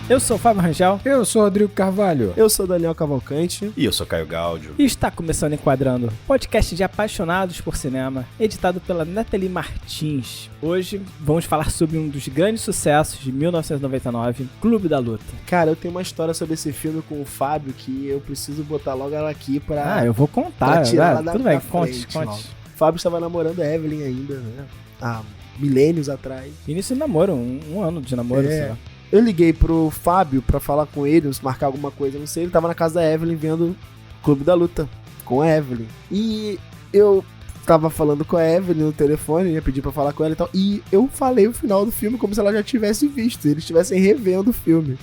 Eu sou o Fábio Rangel. Eu sou o Rodrigo Carvalho. Eu sou o Daniel Cavalcante. E eu sou o Caio Gáudio. E está começando Enquadrando, podcast de apaixonados por cinema, editado pela Nathalie Martins. Hoje vamos falar sobre um dos grandes sucessos de 1999, Clube da Luta. Cara, eu tenho uma história sobre esse filme com o Fábio que eu preciso botar logo ela aqui pra... eu vou contar. Tirar ela tudo bem, frente, conte. O Fábio estava namorando a Evelyn ainda, né? Há milênios atrás. Início de namoro, um ano de namoro, sei lá. Eu liguei pro Fábio pra falar com ele, marcar alguma coisa, não sei. Ele tava na casa da Evelyn vendo Clube da Luta com a Evelyn. E eu tava falando com a Evelyn no telefone, ia pedir pra falar com ela e tal. E eu falei o final do filme como se ela já tivesse visto, eles estivessem revendo o filme.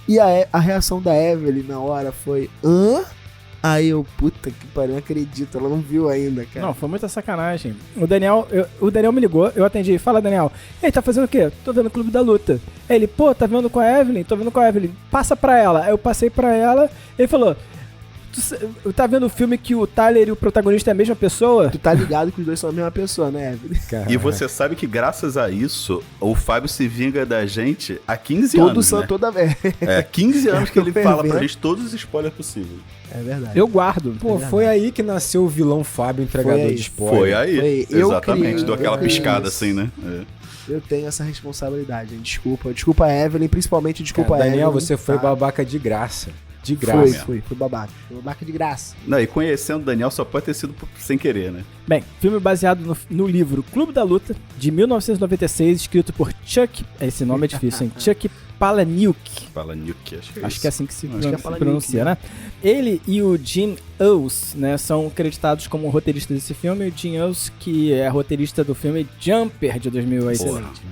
E a reação da Evelyn na hora foi: hã? Aí eu, puta que pariu, não acredito, ela não viu ainda, cara. Não, foi muita sacanagem. O Daniel me ligou, eu atendi. Fala, Daniel. Ei, tá fazendo o quê? Tô vendo o Clube da Luta. Ele, pô, tá vendo com a Evelyn? Tô vendo com a Evelyn. Passa pra ela. Aí eu passei pra ela, ele falou: tá vendo o filme que o Tyler e o protagonista é a mesma pessoa? Tu tá ligado que os dois são a mesma pessoa, né, Evelyn? E você sabe que graças a isso, o Fábio se vinga da gente há 15 anos, né? Toda vez. 15 anos que ele fala pra gente todos os spoilers possíveis. É verdade. Eu guardo. Pô, foi aí que nasceu o vilão Fábio, entregador de spoiler. Foi aí, exatamente. Deu aquela eu piscada isso. assim, né? Eu tenho essa responsabilidade, hein? Desculpa a Evelyn, principalmente desculpa a Evelyn. Daniel, você foi babaca de graça. De graça. Fui babaca. Fui babaca de graça. Não, e conhecendo o Daniel só pode ter sido sem querer, né? Bem, filme baseado no livro Clube da Luta, de 1996, escrito por Chuck... Esse nome é difícil, hein? Chuck Palahniuk. Acho que é assim que se pronuncia, né? Ele e o Jim Owens, né, são creditados como roteiristas desse filme. O Jim Owens, que é roteirista do filme Jumper, de 2008.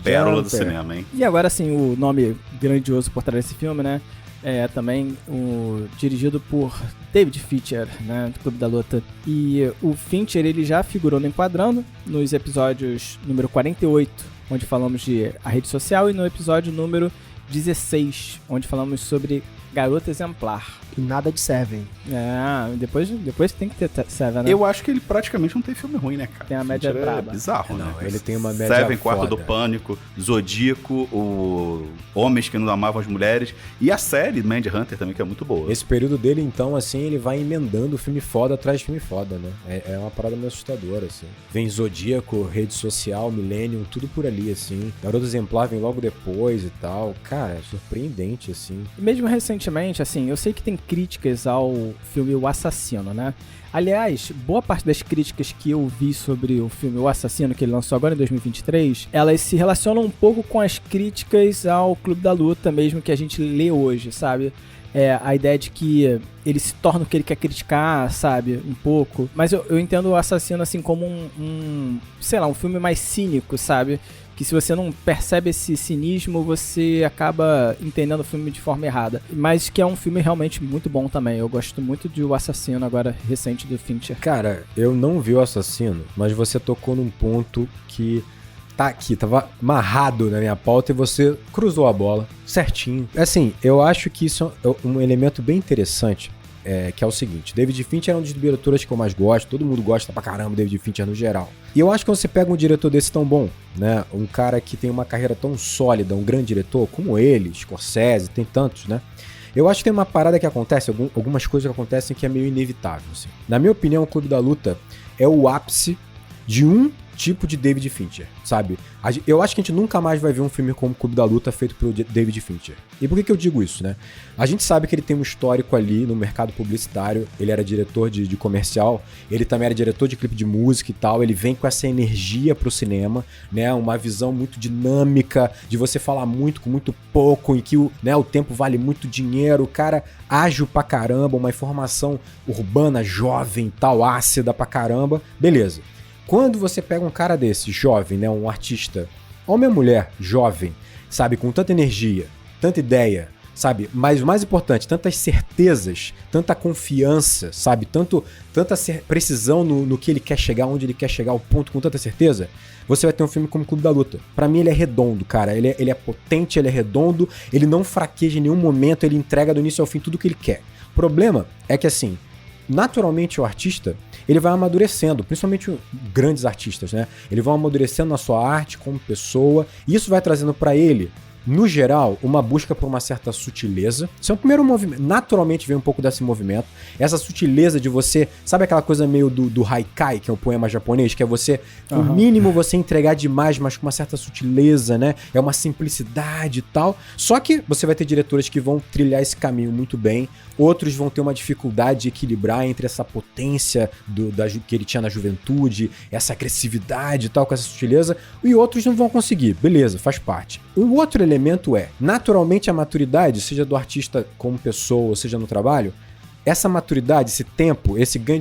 Pérola do cinema, hein? E agora, sim, o nome grandioso por trás desse filme, né? É também dirigido por David Fincher, né, do Clube da Luta. E o Fincher, ele já figurou no Enquadrando nos episódios número 48, onde falamos de a rede social, e no episódio número 16, onde falamos sobre Garota Exemplar. E nada de Seven. Depois tem que ter Seven, né? Eu acho que ele praticamente não tem filme ruim, né, cara? Tem a média braba. É bizarro, né? Não, ele tem uma média Seven, Quarto foda. do Pânico, Zodíaco, o Homens que Não Amavam as Mulheres, e a série Manhunter também, que é muito boa. Esse período dele, então, assim, ele vai emendando filme foda atrás de filme foda, né? É uma parada meio assustadora, assim. Vem Zodíaco, Rede Social, Millennium, tudo por ali, assim. Garota Exemplar vem logo depois e tal. Cara, é surpreendente, assim. Mesmo recentemente, assim, eu sei que tem críticas ao filme O Assassino, né? Aliás, boa parte das críticas que eu vi sobre o filme O Assassino, que ele lançou agora em 2023, elas se relacionam um pouco com as críticas ao Clube da Luta mesmo que a gente lê hoje, sabe? A ideia de que ele se torna o que ele quer criticar, sabe? Um pouco. Mas eu entendo O Assassino assim como um filme mais cínico, sabe? Que se você não percebe esse cinismo, você acaba entendendo o filme de forma errada. Mas que é um filme realmente muito bom também. Eu gosto muito de O Assassino, agora recente, do Fincher. Cara, eu não vi O Assassino, mas você tocou num ponto que tá aqui, tava amarrado na minha pauta e você cruzou a bola certinho. Assim, eu acho que isso é um elemento bem interessante. Que é o seguinte, David Fincher é um dos diretores que eu mais gosto, todo mundo gosta pra caramba do David Fincher no geral. E eu acho que quando você pega um diretor desse tão bom, né, um cara que tem uma carreira tão sólida, um grande diretor como ele, Scorsese, tem tantos, né, eu acho que tem uma parada que acontece, algumas coisas que acontecem que é meio inevitável, assim. Na minha opinião, o Clube da Luta é o ápice de um tipo de David Fincher, sabe? Eu acho que a gente nunca mais vai ver um filme como Clube da Luta feito pelo David Fincher. E por que eu digo isso, né? A gente sabe que ele tem um histórico ali no mercado publicitário, ele era diretor de comercial, ele também era diretor de clipe de música e tal, ele vem com essa energia pro cinema, né? Uma visão muito dinâmica, de você falar muito com muito pouco, em que o tempo vale muito dinheiro, o cara ágil pra caramba, uma informação urbana, jovem, tal, ácida pra caramba, beleza. Quando você pega um cara desse, jovem, né, um artista, homem ou mulher, jovem, sabe, com tanta energia, tanta ideia, sabe, mas o mais importante, tantas certezas, tanta confiança, sabe, tanta precisão no que ele quer chegar, onde ele quer chegar, ao ponto com tanta certeza, você vai ter um filme como Clube da Luta. Pra mim ele é redondo, cara, ele é potente, ele é redondo, ele não fraqueja em nenhum momento, ele entrega do início ao fim tudo o que ele quer. O problema é que, assim, naturalmente o artista, ele vai amadurecendo, principalmente grandes artistas, né? Ele vai amadurecendo na sua arte como pessoa, e isso vai trazendo pra ele no geral, uma busca por uma certa sutileza. Esse é o primeiro movimento. Naturalmente vem um pouco desse movimento. Essa sutileza de você... Sabe aquela coisa meio do haikai, que é um poema japonês? Que é você, no mínimo, você entregar demais, mas com uma certa sutileza, né? É uma simplicidade e tal. Só que você vai ter diretores que vão trilhar esse caminho muito bem. Outros vão ter uma dificuldade de equilibrar entre essa potência que ele tinha na juventude, essa agressividade e tal, com essa sutileza. E outros não vão conseguir. Beleza, faz parte. Um outro elemento é, naturalmente a maturidade, seja do artista como pessoa, seja no trabalho, essa maturidade, esse tempo, esse ganho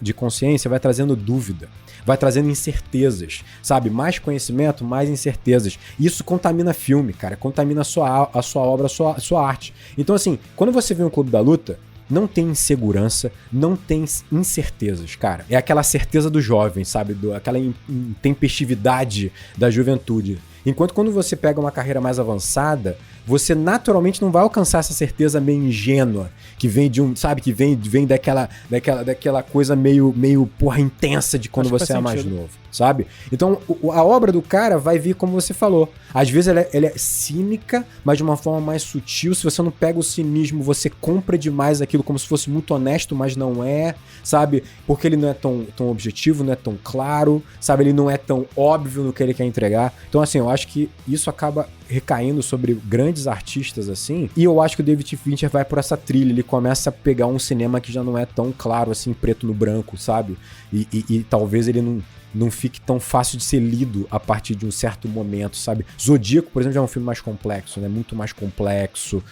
de consciência vai trazendo dúvida, vai trazendo incertezas, sabe? Mais conhecimento, mais incertezas. Isso contamina filme, cara, contamina a sua obra, a sua arte. Então, assim, quando você vê um Clube da Luta, não tem insegurança, não tem incertezas, cara. É aquela certeza do jovem, sabe? Aquela intempestividade da juventude. Enquanto quando você pega uma carreira mais avançada, você naturalmente não vai alcançar essa certeza meio ingênua, que vem de sabe, que vem daquela coisa meio porra intensa de quando você é mais novo, sabe? Então, a obra do cara vai vir como você falou. Às vezes ela é cínica, mas de uma forma mais sutil. Se você não pega o cinismo, você compra demais aquilo como se fosse muito honesto, mas não é, sabe? Porque ele não é tão objetivo, não é tão claro, sabe? Ele não é tão óbvio no que ele quer entregar. Então, assim, eu acho que isso acaba recaindo sobre grandes artistas, assim, e eu acho que o David Fincher vai por essa trilha, ele começa a pegar um cinema que já não é tão claro, assim, preto no branco, sabe? E talvez ele não fique tão fácil de ser lido a partir de um certo momento, sabe? Zodíaco, por exemplo, já é um filme mais complexo, né? Muito mais complexo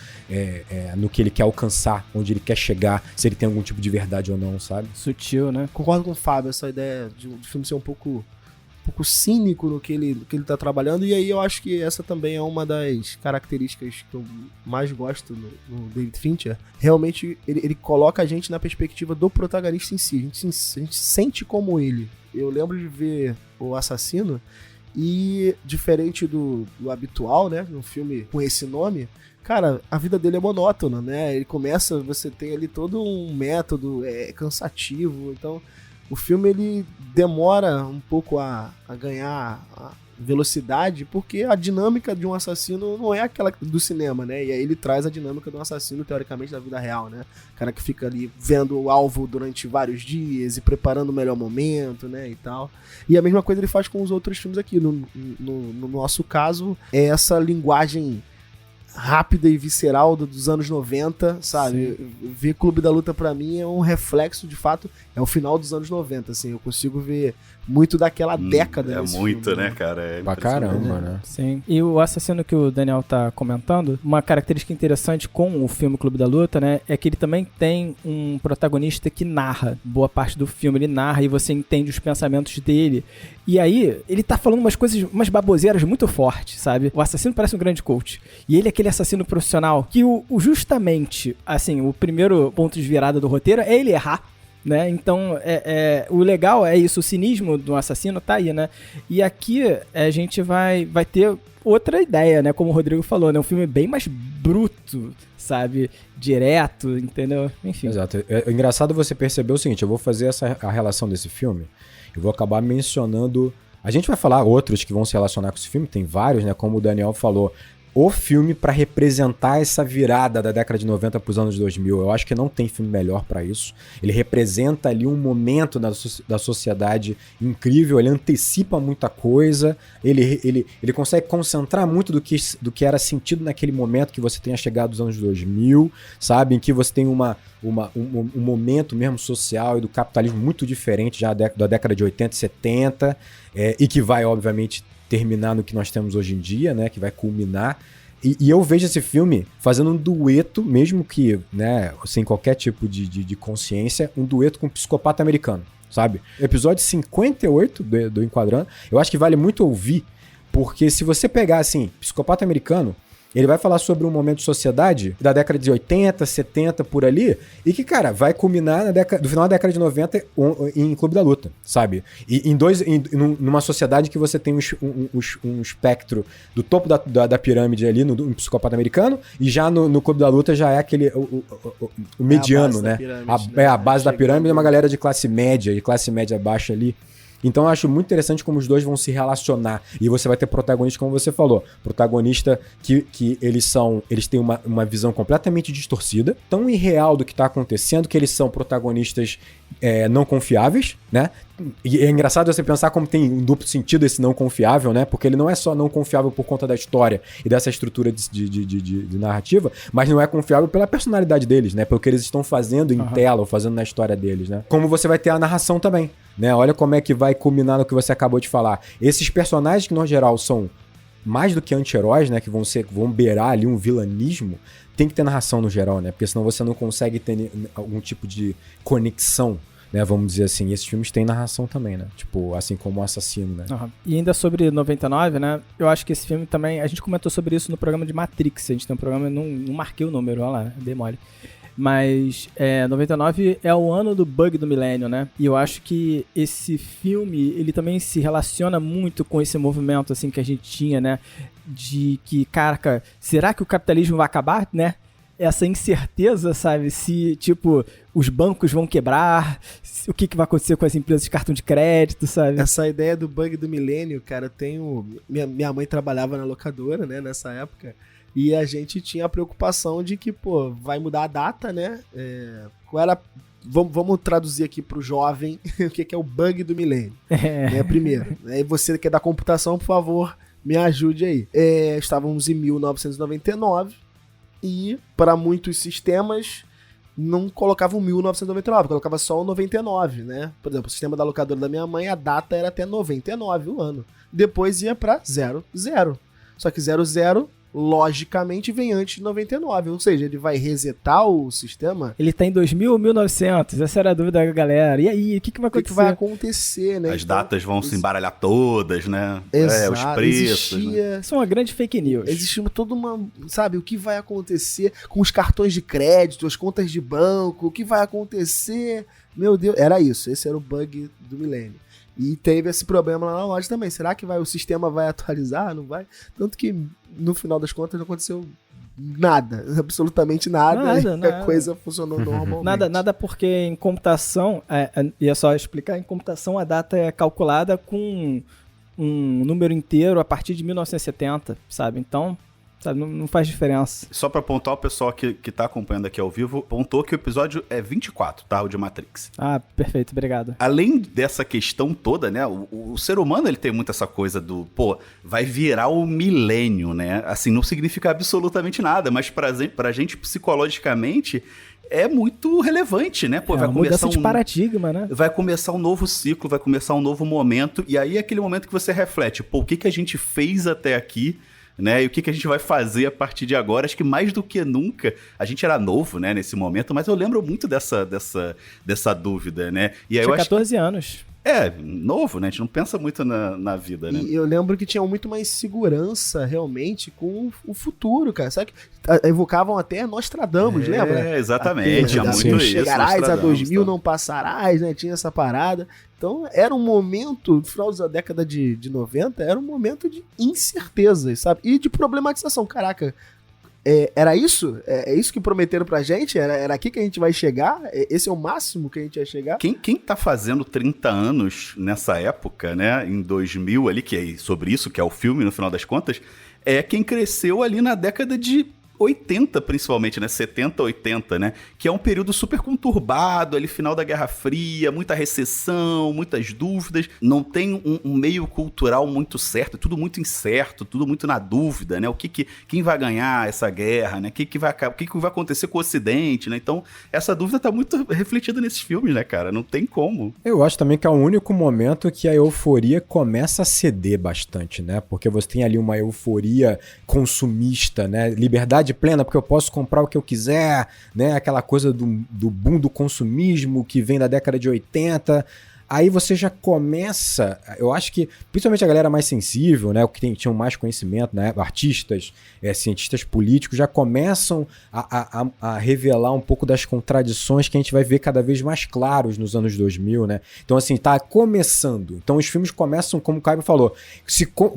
no que ele quer alcançar, onde ele quer chegar, se ele tem algum tipo de verdade ou não, sabe? Sutil, né? Concordo com o Fábio, essa ideia de filme ser um pouco cínico no que ele tá trabalhando, e aí eu acho que essa também é uma das características que eu mais gosto no David Fincher. Realmente, ele coloca a gente na perspectiva do protagonista em si, a gente sente como ele. Eu lembro de ver O Assassino, e diferente do habitual, né, num filme com esse nome, cara, a vida dele é monótona, né, ele começa, você tem ali todo um método, cansativo, então o filme ele demora um pouco a ganhar a velocidade, porque a dinâmica de um assassino não é aquela do cinema, né? E aí ele traz a dinâmica do assassino, teoricamente, da vida real, né? O cara que fica ali vendo o alvo durante vários dias e preparando o melhor momento, né? E tal. E a mesma coisa ele faz com os outros filmes aqui. No nosso caso, é essa linguagem rápida e visceral dos anos 90, sabe? Ver Clube da Luta pra mim é um reflexo, de fato, é o final dos anos 90, assim, eu consigo ver muito daquela década. É muito, filme, né, cara? É pra caramba, né? Sim. E o assassino que o Daniel tá comentando, uma característica interessante com o filme Clube da Luta, né, é que ele também tem um protagonista que narra boa parte do filme, ele narra e você entende os pensamentos dele. E aí, ele tá falando umas baboseiras muito fortes, sabe? O assassino parece um grande coach. E ele é aquele assassino profissional que justamente, assim, o primeiro ponto de virada do roteiro é ele errar, né? Então, o legal é isso, o cinismo do assassino tá aí, né? E aqui a gente vai ter outra ideia, né? Como o Rodrigo falou, né? Um filme bem mais bruto, sabe? Direto, entendeu? Enfim. Exato. É engraçado você perceber o seguinte, eu vou fazer a relação desse filme, eu vou acabar mencionando... A gente vai falar outros que vão se relacionar com esse filme, tem vários, né? Como o Daniel falou, o filme para representar essa virada da década de 90 para os anos 2000. Eu acho que não tem filme melhor para isso. Ele representa ali um momento da sociedade incrível, ele antecipa muita coisa, ele consegue concentrar muito do que era sentido naquele momento que você tenha chegado dos anos 2000, sabe? Em que você tem um momento mesmo social e do capitalismo muito diferente já da década de 80 e 70, e que vai, obviamente, terminar no que nós temos hoje em dia, né, que vai culminar, e eu vejo esse filme fazendo um dueto, mesmo que, né, sem qualquer tipo de consciência, um dueto com um psicopata americano, sabe? Episódio 58 do Enquadrando, eu acho que vale muito ouvir, porque se você pegar, assim, psicopata americano, ele vai falar sobre um momento de sociedade da década de 80, 70, por ali, e que, cara, vai culminar do final da década de 90 em Clube da Luta, sabe? E numa sociedade que você tem um espectro do topo da pirâmide ali, no Psicopata Americano, e já no Clube da Luta já é aquele o mediano, né? A base da pirâmide é uma galera de classe média baixa ali. Então eu acho muito interessante como os dois vão se relacionar. E você vai ter protagonista, como você falou, protagonista que eles têm uma visão completamente distorcida, tão irreal do que tá acontecendo, que eles são protagonistas não confiáveis, né? E é engraçado você pensar como tem um duplo sentido esse não confiável, né? Porque ele não é só não confiável por conta da história e dessa estrutura de narrativa, mas não é confiável pela personalidade deles, né? Pelo que eles estão fazendo em tela ou fazendo na história deles, né? Como você vai ter a narração também, né? Olha como é que vai culminar no que você acabou de falar. Esses personagens que, no geral, são mais do que anti-heróis, né? Que vão beirar ali um vilanismo, tem que ter narração no geral, né? Porque senão você não consegue ter algum tipo de conexão, né, vamos dizer assim. E esses filmes têm narração também, né? Tipo, assim como o Assassino, né? Uhum. E ainda sobre 99, né? Eu acho que esse filme também... A gente comentou sobre isso no programa de Matrix. A gente tem um programa... Não marquei o número, olha lá, dei mole. Mas 99 é o ano do bug do milênio, né? E eu acho que esse filme, ele também se relaciona muito com esse movimento, assim, que a gente tinha, né? De que, caraca, será que o capitalismo vai acabar, né? Essa incerteza, sabe? Se, tipo, os bancos vão quebrar, o que vai acontecer com as empresas de cartão de crédito, sabe? Essa ideia do bug do milênio, cara, minha mãe trabalhava na locadora, né, nessa época, e a gente tinha a preocupação de que, pô, vai mudar a data, né? Vamos traduzir aqui pro jovem o que é o bug do milênio. Primeiro. Aí você que é da computação, por favor, me ajude aí. Estávamos em 1999 e para muitos sistemas não colocava o 1999, colocava só o 99, né? Por exemplo, o sistema da locadora da minha mãe, a data era até 99 o ano. Depois ia para 00. Só que 00 logicamente vem antes de 99, ou seja, ele vai resetar o sistema. Ele tá em 2000 ou 1900, essa era a dúvida da galera. E aí, o que vai acontecer? O que vai acontecer, né? As datas vão se embaralhar todas, né? Exato. Os preços. Né? Isso é uma grande fake news. Existia toda uma... Sabe, o que vai acontecer com os cartões de crédito, as contas de banco, o que vai acontecer? Meu Deus, era isso. Esse era o bug do milênio. E teve esse problema lá na loja também. Será que o sistema vai atualizar? Não vai? Tanto que, no final das contas, não aconteceu nada. Absolutamente nada. A coisa funcionou normalmente. Nada porque em computação, ia só explicar, em computação a data é calculada com um número inteiro a partir de 1970, sabe? Então... Sabe, não faz diferença. Só pra pontuar, o pessoal que tá acompanhando aqui ao vivo pontou que o episódio é 24, tá? O de Matrix. Ah, perfeito, obrigado. Além dessa questão toda, né? O ser humano, ele tem muito essa coisa do, pô, vai virar o milênio, né? Assim, não significa absolutamente nada, mas pra gente, psicologicamente, é muito relevante, né? Pô, vai começar de paradigma, né? Vai começar um novo ciclo, vai começar um novo momento, e aí é aquele momento que você reflete, pô, o que a gente fez até aqui, né? E o que a gente vai fazer a partir de agora? Acho que mais do que nunca, a gente era novo, né, nesse momento, mas eu lembro muito dessa dúvida, né? E aí tinha eu 14 anos. Novo, né? A gente não pensa muito na vida, né? E eu lembro que tinha muito mais segurança, realmente, com o futuro, cara. Sabe que evocavam até Nostradamus, lembra? Exatamente. Tinha muito isso. Chegarás a 2000, não passarás, né? Tinha essa parada. Então, era um momento, no final da década de 90, era um momento de incertezas, sabe? E de problematização. Caraca, era isso? É isso que prometeram pra gente? Era aqui que a gente vai chegar? Esse é o máximo que a gente ia chegar? Quem tá fazendo 30 anos nessa época, né, em 2000 ali, que é sobre isso, que é o filme, no final das contas, é quem cresceu ali na década de 80, principalmente, né? 70, 80, né? Que é um período super conturbado, ali, final da Guerra Fria, muita recessão, muitas dúvidas, não tem um meio cultural muito certo, tudo muito incerto, tudo muito na dúvida, né? Quem vai ganhar essa guerra, né? O que vai acontecer com o Ocidente, né? Então, essa dúvida tá muito refletida nesses filmes, né, cara? Não tem como. Eu acho também que é o único momento que a euforia começa a ceder bastante, né? Porque você tem ali uma euforia consumista, né? Liberdade plena, porque eu posso comprar o que eu quiser, né? Aquela coisa do boom do consumismo que vem da década de 80. Aí você já começa, eu acho que, principalmente a galera mais sensível, né, o que tinham mais conhecimento, né, artistas, cientistas políticos, já começam a revelar um pouco das contradições que a gente vai ver cada vez mais claros nos anos 2000, né? Então, assim, tá começando. Então, os filmes começam, como o Caio falou,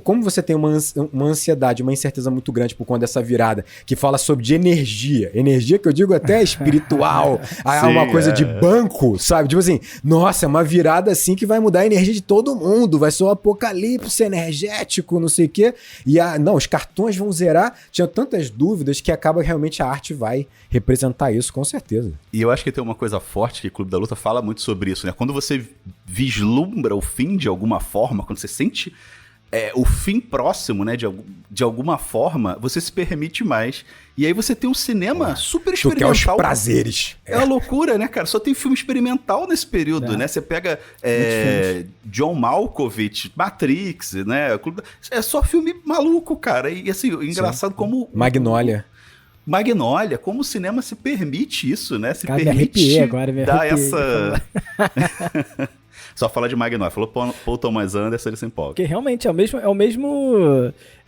como você tem uma ansiedade, uma incerteza muito grande por conta dessa virada, que fala sobre energia que eu digo até espiritual, uma coisa de banco, sabe? Tipo assim, nossa, é uma virada parada assim que vai mudar a energia de todo mundo, vai ser um apocalipse energético, não sei o quê. E não, os cartões vão zerar. Tinha tantas dúvidas que acaba que realmente a arte vai representar isso, com certeza. E eu acho que tem uma coisa forte que o Clube da Luta fala muito sobre isso, né? Quando você vislumbra o fim de alguma forma, quando você sente o fim próximo, né? De alguma forma, você se permite mais. E aí você tem um cinema super experimental. Tu quer os prazeres. É uma loucura, né, cara? Só tem filme experimental nesse período, né? Você pega John Malkovich, Matrix, né? É só filme maluco, cara. E assim, engraçado como... Magnolia, como o cinema se permite isso, né? Se Cara, permite me arrepiei agora, dar essa... Só falar de Magnolia. Falou Paul Thomas Anderson, ele se empolga. Porque realmente é o mesmo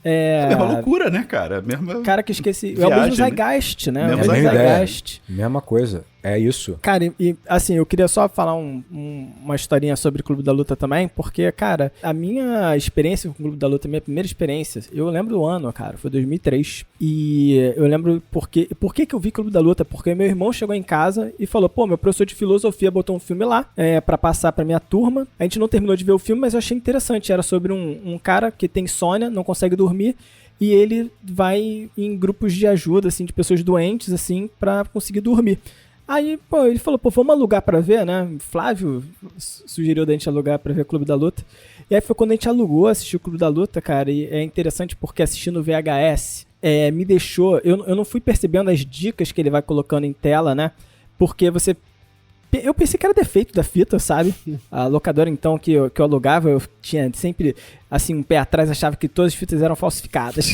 É a mesma loucura, né, cara? Cara, que esqueci. Viagem, é o mesmo Zeitgeist, né? Mesmo É o mesmo Zeitgeist. Mesma coisa. É isso. Cara, e assim, eu queria só falar uma historinha sobre o Clube da Luta também, porque, cara, a minha experiência com o Clube da Luta, minha primeira experiência, eu lembro do ano, cara, foi 2003. E eu lembro por que eu vi Clube da Luta? Porque meu irmão chegou em casa e falou, pô, meu professor de filosofia botou um filme lá pra passar pra minha turma. A gente não terminou de ver o filme, mas eu achei interessante. Era sobre um cara que tem insônia, não consegue dormir, e ele vai em grupos de ajuda, assim, de pessoas doentes, assim, pra conseguir dormir. Aí, pô, ele falou, pô, vamos alugar pra ver, né? Flávio sugeriu da gente alugar pra ver Clube da Luta. E aí foi quando a gente alugou, assistiu o Clube da Luta, cara, e é interessante porque assistindo o VHS, me deixou... Eu não fui percebendo as dicas que ele vai colocando em tela, né? Porque eu pensei que era defeito da fita, sabe? A locadora, então, que eu alugava, eu tinha sempre, assim, um pé atrás, achava que todas as fitas eram falsificadas.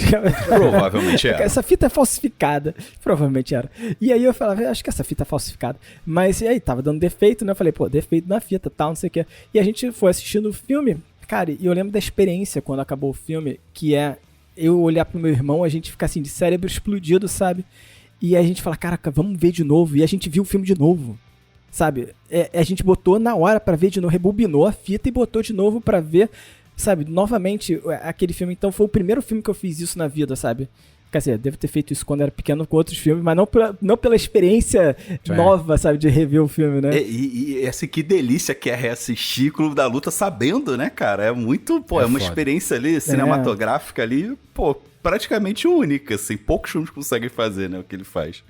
Provavelmente era. Essa fita é falsificada. Provavelmente era. E aí eu falava, acho que essa fita é falsificada. Mas e aí, tava dando defeito, né? Eu falei, pô, defeito na fita, tal, não sei o quê. E a gente foi assistindo o filme, cara, e eu lembro da experiência quando acabou o filme, que é eu olhar pro meu irmão, a gente ficar assim, de cérebro explodido, sabe? E aí a gente fala, caraca, vamos ver de novo. E a gente viu o filme de novo. Sabe, a gente botou na hora pra ver de novo, rebobinou a fita e botou de novo pra ver, sabe, novamente, aquele filme. Então foi o primeiro filme que eu fiz isso na vida, sabe? Quer dizer, devo ter feito isso quando era pequeno com outros filmes, mas não pela experiência nova, sabe, de rever o filme, né? E assim, que delícia que é reassistir Clube da Luta sabendo, né, cara? É muito, pô, é uma foda. Experiência ali, cinematográfica ali, pô, praticamente única, assim. Poucos filmes conseguem fazer, né, o que ele faz.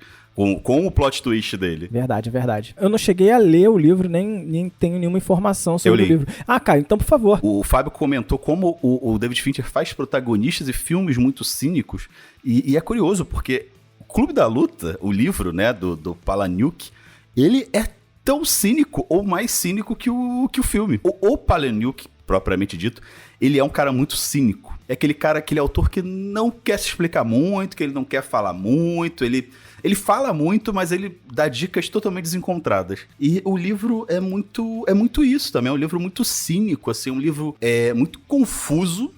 Com o plot twist dele. Verdade, verdade. Eu não cheguei a ler o livro, nem tenho nenhuma informação sobre o livro. Ah, cara, então por favor. O Fábio comentou como o David Fincher faz protagonistas e filmes muito cínicos. E é curioso, porque o Clube da Luta, o livro, né, do Palahniuk, ele é tão cínico ou mais cínico que o filme. O Palahniuk, propriamente dito, ele é um cara muito cínico. É aquele autor que não quer se explicar muito, que ele não quer falar muito, ele fala muito, mas ele dá dicas totalmente desencontradas. E o livro é muito isso também. É um livro muito cínico, assim, um livro muito confuso.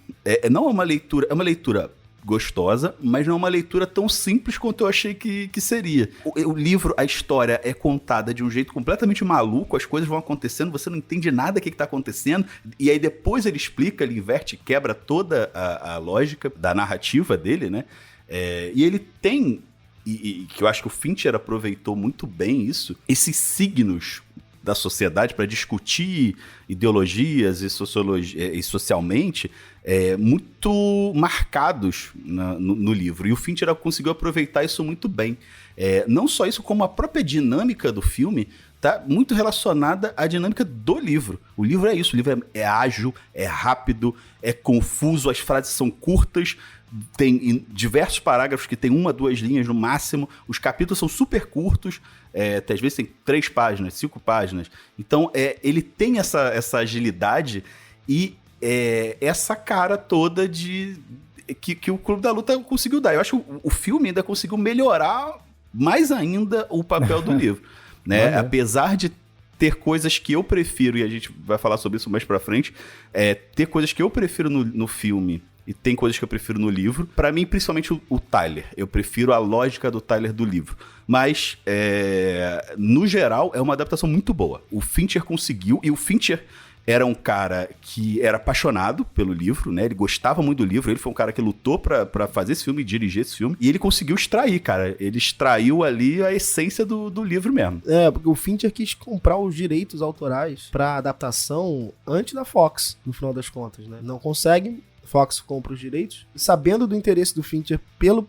Não é uma leitura gostosa, mas não é uma leitura tão simples quanto eu achei que seria. O livro, a história é contada de um jeito completamente maluco, as coisas vão acontecendo, você não entende nada do que está acontecendo, e aí depois ele explica, ele inverte, quebra toda a lógica da narrativa dele, né? E ele tem... E que eu acho que o Fincher aproveitou muito bem isso, esses signos da sociedade para discutir ideologias e socialmente muito marcados no livro. E o Fincher conseguiu aproveitar isso muito bem. Não só isso, como a própria dinâmica do filme está muito relacionada à dinâmica do livro. O livro é isso, o livro é ágil, é rápido, é confuso, as frases são curtas, tem diversos parágrafos que tem 1 a 2 linhas no máximo, os capítulos são super curtos, às vezes tem 3 páginas, 5 páginas. Então ele tem essa agilidade e essa cara toda que o Clube da Luta conseguiu dar. Eu acho que o filme ainda conseguiu melhorar mais ainda o papel do livro, né? Apesar de ter coisas que eu prefiro, e a gente vai falar sobre isso mais pra frente, ter coisas que eu prefiro no filme e tem coisas que eu prefiro no livro. Pra mim, principalmente o Tyler. Eu prefiro a lógica do Tyler do livro. Mas, no geral, é uma adaptação muito boa. O Fincher conseguiu, e o Fincher, era um cara que era apaixonado pelo livro, né? Ele gostava muito do livro, ele foi um cara que lutou pra fazer esse filme e dirigir esse filme, e ele conseguiu extrair, cara. Ele extraiu ali a essência do livro mesmo. Porque o Fincher quis comprar os direitos autorais pra adaptação antes da Fox, no final das contas, né? Não consegue, Fox compra os direitos, e sabendo do interesse do Fincher pela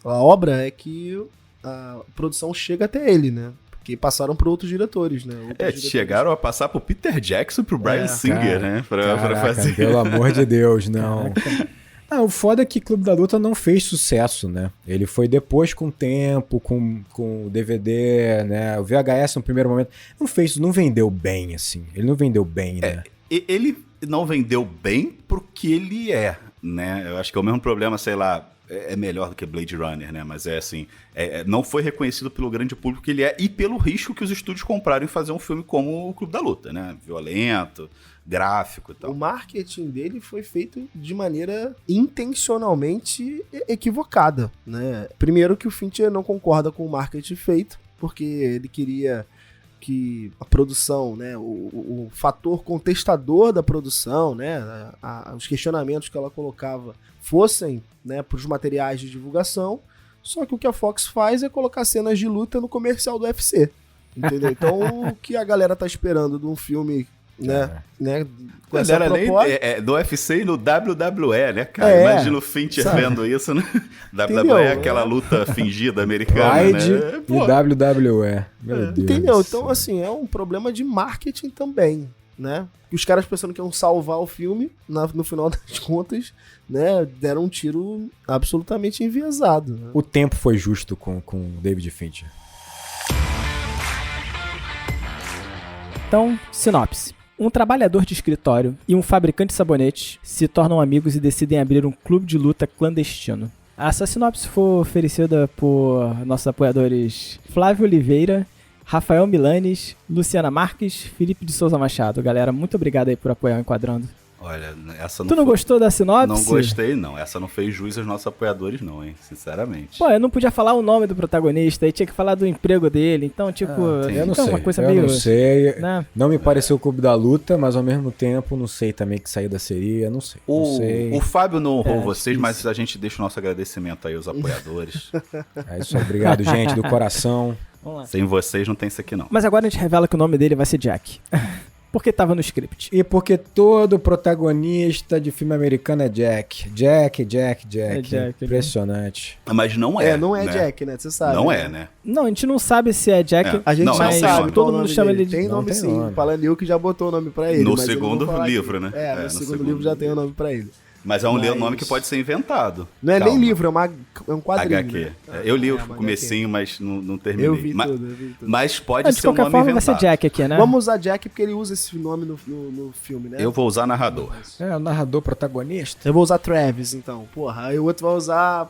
obra, é que a produção chega até ele, né? Porque passaram por outros diretores, né? Chegaram a passar pro Peter Jackson e pro Bryan Singer, né? Pra fazer. Pelo amor de Deus, não. O foda é que Clube da Luta não fez sucesso, né? Ele foi depois com o tempo, com o DVD, né? O VHS no primeiro momento. Não vendeu bem, assim. Ele não vendeu bem, né? Ele não vendeu bem pro que ele é, né? Eu acho que é o mesmo problema, sei lá, é melhor do que Blade Runner, né? Mas não foi reconhecido pelo grande público que ele é e pelo risco que os estúdios compraram em fazer um filme como o Clube da Luta, né? Violento, gráfico e tal. O marketing dele foi feito de maneira intencionalmente equivocada, né? Primeiro que o Fincher não concorda com o marketing feito, porque ele queria que a produção, né, o fator contestador da produção, né, os questionamentos que ela colocava fossem, né, para os materiais de divulgação, só que o que a Fox faz é colocar cenas de luta no comercial do UFC, entendeu? Então o que a galera tá esperando de um filme, né com essa proposta... do UFC e no WWE, né, cara? Imagina o Fincher vendo isso, né? WWE é aquela luta fingida americana, Pride, né? E WWE. Meu Deus. Entendeu? Então, assim, é um problema de marketing também, né? E os caras pensando que iam salvar o filme, no final das contas, né, deram um tiro absolutamente enviesado. Né? O tempo foi justo com David Fincher. Então, sinopse. Um trabalhador de escritório e um fabricante de sabonetes se tornam amigos e decidem abrir um clube de luta clandestino. Essa sinopse foi oferecida por nossos apoiadores Flávio Oliveira, Rafael Milanes, Luciana Marques, Felipe de Souza Machado. Galera, muito obrigado aí por apoiar o Enquadrando. Olha, essa Tu não gostou da sinopse? Não gostei, não. Essa não fez jus aos nossos apoiadores, não, hein? Sinceramente. Pô, eu não podia falar o nome do protagonista, aí tinha que falar do emprego dele. Então, tipo, eu não sei. Uma coisa meio... não sei. Né? Não me pareceu o Clube da Luta, mas ao mesmo tempo não sei também que saída seria, não sei. O Fábio não honrou vocês, mas a gente deixa o nosso agradecimento aí aos apoiadores. É isso aí. Obrigado, gente, do coração. Vamos lá. Sem vocês não tem isso aqui, não. Mas agora a gente revela que o nome dele vai ser Jack. Porque tava no script. E porque todo protagonista de filme americano é Jack. Jack. Impressionante. Mas não é. Não é né? Jack, né? Você sabe. Não né? é, né? Não, a gente não sabe se é Jack. A gente Não, não não sabe. tem todo qual mundo o nome chama dele. ele de... Tem Não nome tem sim. nome. O Palanil que já botou o nome pra ele. No mas eu não vou segundo falar aqui. livro, né? No segundo livro já tem o nome pra ele. Mas é um nome que pode ser inventado. Não é Calma. nem livro, é um quadrinho. HQ. Né? Eu li o uma comecinho, mas não terminei. Eu vi mas, tudo. mas pode De ser um qualquer nome forma inventado. vai ser Jack aqui, né? Vamos usar Jack porque ele usa esse nome no filme, né? Eu vou usar narrador. É, o narrador protagonista. Eu vou usar Travis, então. Porra, aí o outro vai usar,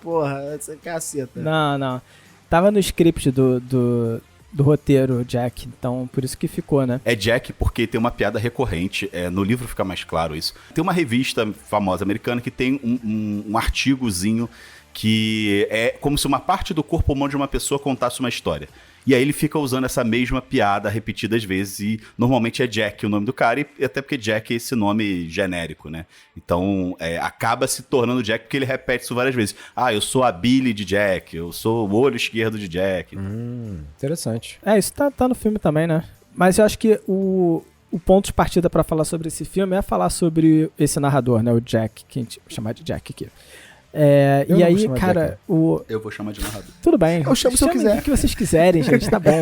essa caceta. Não. Tava no script do roteiro, Jack. Então, por isso que ficou, né? É Jack porque tem uma piada recorrente. No livro fica mais claro isso. Tem uma revista famosa americana que tem um artigozinho que é como se uma parte do corpo humano de uma pessoa contasse uma história. E aí ele fica usando essa mesma piada repetidas vezes e normalmente é Jack o nome do cara, e até porque Jack é esse nome genérico, né? Então acaba se tornando Jack porque ele repete isso várias vezes. Eu sou a Billy de Jack, eu sou o olho esquerdo de Jack. Interessante. Isso tá no filme também, né? Mas eu acho que o ponto de partida pra falar sobre esse filme é falar sobre esse narrador, né? O Jack, que a gente vai chamar de Jack aqui. E aí, cara, Eu vou chamar de narrador. Tudo bem. Eu chamo se eu quiser. O que vocês quiserem, gente. Tá bom.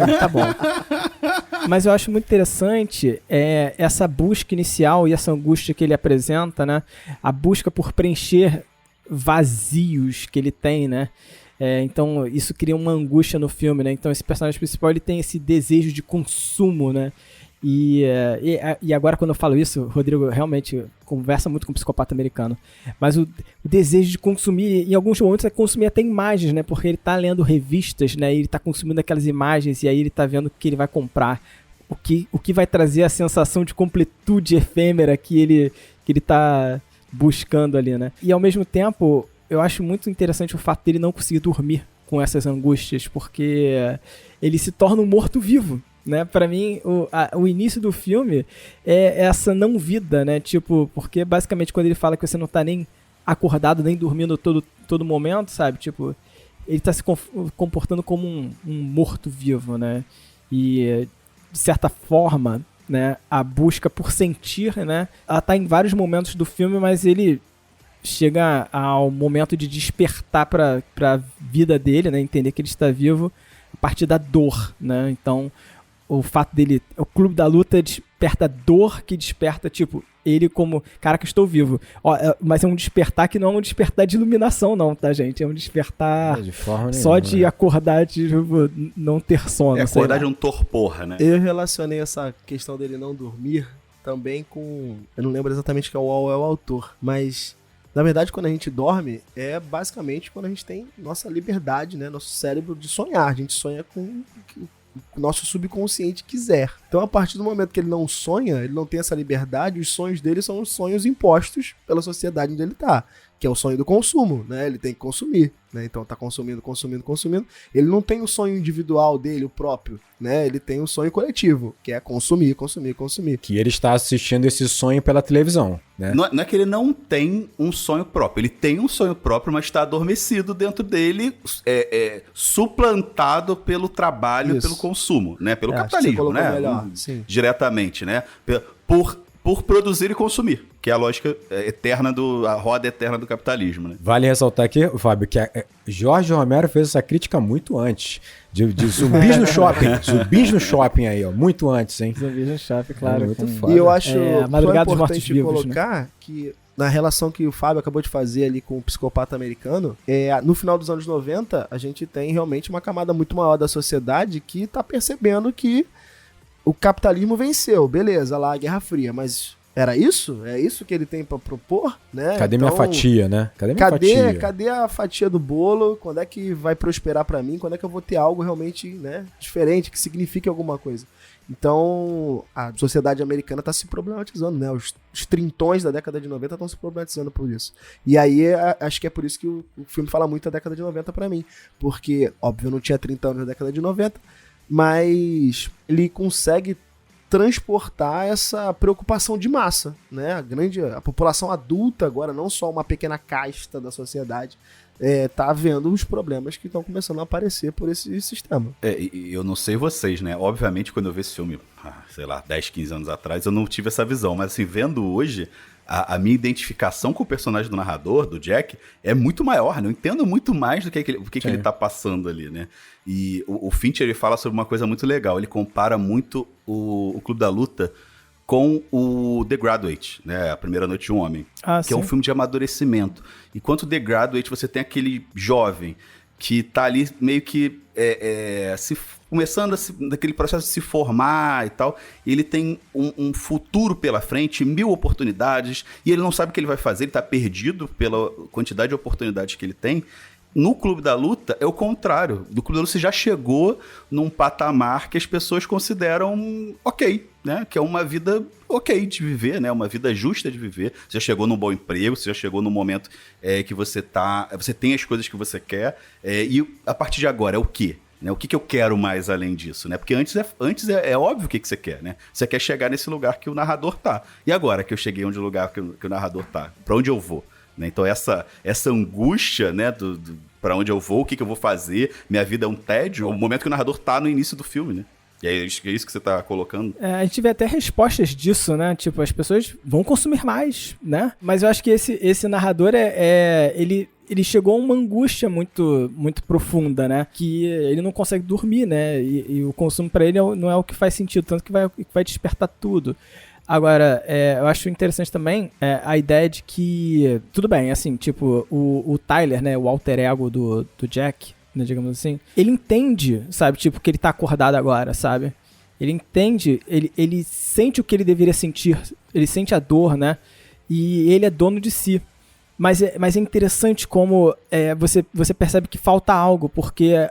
Mas eu acho muito interessante essa busca inicial e essa angústia que ele apresenta, né? A busca por preencher vazios que ele tem, né? Então, isso cria uma angústia no filme, né? Então, esse personagem principal, ele tem esse desejo de consumo, né? E agora, quando eu falo isso, o Rodrigo realmente conversa muito com o psicopata americano. Mas o desejo de consumir, em alguns momentos, é consumir até imagens, né? Porque ele tá lendo revistas, né? E ele tá consumindo aquelas imagens e aí ele tá vendo o que ele vai comprar. O que vai trazer a sensação de completude efêmera que ele tá buscando ali, né? E ao mesmo tempo, eu acho muito interessante o fato dele não conseguir dormir com essas angústias, porque ele se torna um morto-vivo. né? Pra mim, o início do filme é essa não vida, né? Tipo, porque basicamente quando ele fala que você não tá nem acordado, nem dormindo todo momento, sabe? Tipo, ele tá se comportando como um morto-vivo, né? E, de certa forma, né, a busca por sentir, né? Ela tá em vários momentos do filme, mas ele chega ao momento de despertar pra vida dele, né? Entender que ele está vivo a partir da dor, né? Então, o fato dele... O Clube da Luta desperta dor que desperta, tipo, ele como... Caraca, estou vivo. Ó, mas é um despertar que não é um despertar de iluminação, não, tá, gente? É um despertar de forma só nenhuma, de né? acordar, de tipo, não ter sono. sei Acordar lá. de um torpor, né? Eu relacionei essa questão dele não dormir também com... Eu não lembro exatamente qual é o autor, mas... Na verdade, quando a gente dorme, é basicamente quando a gente tem nossa liberdade, né? Nosso cérebro de sonhar. A gente sonha com o que o nosso subconsciente quiser. Então, a partir do momento que ele não sonha, ele não tem essa liberdade, os sonhos dele são os sonhos impostos pela sociedade onde ele tá, que é o sonho do consumo, né? Ele tem que consumir, né? Então tá consumindo. Ele não tem o sonho individual dele, o próprio, né? Ele tem o sonho coletivo, que é consumir. Que ele está assistindo esse sonho pela televisão, né? Não é que ele não tem um sonho próprio. Ele tem um sonho próprio, mas está adormecido dentro dele, suplantado pelo trabalho, Isso. pelo consumo, né? Pelo Acho que você capitalismo, colocou né? melhor, sim. Diretamente, né? Por produzir e consumir, que é a lógica eterna a roda eterna do capitalismo, né? Vale ressaltar aqui, Fábio, que Jorge Romero fez essa crítica muito antes. De zumbis no shopping. Zumbis no shopping aí, ó. Muito antes, hein? Zumbis no shopping, claro. muito com- foda. E eu acho A Madrugada dos importante Mortos-Vivos, colocar que na relação que o Fábio acabou de fazer ali com o psicopata americano, no final dos anos 90, a gente tem realmente uma camada muito maior da sociedade que tá percebendo que o capitalismo venceu, beleza, lá a Guerra Fria, mas era isso? É isso que ele tem pra propor, né? Cadê minha Então, fatia, né? Cadê minha fatia? Cadê a fatia do bolo? Quando é que vai prosperar pra mim? Quando é que eu vou ter algo realmente, né, diferente, que signifique alguma coisa? Então, a sociedade americana tá se problematizando, né? Os trintões da década de 90 estão se problematizando por isso. E aí, acho que é por isso que o filme fala muito da década de 90 pra mim. Porque, óbvio, eu não tinha 30 anos na década de 90, mas ele consegue transportar essa preocupação de massa, né? A população adulta agora, não só uma pequena casta da sociedade, tá vendo os problemas que estão começando a aparecer por esse sistema. E eu não sei vocês, né? Obviamente, quando eu vi esse filme, sei lá, 10, 15 anos atrás, eu não tive essa visão. Mas, assim, vendo hoje, a minha identificação com o personagem do narrador, do Jack, é muito maior, né? Eu entendo muito mais do que ele tá passando ali, né? E o Fincher, ele fala sobre uma coisa muito legal. Ele compara muito o Clube da Luta com o The Graduate, né? A Primeira Noite de um Homem. Que é um filme de amadurecimento. Enquanto The Graduate, você tem aquele jovem que tá ali meio que começando daquele processo de se formar e tal. E ele tem um futuro pela frente, 1000 oportunidades, e ele não sabe o que ele vai fazer, ele tá perdido pela quantidade de oportunidades que ele tem. No Clube da Luta é o contrário. No Clube da Luta você já chegou num patamar que as pessoas consideram ok, né? Que é uma vida ok de viver, né? Uma vida justa de viver. Você já chegou num bom emprego, você já chegou num momento que você tem as coisas que você quer. E a partir de agora é o quê? Né? O que eu quero mais além disso, né? Porque antes é óbvio o que você quer, né? Você quer chegar nesse lugar que o narrador tá. E agora que eu cheguei onde o lugar que o narrador tá? Pra onde eu vou? Né? Então essa angústia, né, pra onde eu vou, o que eu vou fazer, minha vida é um tédio, é o momento que o narrador tá no início do filme, né? E é isso que você tá colocando. A gente vê até respostas disso, né? Tipo, as pessoas vão consumir mais, né? Mas eu acho que esse narrador, ele chegou a uma angústia muito, muito profunda, né? Que ele não consegue dormir, né? E o consumo pra ele não é o que faz sentido, tanto que vai despertar tudo. Agora, eu acho interessante também a ideia de que, tudo bem, assim, tipo, o Tyler, né, o alter ego do Jack, né, digamos assim, ele entende, sabe, tipo, que ele tá acordado agora, sabe? Ele entende, ele sente o que ele deveria sentir, ele sente a dor, né, e ele é dono de si. Mas é interessante como você percebe que falta algo, porque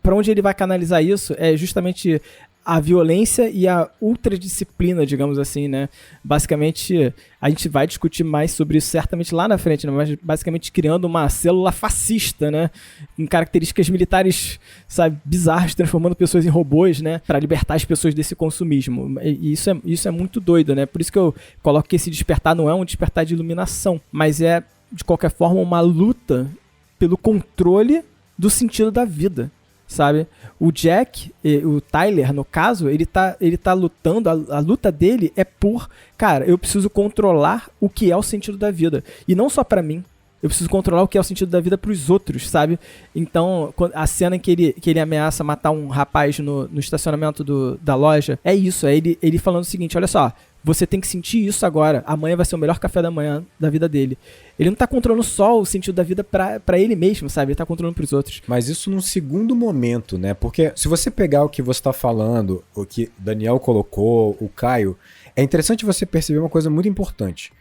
pra onde ele vai canalizar isso é justamente a violência e a ultradisciplina, digamos assim, né? Basicamente, a gente vai discutir mais sobre isso certamente lá na frente, né? Mas basicamente criando uma célula fascista, né? Com características militares, sabe, bizarras, transformando pessoas em robôs, né? Para libertar as pessoas desse consumismo. E isso é muito doido, né? Por isso que eu coloco que esse despertar não é um despertar de iluminação, mas é, de qualquer forma, uma luta pelo controle do sentido da vida. Sabe? O Jack, o Tyler, no caso, ele tá lutando, a luta dele é por, cara, eu preciso controlar o que é o sentido da vida. E não só pra mim, eu preciso controlar o que é o sentido da vida pros outros, sabe? Então, a cena em que ele ameaça matar um rapaz no estacionamento da loja, é isso, é ele falando o seguinte, olha só, você tem que sentir isso agora, amanhã vai ser o melhor café da manhã da vida dele. Ele não tá controlando só o sentido da vida pra ele mesmo, sabe? Ele tá controlando pros outros. Mas isso num segundo momento, né? Porque se você pegar o que você tá falando, o que Daniel colocou, o Caio, é interessante você perceber uma coisa muito importante.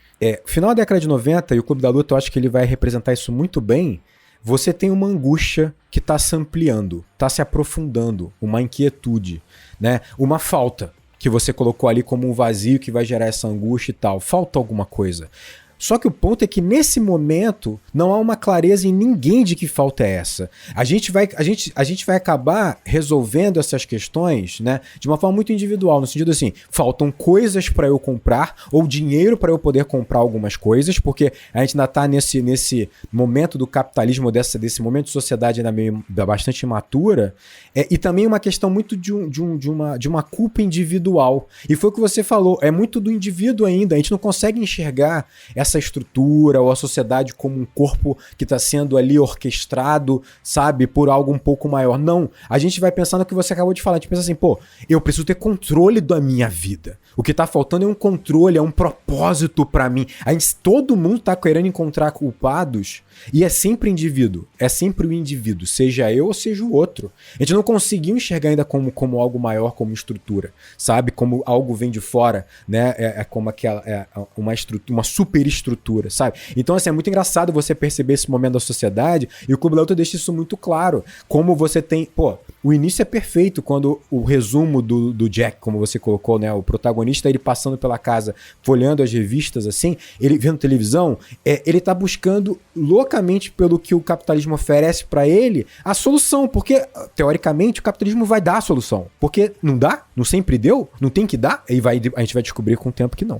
Final da década de 90, e o Clube da Luta, eu acho que ele vai representar isso muito bem, você tem uma angústia que tá se ampliando, tá se aprofundando, uma inquietude, né? Uma falta que você colocou ali como um vazio que vai gerar essa angústia e tal. Falta alguma coisa. Só que o ponto é que nesse momento não há uma clareza em ninguém de que falta é essa. A gente vai acabar resolvendo essas questões, né, de uma forma muito individual, no sentido assim, faltam coisas para eu comprar ou dinheiro para eu poder comprar algumas coisas, porque a gente ainda está nesse momento do capitalismo, desse momento de sociedade ainda meio bastante imatura, e também uma questão muito de uma culpa individual. E foi o que você falou, é muito do indivíduo ainda, a gente não consegue enxergar essa estrutura ou a sociedade como um corpo que está sendo ali orquestrado, sabe, por algo um pouco maior. Não, a gente vai pensar no que você acabou de falar, a gente pensa assim, pô, eu preciso ter controle da minha vida. O que tá faltando é um controle, é um propósito pra mim. Todo mundo tá querendo encontrar culpados e é sempre indivíduo, é sempre o indivíduo, seja eu ou seja o outro. A gente não conseguiu enxergar ainda como algo maior, como estrutura, sabe, como algo vem de fora, né, como uma superestrutura, sabe. Então assim, é muito engraçado você perceber esse momento da sociedade e o Clube da Luta deixa isso muito claro, como você tem, pô, o início é perfeito quando o resumo do Jack, como você colocou, né, o protagonista, ele passando pela casa, folheando as revistas assim, ele vendo televisão, ele tá buscando loucamente pelo que o capitalismo oferece pra ele, a solução, porque teoricamente o capitalismo vai dar a solução, porque não dá, não sempre deu, não tem que dar, e a gente vai descobrir com o tempo que não.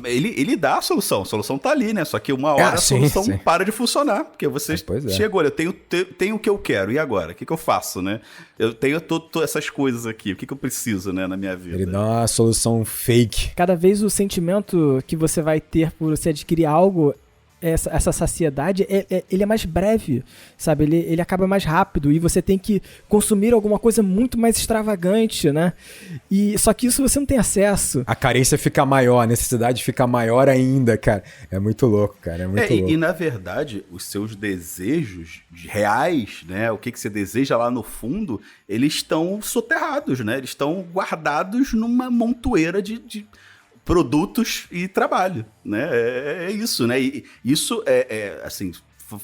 Ele dá a solução tá ali, né, só que uma hora a solução para de funcionar, porque você chegou, olha, eu tenho o que eu quero, e agora? O que eu faço, né? Eu tenho todas essas coisas aqui, o que eu preciso, né, na minha vida? Ele dá uma solução fake. Cada vez o sentimento que você vai ter por você adquirir algo, essa saciedade, ele é mais breve, sabe? Ele acaba mais rápido e você tem que consumir alguma coisa muito mais extravagante, né? Só que isso você não tem acesso. A carência fica maior, a necessidade fica maior ainda, cara. É muito louco, cara. É muito louco. E na verdade, os seus desejos reais, né? O que você deseja lá no fundo, eles estão soterrados, né? Eles estão guardados numa montoeira de produtos e trabalho, né? É isso, né? E isso assim,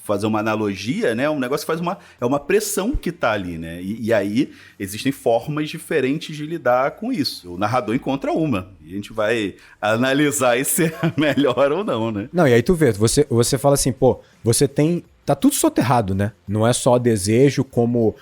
fazer uma analogia, né? Um negócio que é uma pressão que tá ali, né? E aí existem formas diferentes de lidar com isso. O narrador encontra uma. E a gente vai analisar se é melhor ou não, né? Não, e aí tu vê, você fala assim, pô, você tem... Tá tudo soterrado, né? Não é só desejo, como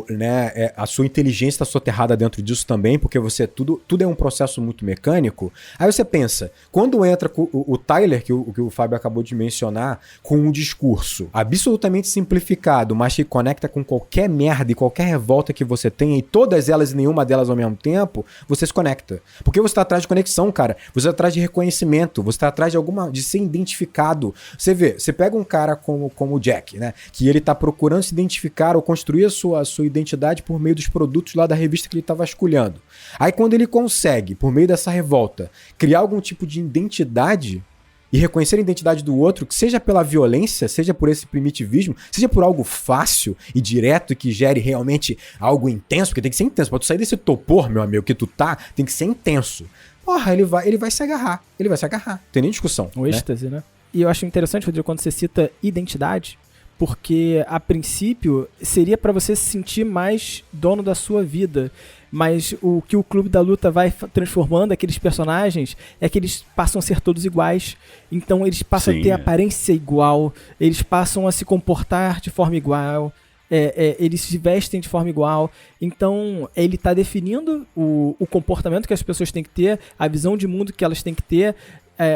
né, a sua inteligência está soterrada dentro disso também, porque tudo é um processo muito mecânico. Aí você pensa, quando entra o Tyler, que o Fábio acabou de mencionar, com um discurso absolutamente simplificado, mas que conecta com qualquer merda e qualquer revolta que você tenha, e todas elas e nenhuma delas ao mesmo tempo, você se conecta. Porque você está atrás de conexão, cara. Você está atrás de reconhecimento, você está atrás de ser identificado. Você vê, você pega um cara como o Jack, né, que ele está procurando se identificar ou construir a sua identidade por meio dos produtos lá da revista que ele está vasculhando. Aí quando ele consegue, por meio dessa revolta, criar algum tipo de identidade e reconhecer a identidade do outro, que seja pela violência, seja por esse primitivismo, seja por algo fácil e direto que gere realmente algo intenso, porque tem que ser intenso. Pra tu sair desse topor, meu amigo, que tu tá, tem que ser intenso. Porra, ele vai se agarrar. Ele vai se agarrar. Não tem nem discussão. O êxtase, né? E eu acho interessante, Rodrigo, quando você cita identidade, porque a princípio seria para você se sentir mais dono da sua vida. Mas o que o Clube da Luta vai transformando aqueles personagens é que eles passam a ser todos iguais. Então eles passam a ter aparência igual, eles passam a se comportar de forma igual, eles se vestem de forma igual. Então ele está definindo o comportamento que as pessoas têm que ter, a visão de mundo que elas têm que ter,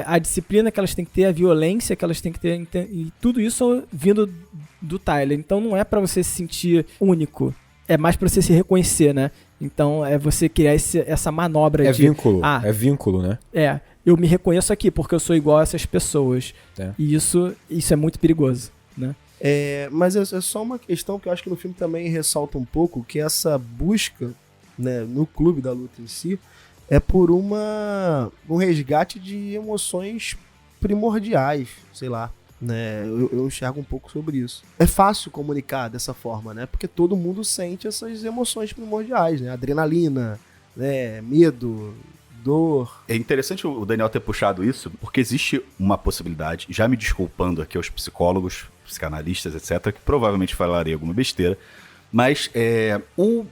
a disciplina que elas têm que ter, a violência que elas têm que ter, e tudo isso vindo do Tyler. Então não é para você se sentir único, é mais para você se reconhecer, né? Então é você criar essa manobra de... É vínculo, né? Eu me reconheço aqui porque eu sou igual a essas pessoas. E isso é muito perigoso, né? Mas é só uma questão que eu acho que no filme também ressalta um pouco, que essa busca, né, no Clube da Luta em si é por um resgate de emoções primordiais, sei lá. Né, eu enxergo um pouco sobre isso. É fácil comunicar dessa forma, né? Porque todo mundo sente essas emoções primordiais, né? Adrenalina, né? Medo, dor. É interessante o Daniel ter puxado isso, porque existe uma possibilidade, já me desculpando aqui aos psicólogos, psicanalistas, etc., que provavelmente falarei alguma besteira, mas o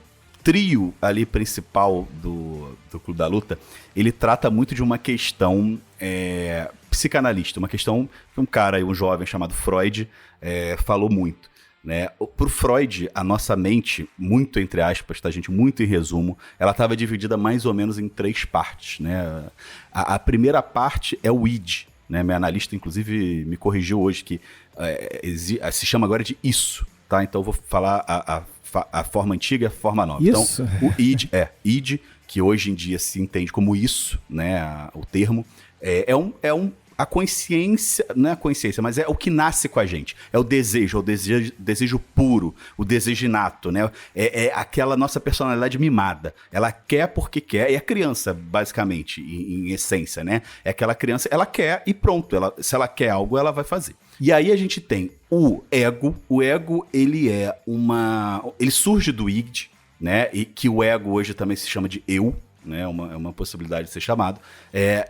trio ali principal do Clube da Luta, ele trata muito de uma questão psicanalista, uma questão que um cara, um jovem chamado Freud, falou muito, né? Por Freud, a nossa mente, muito entre aspas, tá, gente, muito em resumo, ela estava dividida mais ou menos em 3 partes, né? A primeira parte é o id, né? Minha analista, inclusive, me corrigiu hoje que se chama agora de isso, tá? Então eu vou falar a forma antiga e a forma nova. Isso? Então, o id, que hoje em dia se entende como isso, né? O termo, a consciência, não é a consciência, mas é o que nasce com a gente. É o desejo puro, o desejo inato, né? É aquela nossa personalidade mimada. Ela quer porque quer, e a criança, basicamente, em essência, né? É aquela criança, ela quer e pronto. Se ela quer algo, ela vai fazer. E aí a gente tem o ego. O ego, ele surge do id, né? E que o ego hoje também se chama de eu, né? É uma possibilidade de ser chamado.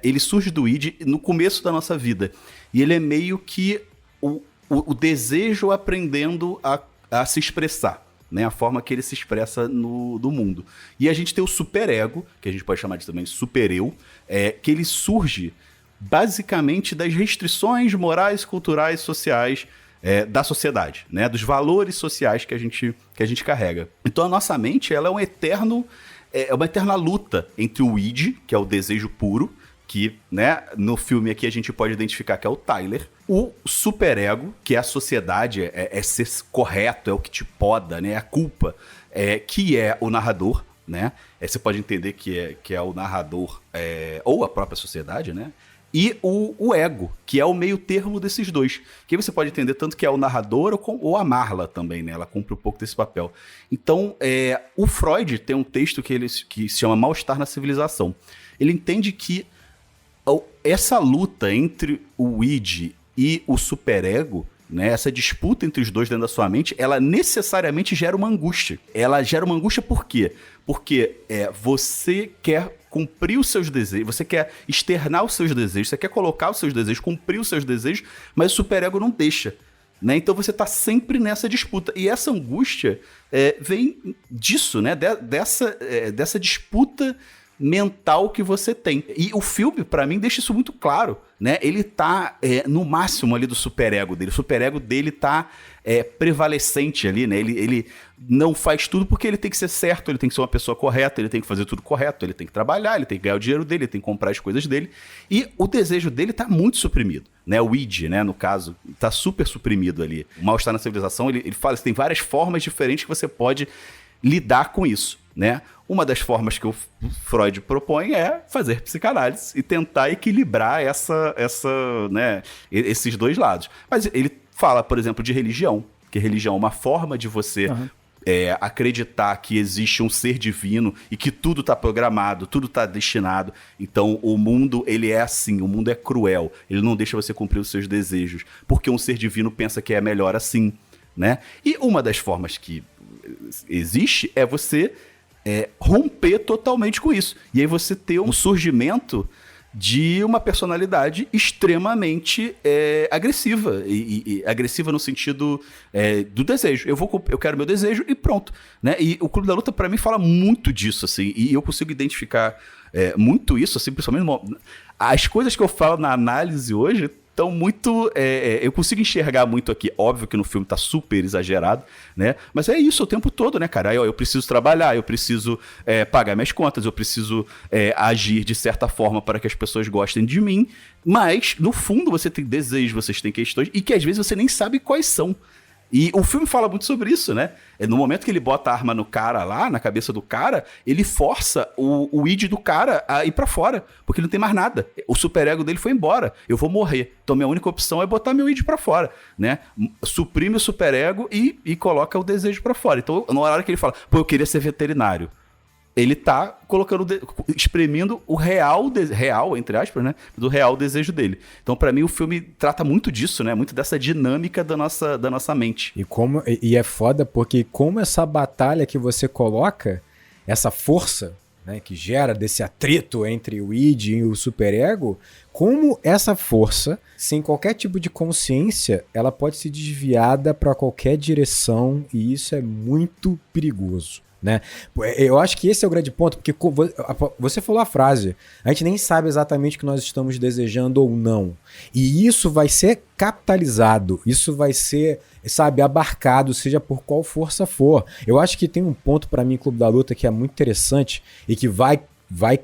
Ele surge do id no começo da nossa vida. E ele é meio que o desejo aprendendo a se expressar, né? A forma que ele se expressa do mundo. E a gente tem o superego, que a gente pode chamar também de supereu, que ele surge basicamente das restrições morais, culturais, sociais da sociedade, né? Dos valores sociais que a gente carrega. Então a nossa mente, ela é uma eterna luta entre o id, que é o desejo puro, que, né, no filme aqui a gente pode identificar que é o Tyler, o superego, que é a sociedade, ser correto, é o que te poda, né, a culpa, que é o narrador, né, você pode entender que é o narrador, ou a própria sociedade, né, e o ego, que é o meio termo desses dois. Que você pode entender tanto que é o narrador ou a Marla também, né? Ela cumpre um pouco desse papel. Então, o Freud tem um texto que se chama Mal-Estar na Civilização. Ele entende que essa luta entre o id e o superego, né, essa disputa entre os dois dentro da sua mente, ela necessariamente gera uma angústia. Ela gera uma angústia por quê? Porque você quer cumprir os seus desejos, você quer externar os seus desejos, você quer colocar os seus desejos, cumprir os seus desejos, mas o superego não deixa, né? Então você está sempre nessa disputa. E essa angústia vem disso, né? Dessa disputa mental que você tem. E o filme, pra mim, deixa isso muito claro, né? Ele tá no máximo ali do superego dele. O superego dele tá prevalecente ali, né? Ele não faz tudo porque ele tem que ser certo, ele tem que ser uma pessoa correta, ele tem que fazer tudo correto, ele tem que trabalhar, ele tem que ganhar o dinheiro dele, ele tem que comprar as coisas dele. E o desejo dele tá muito suprimido, né? O id, né, no caso, tá super suprimido ali. O Mal-Estar na Civilização, ele fala que tem várias formas diferentes que você pode lidar com isso, né? Uma das formas que o Freud propõe é fazer psicanálise e tentar equilibrar né, esses dois lados. Mas ele fala, por exemplo, de religião, que religião é uma forma de você acreditar que existe um ser divino e que tudo está programado, tudo está destinado. Então o mundo, ele é assim, o mundo é cruel, ele não deixa você cumprir os seus desejos, porque um ser divino pensa que é melhor assim, né? E uma das formas que existe é você romper totalmente com isso. E aí você ter um surgimento de uma personalidade extremamente agressiva. E agressiva no sentido do desejo. Eu quero meu desejo e pronto. Né? E o Clube da Luta, pra mim, fala muito disso, assim. E eu consigo identificar muito isso, assim, principalmente... As coisas que eu falo na análise hoje estão muito... eu consigo enxergar muito aqui. Óbvio que no filme tá super exagerado, né? Mas é isso o tempo todo, né, cara? Eu preciso trabalhar, eu preciso pagar minhas contas, eu preciso agir de certa forma para que as pessoas gostem de mim. Mas, no fundo, você tem desejos, vocês têm questões, e que às vezes você nem sabe quais são. E o filme fala muito sobre isso, né? No momento que ele bota a arma no cara lá, na cabeça do cara, ele força o id do cara a ir pra fora, porque ele não tem mais nada. O superego dele foi embora. Eu vou morrer. Então minha única opção é botar meu id pra fora, né? Suprime o superego e coloca o desejo pra fora. Então, na hora que ele fala, pô, eu queria ser veterinário, ele tá exprimindo o real, entre aspas, né? Do real desejo dele. Então, pra mim, o filme trata muito disso, né? Muito dessa dinâmica da nossa mente. E é foda porque como essa batalha que você coloca, essa força, né, que gera desse atrito entre o id e o superego, como essa força, sem qualquer tipo de consciência, ela pode ser desviada pra qualquer direção e isso é muito perigoso. Né? Eu acho que esse é o grande ponto, porque você falou a frase, a gente nem sabe exatamente o que nós estamos desejando ou não, e isso vai ser capitalizado, isso vai ser, sabe, abarcado, seja por qual força for. Eu acho que tem um ponto pra mim, Clube da Luta, que é muito interessante e que vai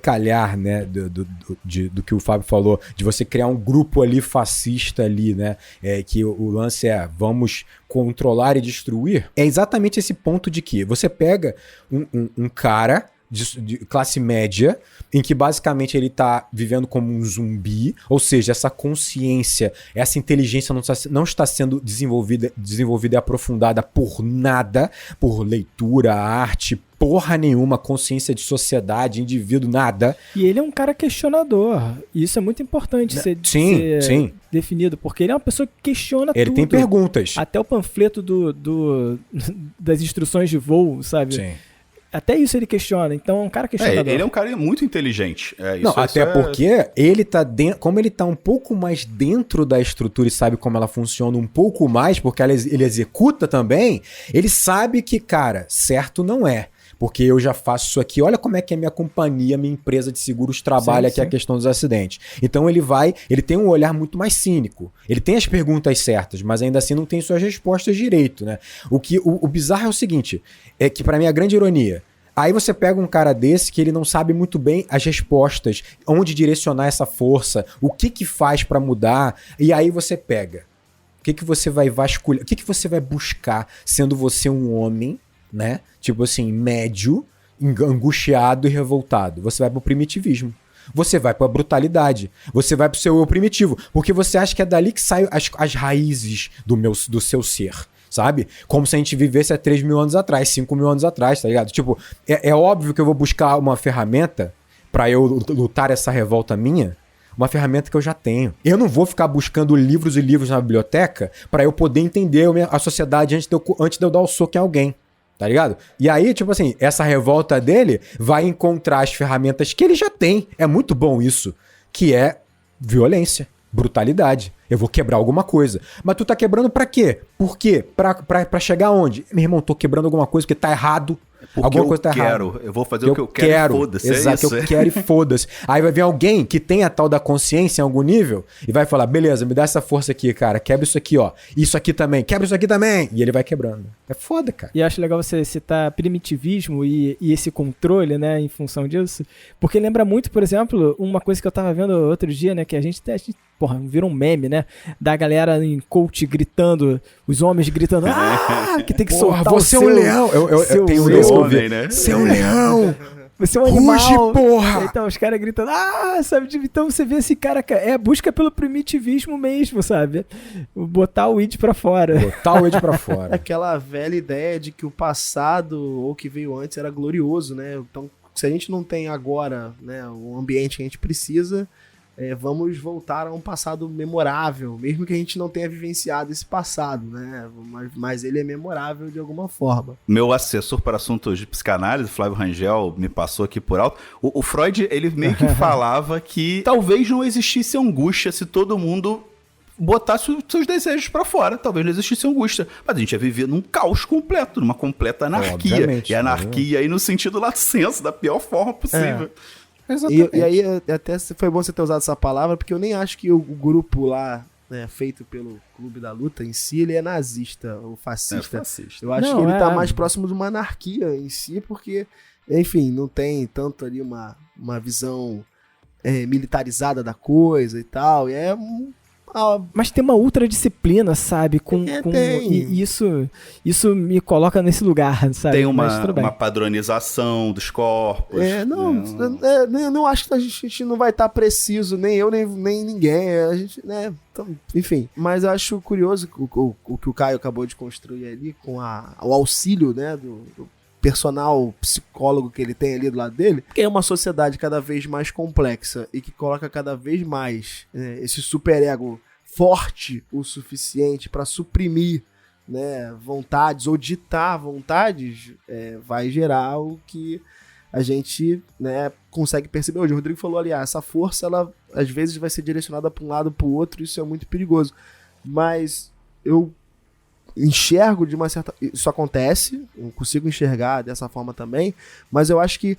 calhar, né, do que o Fábio falou, de você criar um grupo ali fascista ali, né, que o lance vamos controlar e destruir. É exatamente esse ponto de que você pega um cara de classe média, em que basicamente ele tá vivendo como um zumbi, ou seja, essa consciência, essa inteligência não está sendo desenvolvida e aprofundada por nada, por leitura, arte, porra nenhuma, consciência de sociedade, indivíduo, nada. E ele é um cara questionador. E isso é muito importante ser definido, porque ele é uma pessoa que questiona tudo. Ele tem perguntas. Até o panfleto das instruções de voo, sabe? Sim. Até isso ele questiona, então é um cara questionador. Ele é um cara muito inteligente. Porque ele tá dentro, como ele tá um pouco mais dentro da estrutura e sabe como ela funciona um pouco mais, porque ele executa também, ele sabe que, cara, certo não é. Porque eu já faço isso aqui, olha como é que a minha companhia, minha empresa de seguros trabalha aqui a questão dos acidentes. Então ele tem um olhar muito mais cínico. Ele tem as perguntas certas, mas ainda assim não tem suas respostas direito, né? O bizarro é o seguinte, é que pra mim a grande ironia, aí você pega um cara desse que ele não sabe muito bem as respostas, onde direcionar essa força, o que faz pra mudar, e aí você pega. O que você vai vasculhar, o que você vai buscar sendo você um homem, né? Tipo assim, médio, angustiado e revoltado. Você vai pro primitivismo. Você vai pra brutalidade. Você vai pro seu eu primitivo. Porque você acha que é dali que saem as raízes do seu ser. Sabe? Como se a gente vivesse há 3 mil anos atrás, 5 mil anos atrás, tá ligado? Tipo, é óbvio que eu vou buscar uma ferramenta pra eu lutar essa revolta minha. Uma ferramenta que eu já tenho. Eu não vou ficar buscando livros e livros na biblioteca pra eu poder entender a sociedade antes de eu dar o soco em alguém. Tá ligado? E aí, tipo assim, essa revolta dele vai encontrar as ferramentas que ele já tem. É muito bom isso. Que é violência, brutalidade. Eu vou quebrar alguma coisa. Mas tu tá quebrando pra quê? Por quê? Pra chegar aonde? Meu irmão, tô quebrando alguma coisa porque tá errado. Porque alguma coisa tá errada. Eu vou fazer o que eu quero e foda-se. Exato, é isso. eu quero e foda-se. Aí vai vir alguém que tem a tal da consciência em algum nível e vai falar, beleza, me dá essa força aqui, cara. Quebra isso aqui, ó. Isso aqui também. Quebra isso aqui também. E ele vai quebrando. É foda, cara. E acho legal você citar primitivismo e esse controle, né, em função disso. Porque lembra muito, por exemplo, uma coisa que eu tava vendo outro dia, né, que a gente porra, virou um meme, né, da galera em coach gritando, os homens gritando, que tem que soltar você é um leão. Eu tenho um leão, né? Você é um leão. Você é um animal. Ruge, porra! Então os caras gritando, sabe? Então você vê esse cara, busca pelo primitivismo mesmo, sabe? Botar o id pra fora. Botar o id pra fora. Aquela velha ideia de que o passado ou o que veio antes era glorioso, né? Então, se a gente não tem agora, né, o ambiente que a gente precisa, vamos voltar a um passado memorável, mesmo que a gente não tenha vivenciado esse passado, né? Mas ele é memorável de alguma forma. Meu assessor para assuntos de psicanálise, Flávio Rangel, me passou aqui por alto. O Freud, ele meio que falava que talvez não existisse angústia se todo mundo botasse os seus desejos pra fora. Talvez não existisse angústia. Mas a gente ia viver num caos completo, numa completa anarquia. Obviamente, e anarquia aí no sentido lato sensu, da pior forma possível. E aí, até foi bom você ter usado essa palavra, porque eu nem acho que o grupo lá, né, feito pelo Clube da Luta em si, ele é nazista ou fascista. Eu acho que ele tá mais próximo de uma anarquia em si, porque, enfim, não tem tanto ali uma visão militarizada da coisa e tal. E mas tem uma ultradisciplina, sabe? E isso me coloca nesse lugar, sabe? Tem uma padronização dos corpos. Não acho que a gente não vai estar preciso, nem eu, nem ninguém. A gente, né? Então, enfim. Mas eu acho curioso o que o Caio acabou de construir ali com o auxílio, né? Do personal psicólogo que ele tem ali do lado dele, que é uma sociedade cada vez mais complexa e que coloca cada vez mais esse superego forte o suficiente para suprimir, né, vontades ou ditar vontades, vai gerar o que a gente, né, consegue perceber hoje. O Rodrigo falou ali, essa força, ela às vezes vai ser direcionada para um lado para o outro, isso é muito perigoso. Mas eu enxergo de uma certa... Isso acontece, eu consigo enxergar dessa forma também, mas eu acho que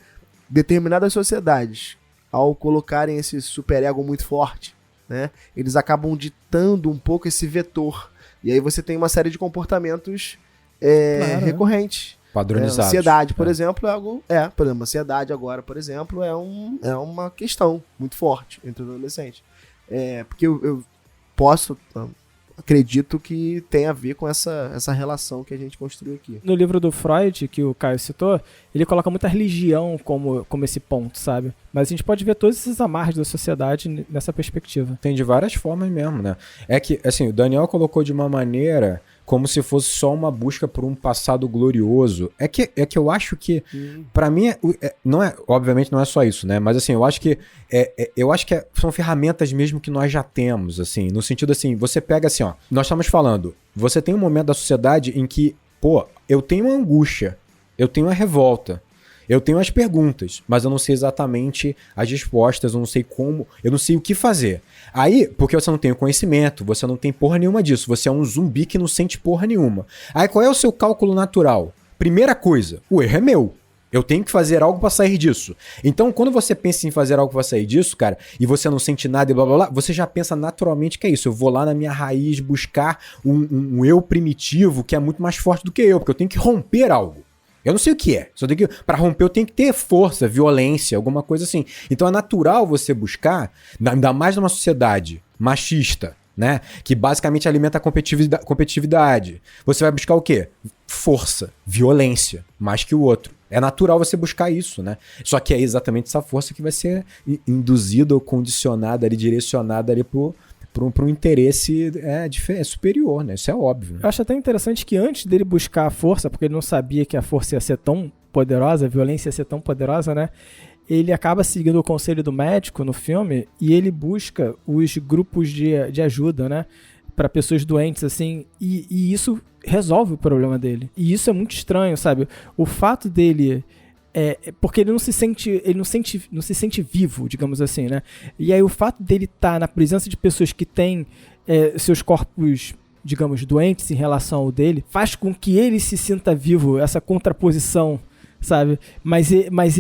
determinadas sociedades, ao colocarem esse superego muito forte, né, eles acabam ditando um pouco esse vetor. E aí você tem uma série de comportamentos recorrentes. Padronizados. Ansiedade, por exemplo, é algo... por exemplo, ansiedade agora, por exemplo, é uma questão muito forte entre os adolescentes. Porque eu posso... acredito que tem a ver com essa relação que a gente construiu aqui. No livro do Freud, que o Caio citou, ele coloca muita religião como esse ponto, sabe? Mas a gente pode ver todos esses amarres da sociedade nessa perspectiva. Tem de várias formas mesmo, né? É que, assim, o Daniel colocou de uma maneira como se fosse só uma busca por um passado glorioso. É que eu acho que, pra mim, obviamente não é só isso, né? Mas assim, eu acho que são ferramentas mesmo que nós já temos, assim, no sentido assim, você pega assim, ó, nós estamos falando, você tem um momento da sociedade em que, eu tenho uma angústia, eu tenho uma revolta, eu tenho as perguntas, mas eu não sei exatamente as respostas, eu não sei como, eu não sei o que fazer. Aí, porque você não tem o conhecimento, você não tem porra nenhuma disso, você é um zumbi que não sente porra nenhuma. Aí qual é o seu cálculo natural? Primeira coisa, o erro é meu. Eu tenho que fazer algo pra sair disso. Então, quando você pensa em fazer algo pra sair disso, cara, e você não sente nada e blá blá blá, você já pensa naturalmente que é isso. Eu vou lá na minha raiz buscar um eu primitivo que é muito mais forte do que eu, porque eu tenho que romper algo. Eu não sei o que é. Pra romper eu tenho que ter força, violência, alguma coisa assim. Então é natural você buscar, ainda mais numa sociedade machista, né? Que basicamente alimenta a competitividade. Você vai buscar o quê? Força, violência, mais que o outro. É natural você buscar isso, né? Só que é exatamente essa força que vai ser induzida ou condicionada ali, direcionada ali para um interesse superior, né? Isso é óbvio. Né? Eu acho até interessante que antes dele buscar a força, porque ele não sabia que a força ia ser tão poderosa, a violência ia ser tão poderosa, né? Ele acaba seguindo o conselho do médico no filme e ele busca os grupos de ajuda, né? Para pessoas doentes, assim, e isso resolve o problema dele. E isso é muito estranho, sabe? O fato dele... porque ele não se sente vivo, digamos assim, né? E aí o fato dele estar na presença de pessoas que têm seus corpos, digamos, doentes em relação ao dele, faz com que ele se sinta vivo, essa contraposição, sabe? Mas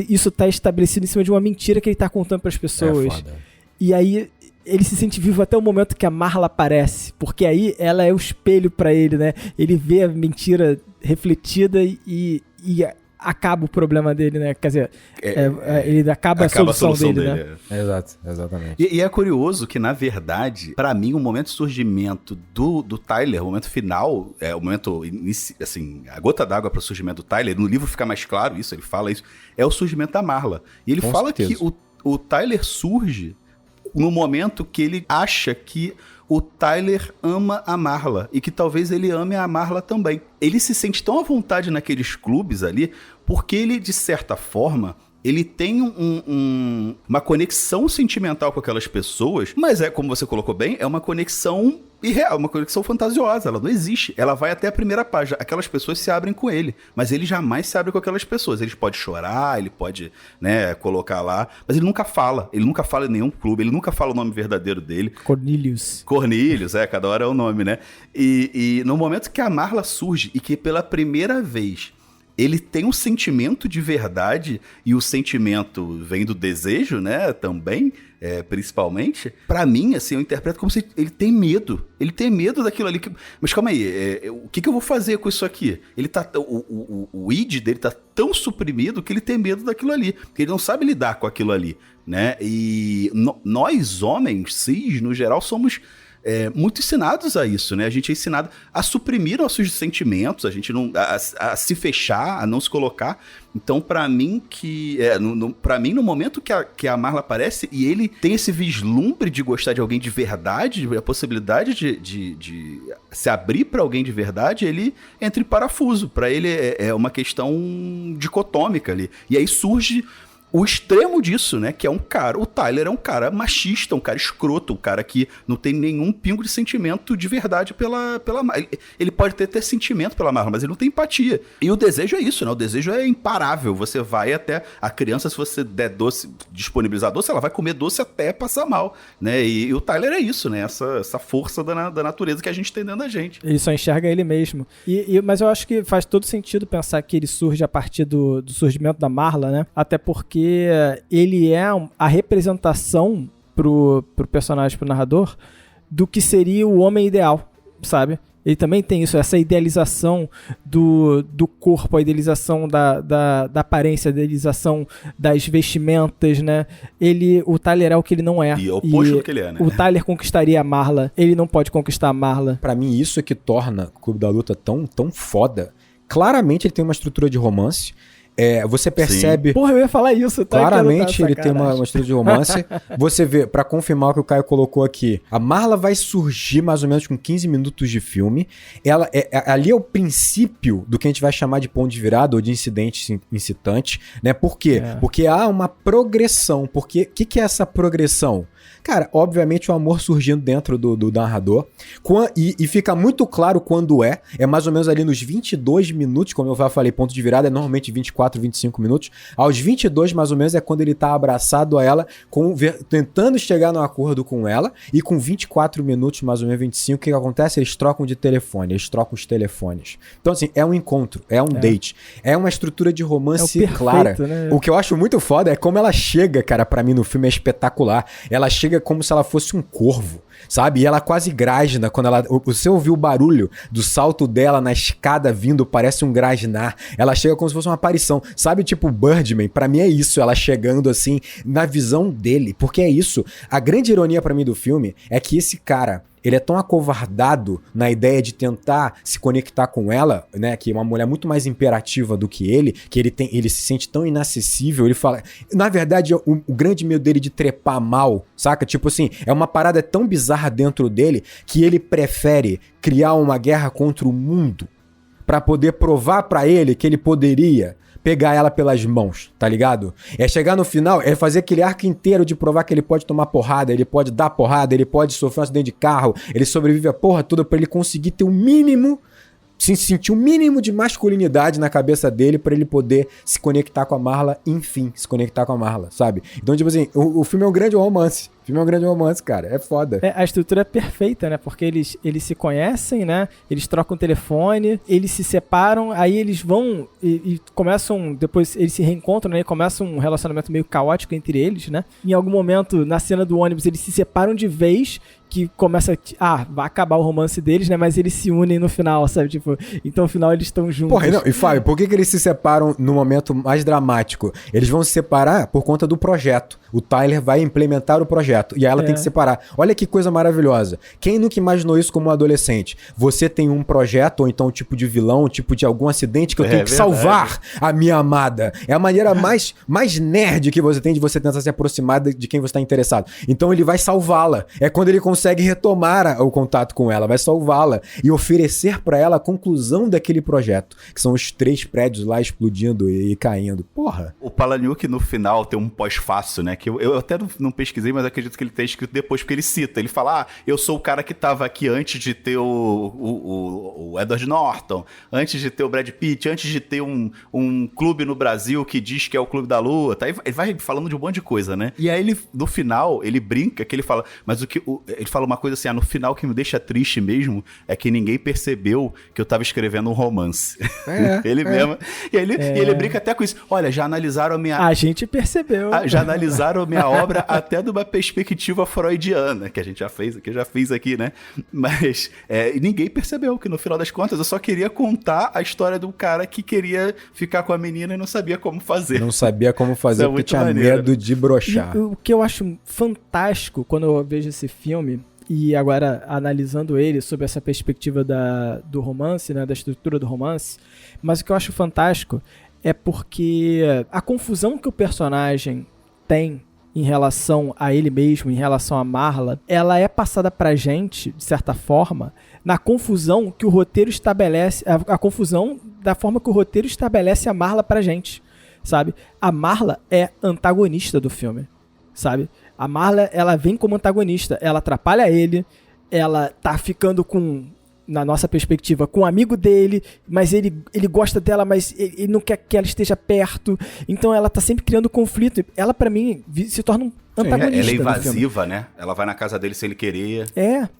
isso está estabelecido em cima de uma mentira que ele está contando para as pessoas. Foda. E aí ele se sente vivo até o momento que a Marla aparece, porque aí ela é o espelho para ele, né? Ele vê a mentira refletida e acaba o problema dele, né? Quer dizer, ele acaba a solução dele, né? Exato, exatamente. E é curioso que, na verdade, pra mim, o momento de surgimento do Tyler, o momento final, o momento, assim, a gota d'água para o surgimento do Tyler, no livro fica mais claro isso, ele fala isso, é o surgimento da Marla. E ele fala que o Tyler surge no momento que ele acha que o Tyler ama a Marla e que talvez ele ame a Marla também. Ele se sente tão à vontade naqueles clubes ali porque ele, de certa forma, ele tem uma conexão sentimental com aquelas pessoas, mas como você colocou bem, é uma conexão irreal, uma conexão fantasiosa, ela não existe. Ela vai até a primeira página, aquelas pessoas se abrem com ele, mas ele jamais se abre com aquelas pessoas. Ele pode chorar, ele pode, né, colocar lá, mas ele nunca fala em nenhum clube, ele nunca fala o nome verdadeiro dele. Cornelius, cada hora é o nome, né? E no momento que a Marla surge e que pela primeira vez ele tem um sentimento de verdade, e o sentimento vem do desejo, né, também, principalmente. Pra mim, assim, eu interpreto como se ele tem medo. Ele tem medo daquilo ali. Mas calma aí, o que eu vou fazer com isso aqui? Ele tá, o id dele tá tão suprimido que ele tem medo daquilo ali, porque ele não sabe lidar com aquilo ali, né? E nós, homens, cis, no geral, somos... muito ensinados a isso, né? A gente é ensinado a suprimir nossos sentimentos, a gente não a se fechar, a não se colocar. Então, pra mim, no momento que a Marla aparece e ele tem esse vislumbre de gostar de alguém de verdade, a possibilidade de se abrir pra alguém de verdade, ele entra em parafuso. Pra ele é uma questão dicotômica ali. E aí surge o extremo disso, né, que é o Tyler é um cara machista, um cara escroto, um cara que não tem nenhum pingo de sentimento de verdade pela Marla. Ele pode ter sentimento pela Marla, mas ele não tem empatia. E o desejo é isso, né, o desejo é imparável. Você vai até, a criança, se você der doce, disponibilizar doce, ela vai comer doce até passar mal, né, e o Tyler é isso, né, essa força da natureza que a gente tem dentro da gente. Ele só enxerga ele mesmo. Mas eu acho que faz todo sentido pensar que ele surge a partir do surgimento da Marla, né, até porque ele é a representação pro personagem, pro narrador, do que seria o homem ideal, sabe? Ele também tem isso, essa idealização do corpo, a idealização da aparência, a idealização das vestimentas, né? O Tyler é o que ele não é. E é o oposto do que ele é, né? O Tyler conquistaria a Marla, ele não pode conquistar a Marla. Pra mim, isso é que torna o Clube da Luta tão foda. Claramente ele tem uma estrutura de romance. Você percebe... Sim. Porra, eu ia falar isso, tá? Claramente ele tem uma estrutura de romance. Você vê, pra confirmar o que o Caio colocou aqui, a Marla vai surgir mais ou menos com 15 minutos de filme. Ali é o princípio do que a gente vai chamar de ponto de virada ou de incidente incitante, né? Por quê? Porque há uma progressão. Porque o que é essa progressão? Cara, obviamente o amor surgindo dentro do narrador. E fica muito claro quando é mais ou menos ali nos 22 minutos, como eu já falei, ponto de virada é normalmente 24, 25 minutos. Aos 22 mais ou menos é quando ele tá abraçado a ela, tentando chegar num acordo com ela, e com 24 minutos, mais ou menos 25, o que acontece? Eles trocam de telefone, eles trocam os telefones. Então assim, é um encontro, é um date, é uma estrutura de romance clara. Né? O que eu acho muito foda é como ela chega, cara, pra mim no filme é espetacular. Ela chega como se ela fosse um corvo, sabe? E ela quase grasna quando você ouviu o barulho do salto dela na escada vindo, parece um grasnar. Ela chega como se fosse uma aparição, sabe? Tipo Birdman, pra mim é isso, ela chegando assim na visão dele, porque é isso. A grande ironia pra mim do filme é que esse cara, ele é tão acovardado na ideia de tentar se conectar com ela, né, que é uma mulher muito mais imperativa do que ele, que ele se sente tão inacessível, ele fala... Na verdade, o grande medo dele de trepar mal, saca? Tipo assim, é uma parada tão bizarra dentro dele que ele prefere criar uma guerra contra o mundo pra poder provar pra ele que ele poderia pegar ela pelas mãos, tá ligado? É chegar no final, é fazer aquele arco inteiro de provar que ele pode tomar porrada, ele pode dar porrada, ele pode sofrer um acidente de carro, ele sobrevive a porra toda pra ele conseguir ter o mínimo, sentir um mínimo de masculinidade na cabeça dele pra ele poder se conectar com a Marla, enfim, se conectar com a Marla, sabe? Então, tipo assim, o filme é um grande romance. O filme é um grande romance, cara. É foda. A estrutura é perfeita, né? Porque eles se conhecem, né? Eles trocam telefone, eles se separam, aí eles vão e começam... Depois eles se reencontram, né? E começa um relacionamento meio caótico entre eles, né? Em algum momento, na cena do ônibus, eles se separam de vez, que começa... vai acabar o romance deles, né? Mas eles se unem no final, sabe? Tipo, então no final eles estão juntos. Porra, não, e Fábio, por que eles se separam no momento mais dramático? Eles vão se separar por conta do projeto. O Tyler vai implementar o projeto. projeto. E aí ela tem que separar. Olha que coisa maravilhosa. Quem nunca imaginou isso como um adolescente? Você tem um projeto, ou então um tipo de vilão, um tipo de algum acidente que eu tenho que salvar a minha amada. É a maneira mais nerd que você tem de você tentar se aproximar de quem você está interessado. Então ele vai salvá-la. É quando ele consegue retomar o contato com ela, vai salvá-la e oferecer pra ela a conclusão daquele projeto, que são os 3 prédios lá explodindo e caindo. Porra. O Palahniuk no final tem um pós-fácil, né? Que eu até não pesquisei, mas acredito que ele tenha escrito depois, porque ele cita. Ele fala, eu sou o cara que tava aqui antes de ter o Edward Norton, antes de ter o Brad Pitt, antes de ter um clube no Brasil que diz que é o Clube da Lua, tá? Ele vai falando de um monte de coisa, né? E aí, no final, ele brinca que ele fala, mas ele fala uma coisa assim, no final o que me deixa triste mesmo é que ninguém percebeu que eu tava escrevendo um romance. Ele mesmo. E ele brinca até com isso. Olha, já analisaram a minha... A gente percebeu. Já analisaram a minha obra até de uma perspectiva freudiana, que a gente já fez aqui, né? Mas ninguém percebeu que no final das contas eu só queria contar a história do cara que queria ficar com a menina e não sabia como fazer. Não sabia como fazer porque tinha medo de broxar. O que eu acho fantástico quando eu vejo esse filme, e agora analisando ele sob essa perspectiva do romance, né, da estrutura do romance, mas o que eu acho fantástico é porque a confusão que o personagem tem em relação a ele mesmo, em relação a Marla, ela é passada pra gente, de certa forma, na confusão que o roteiro estabelece, a confusão da forma que o roteiro estabelece a Marla pra gente, sabe? A Marla é antagonista do filme, sabe? A Marla, ela vem como antagonista, ela atrapalha ele, ela tá ficando com, na nossa perspectiva, com um amigo dele, mas ele gosta dela, mas ele não quer que ela esteja perto, então ela tá sempre criando conflito. Ela, pra mim, se torna um antagonista. Ela é invasiva, né? Ela vai na casa dele sem ele querer.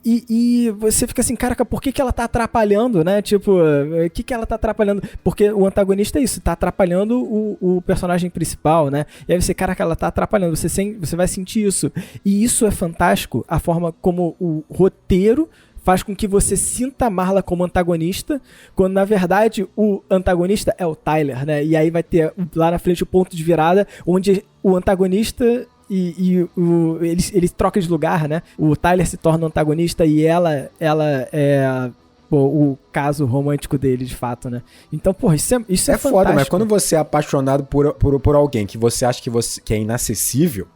E você fica assim, caraca, por que ela tá atrapalhando, né? Tipo, o que ela tá atrapalhando? Porque o antagonista é isso, tá atrapalhando o personagem principal, né? E aí você, caraca, ela tá atrapalhando, você vai sentir isso. E isso é fantástico, a forma como o roteiro faz com que você sinta a Marla como antagonista, quando na verdade o antagonista é o Tyler, né? E aí vai ter lá na frente o ponto de virada, onde o antagonista eles trocam de lugar, né? O Tyler se torna antagonista e ela é o caso romântico dele, de fato, né? Então, porra, isso é fantástico. Foda, mas quando você é apaixonado por alguém que você acha que é inacessível,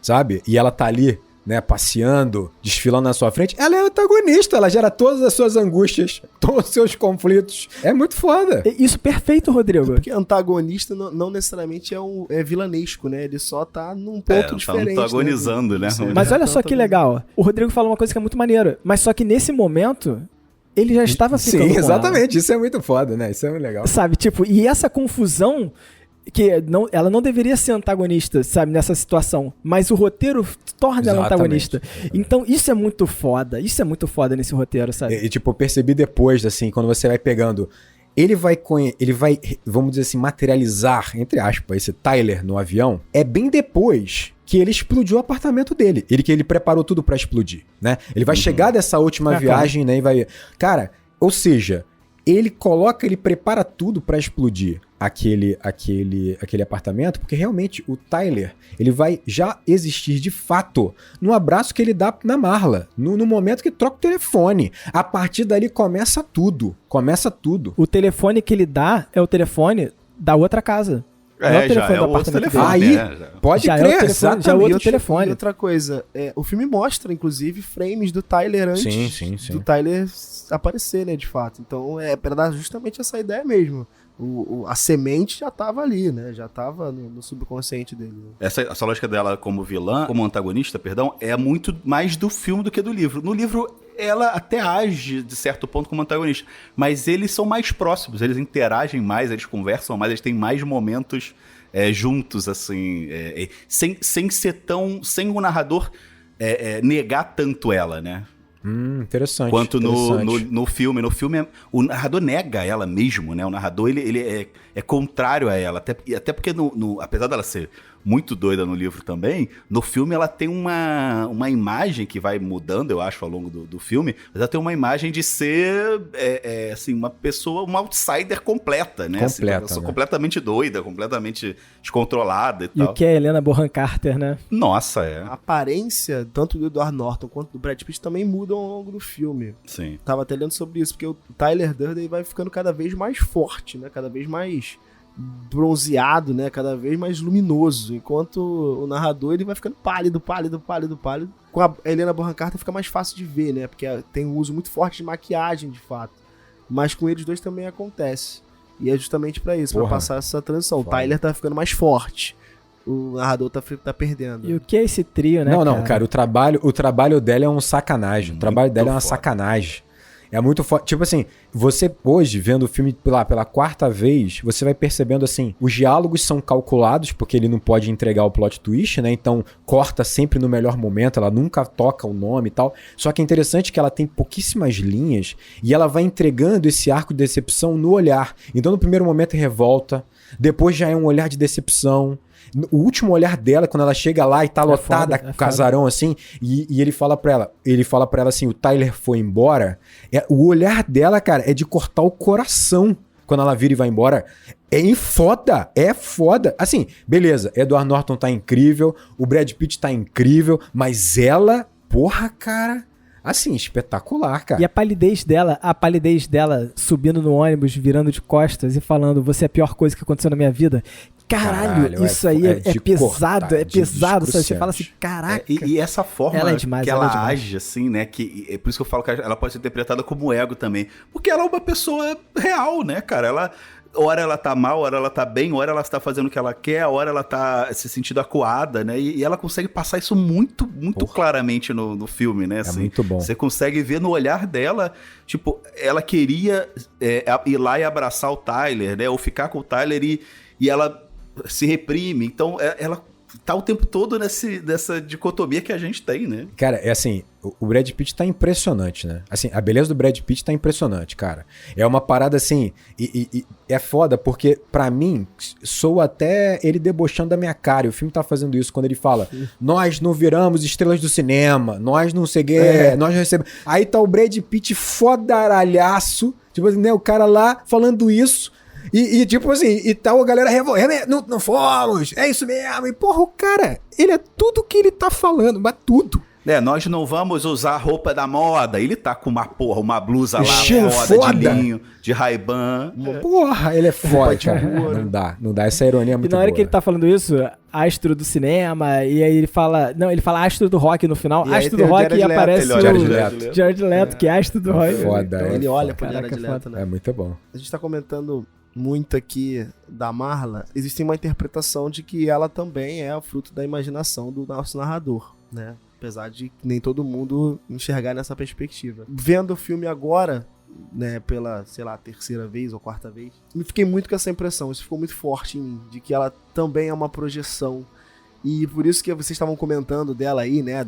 sabe? E ela tá ali, né, passeando, desfilando na sua frente, ela é antagonista, ela gera todas as suas angústias, todos os seus conflitos. É muito foda. Isso, perfeito, Rodrigo. Porque antagonista não necessariamente é vilanesco, né? Ele só tá num ponto diferente. Tá antagonizando, né? Mas olha só que legal. O Rodrigo falou uma coisa que é muito maneiro, mas só que nesse momento ele já estava ficando com ela. Sim, exatamente. Isso é muito foda, né? Isso é muito legal. Sabe, tipo, e essa confusão que ela não deveria ser antagonista, sabe, nessa situação, mas o roteiro torna ela antagonista. Então isso é muito foda nesse roteiro, sabe? E tipo, eu percebi depois, assim, quando você vai pegando, ele vai, vamos dizer assim, materializar, entre aspas, esse Tyler no avião, é bem depois que ele explodiu o apartamento dele, que ele preparou tudo pra explodir, né? Ele vai chegar dessa última viagem, né, e vai... Cara, ou seja, ele prepara tudo pra explodir aquele apartamento, porque realmente o Tyler, ele vai já existir de fato no abraço que ele dá na Marla, no momento que troca o telefone. A partir dali começa tudo. O telefone que ele dá é o telefone da outra casa. Já é outro telefone. Aí, pode crer, exatamente. Já é outro telefone. E outra coisa, o filme mostra, inclusive, frames do Tyler antes do Tyler aparecer, né, de fato. Então, é pra dar justamente essa ideia mesmo. A semente já tava ali, né? Já tava no subconsciente dele. Essa lógica dela como vilã, como antagonista, perdão, é muito mais do filme do que do livro. No livro, ela até age, de certo ponto, como antagonista. Mas eles são mais próximos, eles interagem mais, eles conversam mais, eles têm mais momentos juntos, assim, sem ser tão... Sem o narrador negar tanto ela, né? Interessante. Quanto interessante. no filme. No filme, o narrador nega ela mesmo, né? O narrador, ele é contrário a ela. Até porque, apesar dela ser muito doida no livro também, no filme ela tem uma imagem que vai mudando, eu acho, ao longo do filme, mas ela tem uma imagem de ser, assim, uma pessoa, uma outsider completa, né? Assim, uma pessoa completamente doida, completamente descontrolada e tal. E o que é Helena Bonham Carter, né? Nossa, A aparência, tanto do Edward Norton quanto do Brad Pitt, também mudam ao longo do filme. Sim. Tava até lendo sobre isso, porque o Tyler Durden vai ficando cada vez mais forte, né? Cada vez mais bronzeado, né? Cada vez mais luminoso. Enquanto o narrador, ele vai ficando pálido. Com a Helena Bonham Carter fica mais fácil de ver, né? Porque tem um uso muito forte de maquiagem, de fato. Mas com eles dois também acontece. E é justamente pra isso, pra passar essa transição. O Tyler tá ficando mais forte. O narrador tá perdendo. E o que é esse trio, né? Não, cara, o trabalho dela é um sacanagem. O trabalho dela é uma sacanagem. É muito forte. Tipo assim, você hoje, vendo o filme pela quarta vez, você vai percebendo assim, os diálogos são calculados, porque ele não pode entregar o plot twist, né? Então, corta sempre no melhor momento, ela nunca toca o nome e tal. Só que é interessante que ela tem pouquíssimas linhas e ela vai entregando esse arco de decepção no olhar. Então, no primeiro momento é revolta, depois já é um olhar de decepção. O último olhar dela, quando ela chega lá e tá lotada com o casarão, assim, e ele fala pra ela assim, o Tyler foi embora, o olhar dela, cara, é de cortar o coração quando ela vira e vai embora. É foda. Assim, beleza, Edward Norton tá incrível, o Brad Pitt tá incrível, mas ela, porra, cara, assim, espetacular, cara. E a palidez dela subindo no ônibus, virando de costas e falando, você é a pior coisa que aconteceu na minha vida. Caralho, isso aí é pesado, pesado. Você fala assim, caraca. E essa forma ela é demais, que ela age, assim, né? É por isso que eu falo que ela pode ser interpretada como ego também. Porque ela é uma pessoa real, né, cara? Hora ela tá mal, hora ela tá bem, hora ela tá fazendo o que ela quer, hora ela tá se sentindo acuada, né? E ela consegue passar isso muito claramente no filme, né? Assim, muito bom. Você consegue ver no olhar dela, tipo, ela queria ir lá e abraçar o Tyler, né? Ou ficar com o Tyler e ela se reprime. Então, ela tá o tempo todo nessa dicotomia que a gente tem, né? Cara, é assim, o Brad Pitt tá impressionante, né? Assim, a beleza do Brad Pitt tá impressionante, cara. É uma parada assim, e é foda, porque pra mim, sou até ele debochando da minha cara, e o filme tá fazendo isso quando ele fala, nós não viramos estrelas do cinema, nós não nós recebemos... Aí tá o Brad Pitt fodaralhaço, tipo assim, né, o cara lá falando isso, e tipo assim, e tal a galera revoltada, não fomos, é isso mesmo, e porra, o cara, ele é tudo que ele tá falando, mas tudo. Nós não vamos usar roupa da moda. Ele tá com uma blusa lá, foda de linho, de Ray-Ban. Porra, ele é foda, cara. Não dá, essa ironia é muito boa. E na hora que ele tá falando isso, astro do cinema, e aí ele fala astro do rock no final, e astro do rock e aparece o Jared Leto, que é astro do rock. Foda, então ele olha pro Jared Leto, né? É muito bom. A gente tá comentando muito aqui da Marla. Existe uma interpretação de que ela também é o fruto da imaginação do nosso narrador, né? Apesar de nem todo mundo enxergar nessa perspectiva. Vendo o filme agora, né, pela, sei lá, terceira vez ou quarta vez, eu fiquei muito com essa impressão, isso ficou muito forte em mim, de que ela também é uma projeção. E por isso que vocês estavam comentando dela aí, né,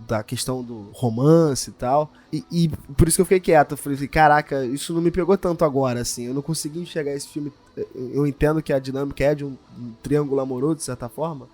da questão do romance e tal. E por isso que eu fiquei quieto. Eu falei assim, caraca, isso não me pegou tanto agora, assim. Eu não consegui enxergar esse filme. Eu entendo que a dinâmica é de um triângulo amoroso, de certa forma.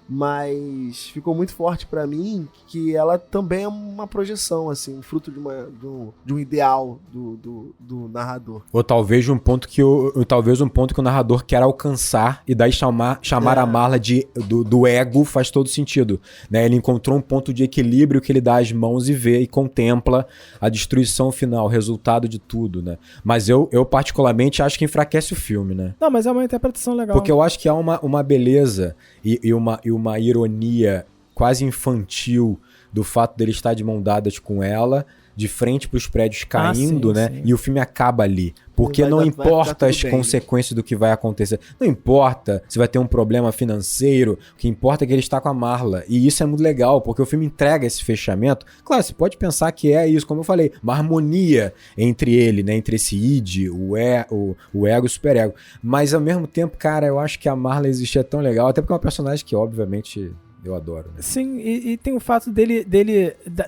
Mas ficou muito forte pra mim que ela também é uma projeção, assim, um fruto de um ideal do narrador. Ou talvez um ponto que o narrador quer alcançar, e daí chamar a Marla do ego faz todo sentido, né? Ele encontrou um ponto de equilíbrio que ele dá as mãos e vê e contempla a destruição final, o resultado de tudo, né? Mas eu particularmente acho que enfraquece o filme, né? Não, mas é uma interpretação legal. Porque eu acho que há uma beleza e uma ironia quase infantil do fato dele estar de mão dadas com ela, de frente para os prédios caindo, né? Sim. E o filme acaba ali. Porque não importa as consequências do que vai acontecer. Não importa se vai ter um problema financeiro. O que importa é que ele está com a Marla. E isso é muito legal, porque o filme entrega esse fechamento. Claro, você pode pensar que é isso, como eu falei, uma harmonia entre ele, né? Entre esse id, o ego e o superego. Mas ao mesmo tempo, cara, eu acho que a Marla existia tão legal. Até porque é uma personagem que, obviamente, Eu adoro, né? Sim, e tem o fato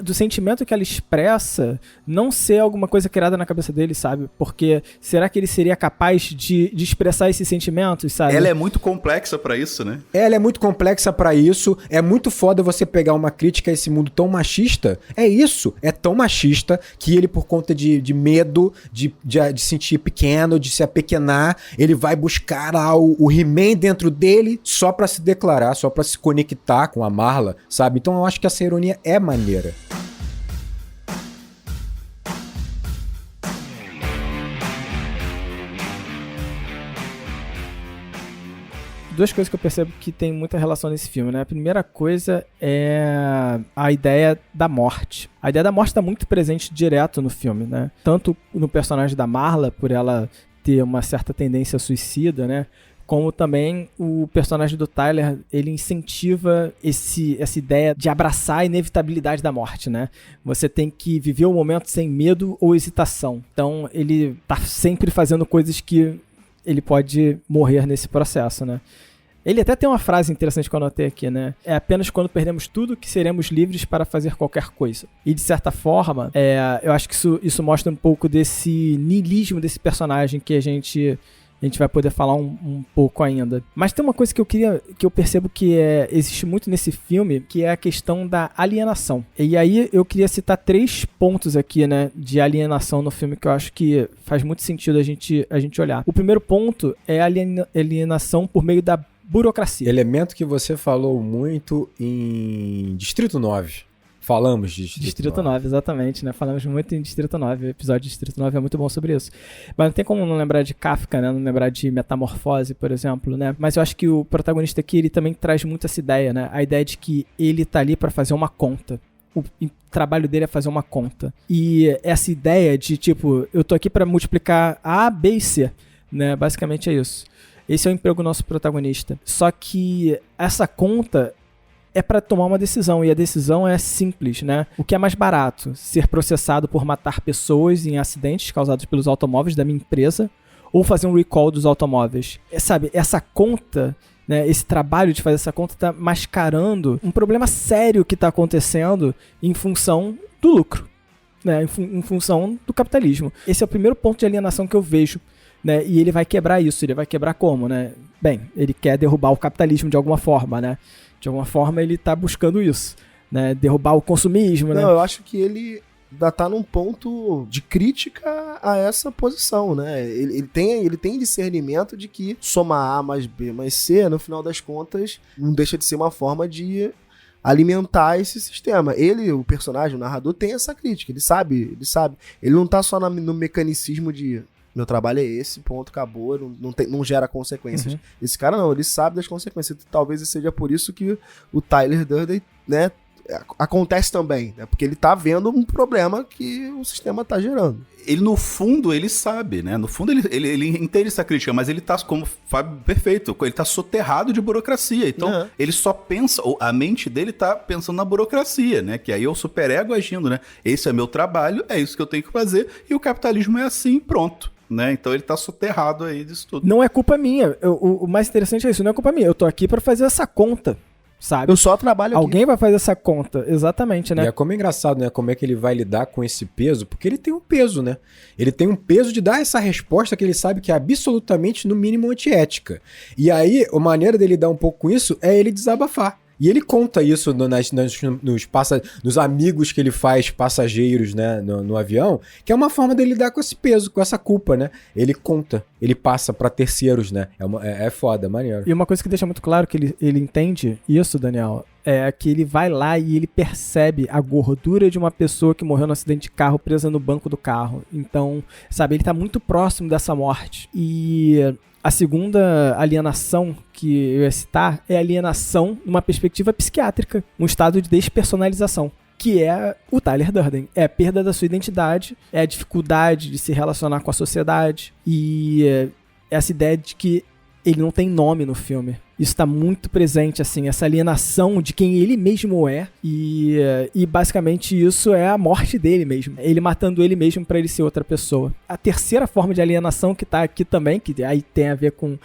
do sentimento que ela expressa não ser alguma coisa criada na cabeça dele, sabe? Porque será que ele seria capaz de expressar esses sentimentos, sabe? Ela é muito complexa pra isso, né? Ela é muito complexa pra isso. É muito foda você pegar uma crítica a esse mundo tão machista. É isso. É tão machista que ele, por conta de medo, de sentir pequeno, de se apequenar, ele vai buscar o He-Man dentro dele só pra se declarar, só pra se conectar com a Marla, sabe? Então eu acho que essa ironia é maneira. Duas coisas que eu percebo que tem muita relação nesse filme, né? A primeira coisa é a ideia da morte. A ideia da morte está muito presente direto no filme, né? Tanto no personagem da Marla, por ela ter uma certa tendência suicida, né? Como também o personagem do Tyler, ele incentiva essa ideia de abraçar a inevitabilidade da morte, né? Você tem que viver o momento sem medo ou hesitação. Então, ele tá sempre fazendo coisas que ele pode morrer nesse processo, né? Ele até tem uma frase interessante que eu anotei aqui, né? É apenas quando perdemos tudo que seremos livres para fazer qualquer coisa. E, de certa forma, eu acho que isso mostra um pouco desse niilismo desse personagem que a gente vai poder falar um pouco ainda. Mas tem uma coisa que eu percebo que existe muito nesse filme, que é a questão da alienação. E aí eu queria citar 3 pontos aqui, né, de alienação no filme que eu acho que faz muito sentido a gente olhar. O primeiro ponto é a alienação por meio da burocracia. Elemento que você falou muito em Distrito 9. Falamos de Distrito 9, exatamente, né? Falamos muito em Distrito 9. O episódio de Distrito 9 é muito bom sobre isso. Mas não tem como não lembrar de Kafka, né? Não lembrar de Metamorfose, por exemplo, né? Mas eu acho que o protagonista aqui, ele também traz muito essa ideia, né? A ideia de que ele tá ali pra fazer uma conta. O trabalho dele é fazer uma conta. E essa ideia de, tipo, eu tô aqui pra multiplicar A, B e C, né? Basicamente é isso. Esse é o emprego do nosso protagonista. Só que essa conta é para tomar uma decisão, e a decisão é simples, né? O que é mais barato? Ser processado por matar pessoas em acidentes causados pelos automóveis da minha empresa, ou fazer um recall dos automóveis? Sabe, essa conta, né, esse trabalho de fazer essa conta está mascarando um problema sério que está acontecendo em função do lucro, né? Em função do capitalismo. Esse é o primeiro ponto de alienação que eu vejo. Né? E ele vai quebrar isso. Ele vai quebrar como, né? Bem, ele quer derrubar o capitalismo de alguma forma, né? De alguma forma ele tá buscando isso, né? Derrubar o consumismo, né? Não, eu acho que ele ainda tá num ponto de crítica a essa posição, né? Ele tem discernimento de que somar A mais B mais C, no final das contas, não deixa de ser uma forma de alimentar esse sistema. Ele, o personagem, o narrador, tem essa crítica. Ele sabe. Ele não tá só no mecanicismo de meu trabalho é esse, ponto, acabou, não gera consequências. Uhum. Esse cara não, ele sabe das consequências. Talvez seja por isso que o Tyler Durden, né, acontece também, né, porque ele tá vendo um problema que o sistema tá gerando. Ele, no fundo, ele sabe, né? No fundo, ele entende essa crítica, mas ele tá, como Fábio, perfeito, ele tá soterrado de burocracia. Então, ele só pensa, a mente dele tá pensando na burocracia, né? Que aí é o superego agindo, né? Esse é meu trabalho, é isso que eu tenho que fazer, e o capitalismo é assim, pronto. Né? Então ele tá soterrado aí disso tudo. Não é culpa minha. O mais interessante é isso, não é culpa minha. Eu tô aqui pra fazer essa conta, sabe? Eu só trabalho aqui. Alguém vai fazer essa conta, exatamente, né? E é como é engraçado, né? Como é que ele vai lidar com esse peso, porque ele tem um peso, né? Ele tem um peso de dar essa resposta que ele sabe que é absolutamente, no mínimo, antiética. E aí, a maneira dele lidar um pouco com isso é ele desabafar. E ele conta isso nos amigos que ele faz passageiros, né, no avião, que é uma forma dele lidar com esse peso, com essa culpa, né? Ele conta, ele passa pra terceiros, né? É foda, maneiro. E uma coisa que deixa muito claro que ele entende isso, Daniel, é que ele vai lá e ele percebe a gordura de uma pessoa que morreu no acidente de carro presa no banco do carro. Então, sabe, ele tá muito próximo dessa morte. E a segunda alienação que eu ia citar é a alienação numa perspectiva psiquiátrica, um estado de despersonalização, que é o Tyler Durden. É a perda da sua identidade, é a dificuldade de se relacionar com a sociedade e essa ideia de que ele não tem nome no filme. Isso tá muito presente, assim, essa alienação de quem ele mesmo é, e basicamente isso é a morte dele mesmo. Ele matando ele mesmo pra ele ser outra pessoa. A terceira forma de alienação que tá aqui também, que aí tem a ver com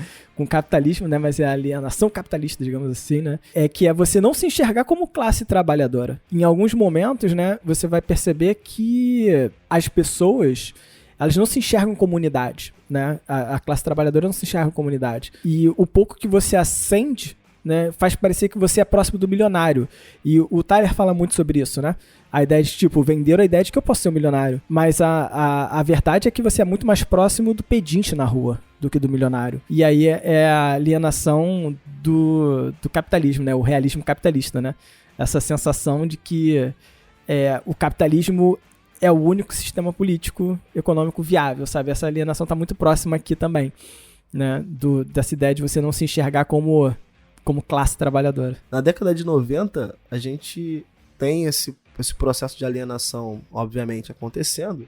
capitalismo, né, mas é a alienação capitalista, digamos assim, né, é você não se enxergar como classe trabalhadora. Em alguns momentos, né, você vai perceber que as pessoas, elas não se enxergam como unidade, né? A classe trabalhadora não se enxerga como comunidade. E o pouco que você acende, né, faz parecer que você é próximo do milionário. E o Tyler fala muito sobre isso, né? A ideia de, tipo, venderam a ideia de que eu posso ser um milionário. Mas a verdade é que você é muito mais próximo do pedinte na rua do que do milionário. E aí é a alienação do capitalismo, né? O realismo capitalista, né? Essa sensação de que o capitalismo é o único sistema político econômico viável, sabe? Essa alienação está muito próxima aqui também, né? Dessa ideia de você não se enxergar como classe trabalhadora. Na década de 90, a gente tem esse processo de alienação, obviamente, acontecendo.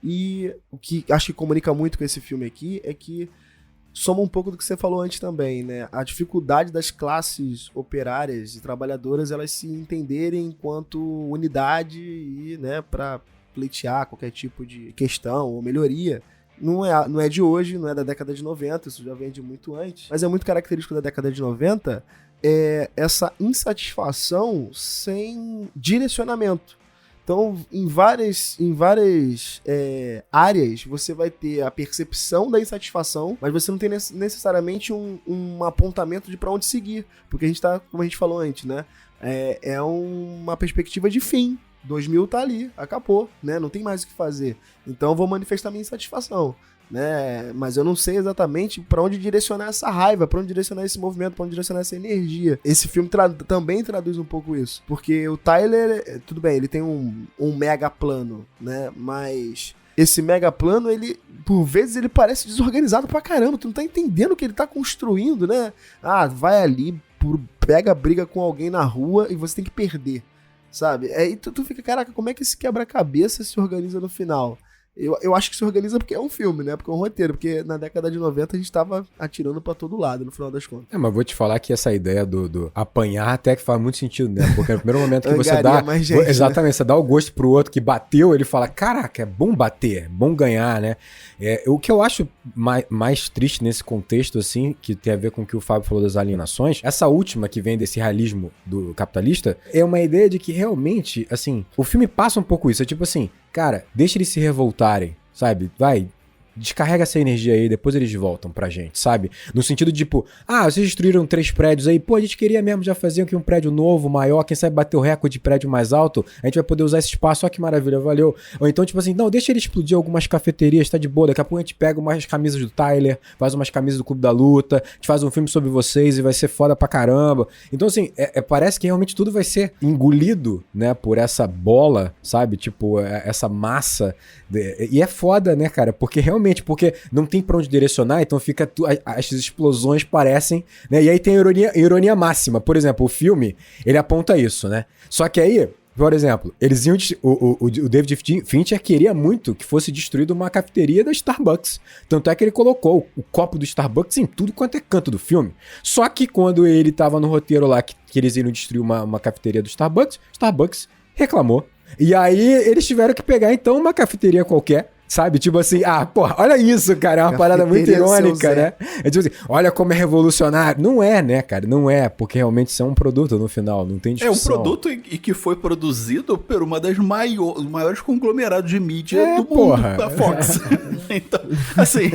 E o que acho que comunica muito com esse filme aqui é que soma um pouco do que você falou antes também, né? A dificuldade das classes operárias e trabalhadoras, elas se entenderem enquanto unidade e, né, para pleitear qualquer tipo de questão ou melhoria. Não é de hoje, não é da década de 90, isso já vem de muito antes, mas é muito característico da década de 90 essa insatisfação sem direcionamento. Então, em várias áreas, você vai ter a percepção da insatisfação, mas você não tem necessariamente um apontamento de para onde seguir, porque a gente tá, como a gente falou antes, né? É uma perspectiva de fim. 2000 tá ali, acabou, né? Não tem mais o que fazer. Então eu vou manifestar minha insatisfação, né? Mas eu não sei exatamente pra onde direcionar essa raiva, pra onde direcionar esse movimento, pra onde direcionar essa energia. Esse filme também traduz um pouco isso. Porque o Tyler, tudo bem, ele tem um mega plano, né? Mas esse mega plano, ele, por vezes, ele parece desorganizado pra caramba. Tu não tá entendendo o que ele tá construindo, né? Ah, vai ali, pega briga com alguém na rua e você tem que perder. Sabe? Aí tu fica, caraca, como é que esse quebra-cabeça se organiza no final? Eu acho que se organiza porque é um filme, né? Porque é um roteiro. Porque na década de 90 a gente tava atirando pra todo lado, no final das contas. Mas vou te falar que essa ideia do apanhar até que faz muito sentido, né? Porque no primeiro momento que você dá... gente, exatamente, né? Você dá o gosto pro outro que bateu, ele fala, caraca, é bom bater, é bom ganhar, né? O que eu acho mais triste nesse contexto, assim, que tem a ver com o que o Fábio falou das alienações, essa última que vem desse realismo do capitalista, é uma ideia de que realmente, assim, o filme passa um pouco isso. É tipo assim, cara, deixa eles se revoltarem, sabe? Vai, descarrega essa energia aí, depois eles voltam pra gente, sabe? No sentido de, tipo, vocês destruíram 3 prédios aí, pô, a gente queria mesmo já fazer aqui um prédio novo, maior, quem sabe bater o recorde de prédio mais alto, a gente vai poder usar esse espaço, ó que maravilha, valeu. Ou então, tipo assim, não, deixa ele explodir algumas cafeterias, tá de boa, daqui a pouco a gente pega umas camisas do Tyler, faz umas camisas do Clube da Luta, a gente faz um filme sobre vocês e vai ser foda pra caramba. Então, assim, parece que realmente tudo vai ser engolido, né, por essa bola, sabe? Tipo, essa massa. E é foda, né, cara? Porque realmente, porque não tem pra onde direcionar, então fica as explosões parecem, né? E aí tem a ironia máxima. Por exemplo, o filme, ele aponta isso, né? Só que aí, por exemplo, eles iam o David Fincher queria muito que fosse destruída uma cafeteria da Starbucks. Tanto é que ele colocou o copo do Starbucks em tudo quanto é canto do filme. Só que quando ele tava no roteiro lá que eles iam destruir uma cafeteria do Starbucks reclamou. E aí eles tiveram que pegar então uma cafeteria qualquer, sabe? Tipo assim, porra, olha isso, cara, é uma parada muito irônica, né? É tipo assim, olha como é revolucionário. Não é, né, cara? Não é, porque realmente isso é um produto no final, não tem discussão. É um produto e que foi produzido por uma das maiores conglomerados de mídia do mundo, a Fox. Então, assim,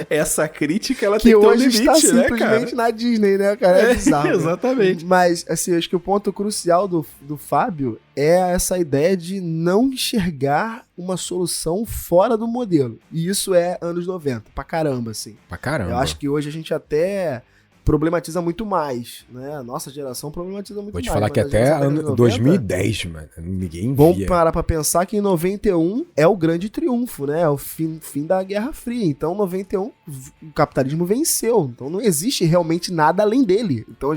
essa crítica, ela tem que ter um limite, está né, simplesmente cara? Na Disney, né, cara? É bizarro. Exatamente. Mas, assim, acho que o ponto crucial do Fábio é essa ideia de não enxergar uma solução fora do modelo. E isso é anos 90, pra caramba, assim. Pra caramba. Eu acho que hoje a gente até problematiza muito mais, né? A nossa geração problematiza muito mais. Vou te falar que até ano 2010, mano, ninguém via. Vamos parar pra pensar que em 91 é o grande triunfo, né? É o fim da Guerra Fria. Então, em 91, o capitalismo venceu. Então, não existe realmente nada além dele. Então,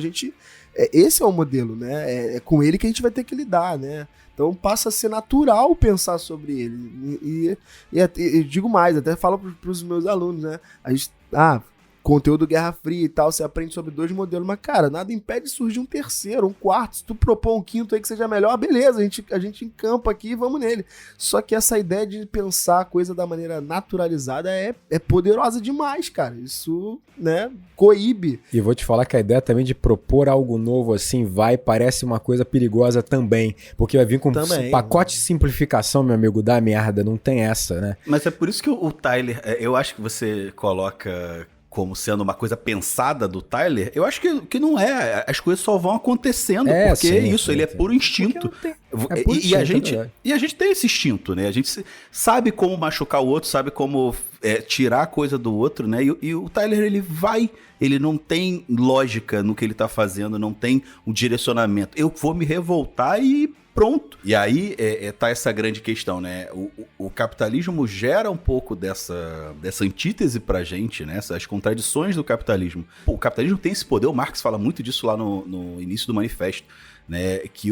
esse é o modelo, né? É com ele que a gente vai ter que lidar, né? Então passa a ser natural pensar sobre ele. E digo mais, até falo para os meus alunos, né? A gente, conteúdo Guerra Fria e tal, você aprende sobre 2 modelos, mas, cara, nada impede de surgir um terceiro, um quarto. Se tu propor um quinto aí que seja melhor, beleza, a gente encampa aqui e vamos nele. Só que essa ideia de pensar a coisa da maneira naturalizada é poderosa demais, cara. Isso, né, coíbe. E vou te falar que a ideia também de propor algo novo assim parece uma coisa perigosa também, porque vai vir com um pacote de simplificação, meu amigo, da merda, não tem essa, né? Mas é por isso que o Tyler, eu acho que você coloca como sendo uma coisa pensada do Tyler, eu acho que não é. As coisas só vão acontecendo, porque é isso, ele é puro instinto. É puro instinto, e a gente tem esse instinto, né? A gente sabe como machucar o outro, sabe como tirar a coisa do outro, né? E o Tyler, ele não tem lógica no que ele tá fazendo, não tem um direcionamento. Eu vou me revoltar e pronto. E aí tá essa grande questão, né? O capitalismo gera um pouco dessa antítese pra gente, né? Essas contradições do capitalismo. Pô, o capitalismo tem esse poder, o Marx fala muito disso lá no início do manifesto, né? Que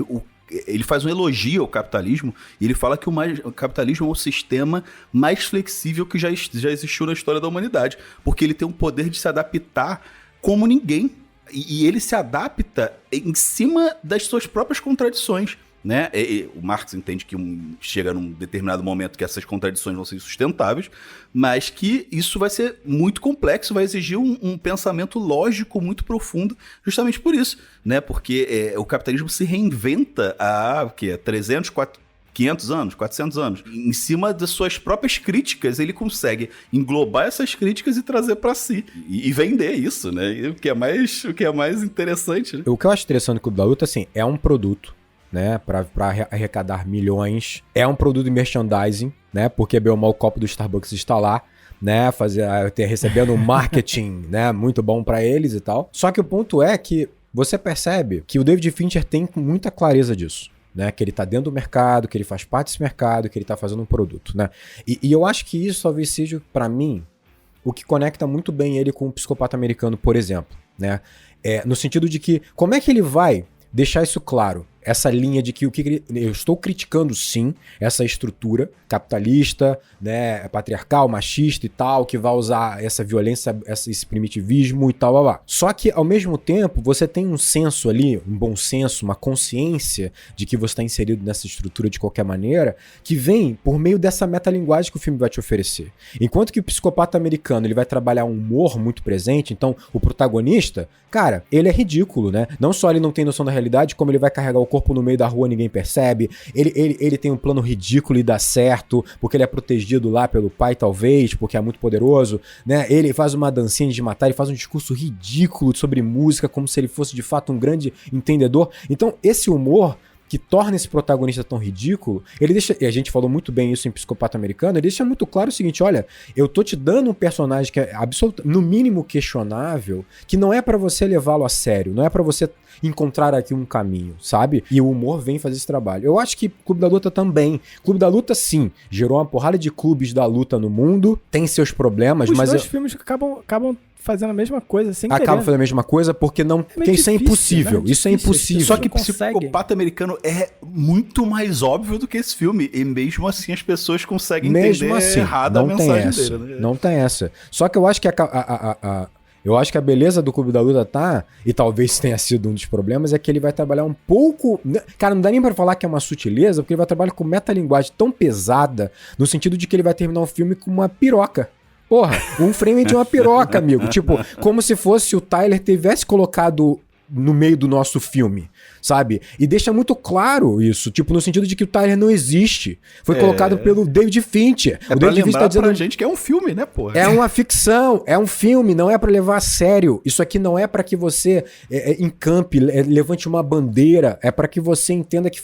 ele faz um elogio ao capitalismo e ele fala que o capitalismo é o sistema mais flexível que já existiu na história da humanidade, porque ele tem um poder de se adaptar como ninguém. E ele se adapta em cima das suas próprias contradições, né? O Marx entende que chega num determinado momento que essas contradições vão ser insustentáveis, mas que isso vai ser muito complexo, vai exigir um pensamento lógico muito profundo, justamente por isso, né? Porque o capitalismo se reinventa há 300, 500 anos, 400 anos. Em cima das suas próprias críticas, ele consegue englobar essas críticas e trazer pra si. E vender isso, né? O que é mais interessante, né? O que eu acho interessante do Clube da Luta, assim, é um produto, né, pra arrecadar milhões. É um produto de merchandising, né, porque bem ou mal o copo do Starbucks está lá, né, recebendo um marketing, né, muito bom pra eles e tal. Só que o ponto é que você percebe que o David Fincher tem muita clareza disso, né, que ele tá dentro do mercado, que ele faz parte desse mercado, que ele tá fazendo um produto, né. E eu acho que isso talvez seja, pra mim, o que conecta muito bem ele com o Psicopata Americano, por exemplo, né, no sentido de que, como é que ele vai deixar isso claro? Essa linha de que eu estou criticando, sim, essa estrutura capitalista, né, patriarcal, machista e tal, que vai usar essa violência, esse primitivismo e tal, blá, blá. Só que, ao mesmo tempo, você tem um senso ali, um bom senso, uma consciência de que você está inserido nessa estrutura de qualquer maneira, que vem por meio dessa metalinguagem que o filme vai te oferecer. Enquanto que o Psicopata Americano, ele vai trabalhar um humor muito presente, então o protagonista, cara, ele é ridículo, né? Não só ele não tem noção da realidade, como ele vai carregar o corpo no meio da rua, ninguém percebe. Ele tem um plano ridículo e dá certo, porque ele é protegido lá pelo pai, talvez, porque é muito poderoso, né? Ele faz uma dancinha de matar, ele faz um discurso ridículo sobre música, como se ele fosse de fato um grande entendedor. Então, esse humor que torna esse protagonista tão ridículo, ele deixa, e a gente falou muito bem isso em Psicopata Americano, ele deixa muito claro o seguinte: olha, eu tô te dando um personagem que é no mínimo questionável, que não é pra você levá-lo a sério, não é pra você encontrar aqui um caminho, sabe? E o humor vem fazer esse trabalho. Eu acho que Clube da Luta também. Clube da Luta, sim, gerou uma porrada de clubes da luta no mundo, tem seus problemas, mas... Os dois filmes acabam fazendo a mesma coisa, sem querer. Acaba fazendo a mesma coisa porque não... porque isso é impossível. Né? Isso é impossível. Só que Psicopata Americano é muito mais óbvio do que esse filme. E mesmo assim as pessoas conseguem entender errado a mensagem dele. Né? Não tem essa. Só que eu acho que eu acho que a beleza do Clube da Luta e talvez tenha sido um dos problemas, é que ele vai trabalhar um pouco... Cara, não dá nem pra falar que é uma sutileza, porque ele vai trabalhar com metalinguagem tão pesada, no sentido de que ele vai terminar o filme com uma piroca. Porra, um frame de uma piroca, amigo. Tipo, como se fosse o Tyler tivesse colocado no meio do nosso filme, sabe? E deixa muito claro isso, tipo, no sentido de que o Tyler não existe. Foi colocado pelo David Fincher. O David Fincher tá dizendo pra gente que é um filme, né, porra? É uma ficção, é um filme, não é pra levar a sério. Isso aqui não é pra que você encampe, levante uma bandeira, é pra que você entenda que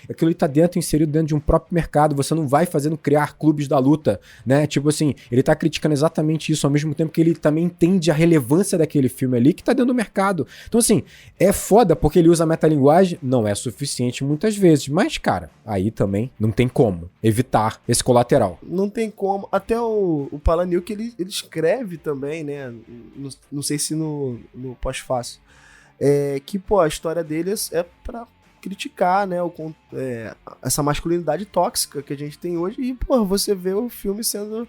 aquilo tá inserido dentro de um próprio mercado. Você não vai fazendo criar clubes da luta, né? Tipo assim, ele tá criticando exatamente isso, ao mesmo tempo que ele também entende a relevância daquele filme ali que tá dentro do mercado. Então assim, é foda porque ele usa a metalinguagem, não é suficiente muitas vezes, mas cara, aí também não tem como evitar esse colateral. Não tem como, até o Palahniuk ele escreve também, né, não sei se no pós-fácil, que pô, a história dele é pra criticar, né, essa masculinidade tóxica que a gente tem hoje e pô, você vê o filme sendo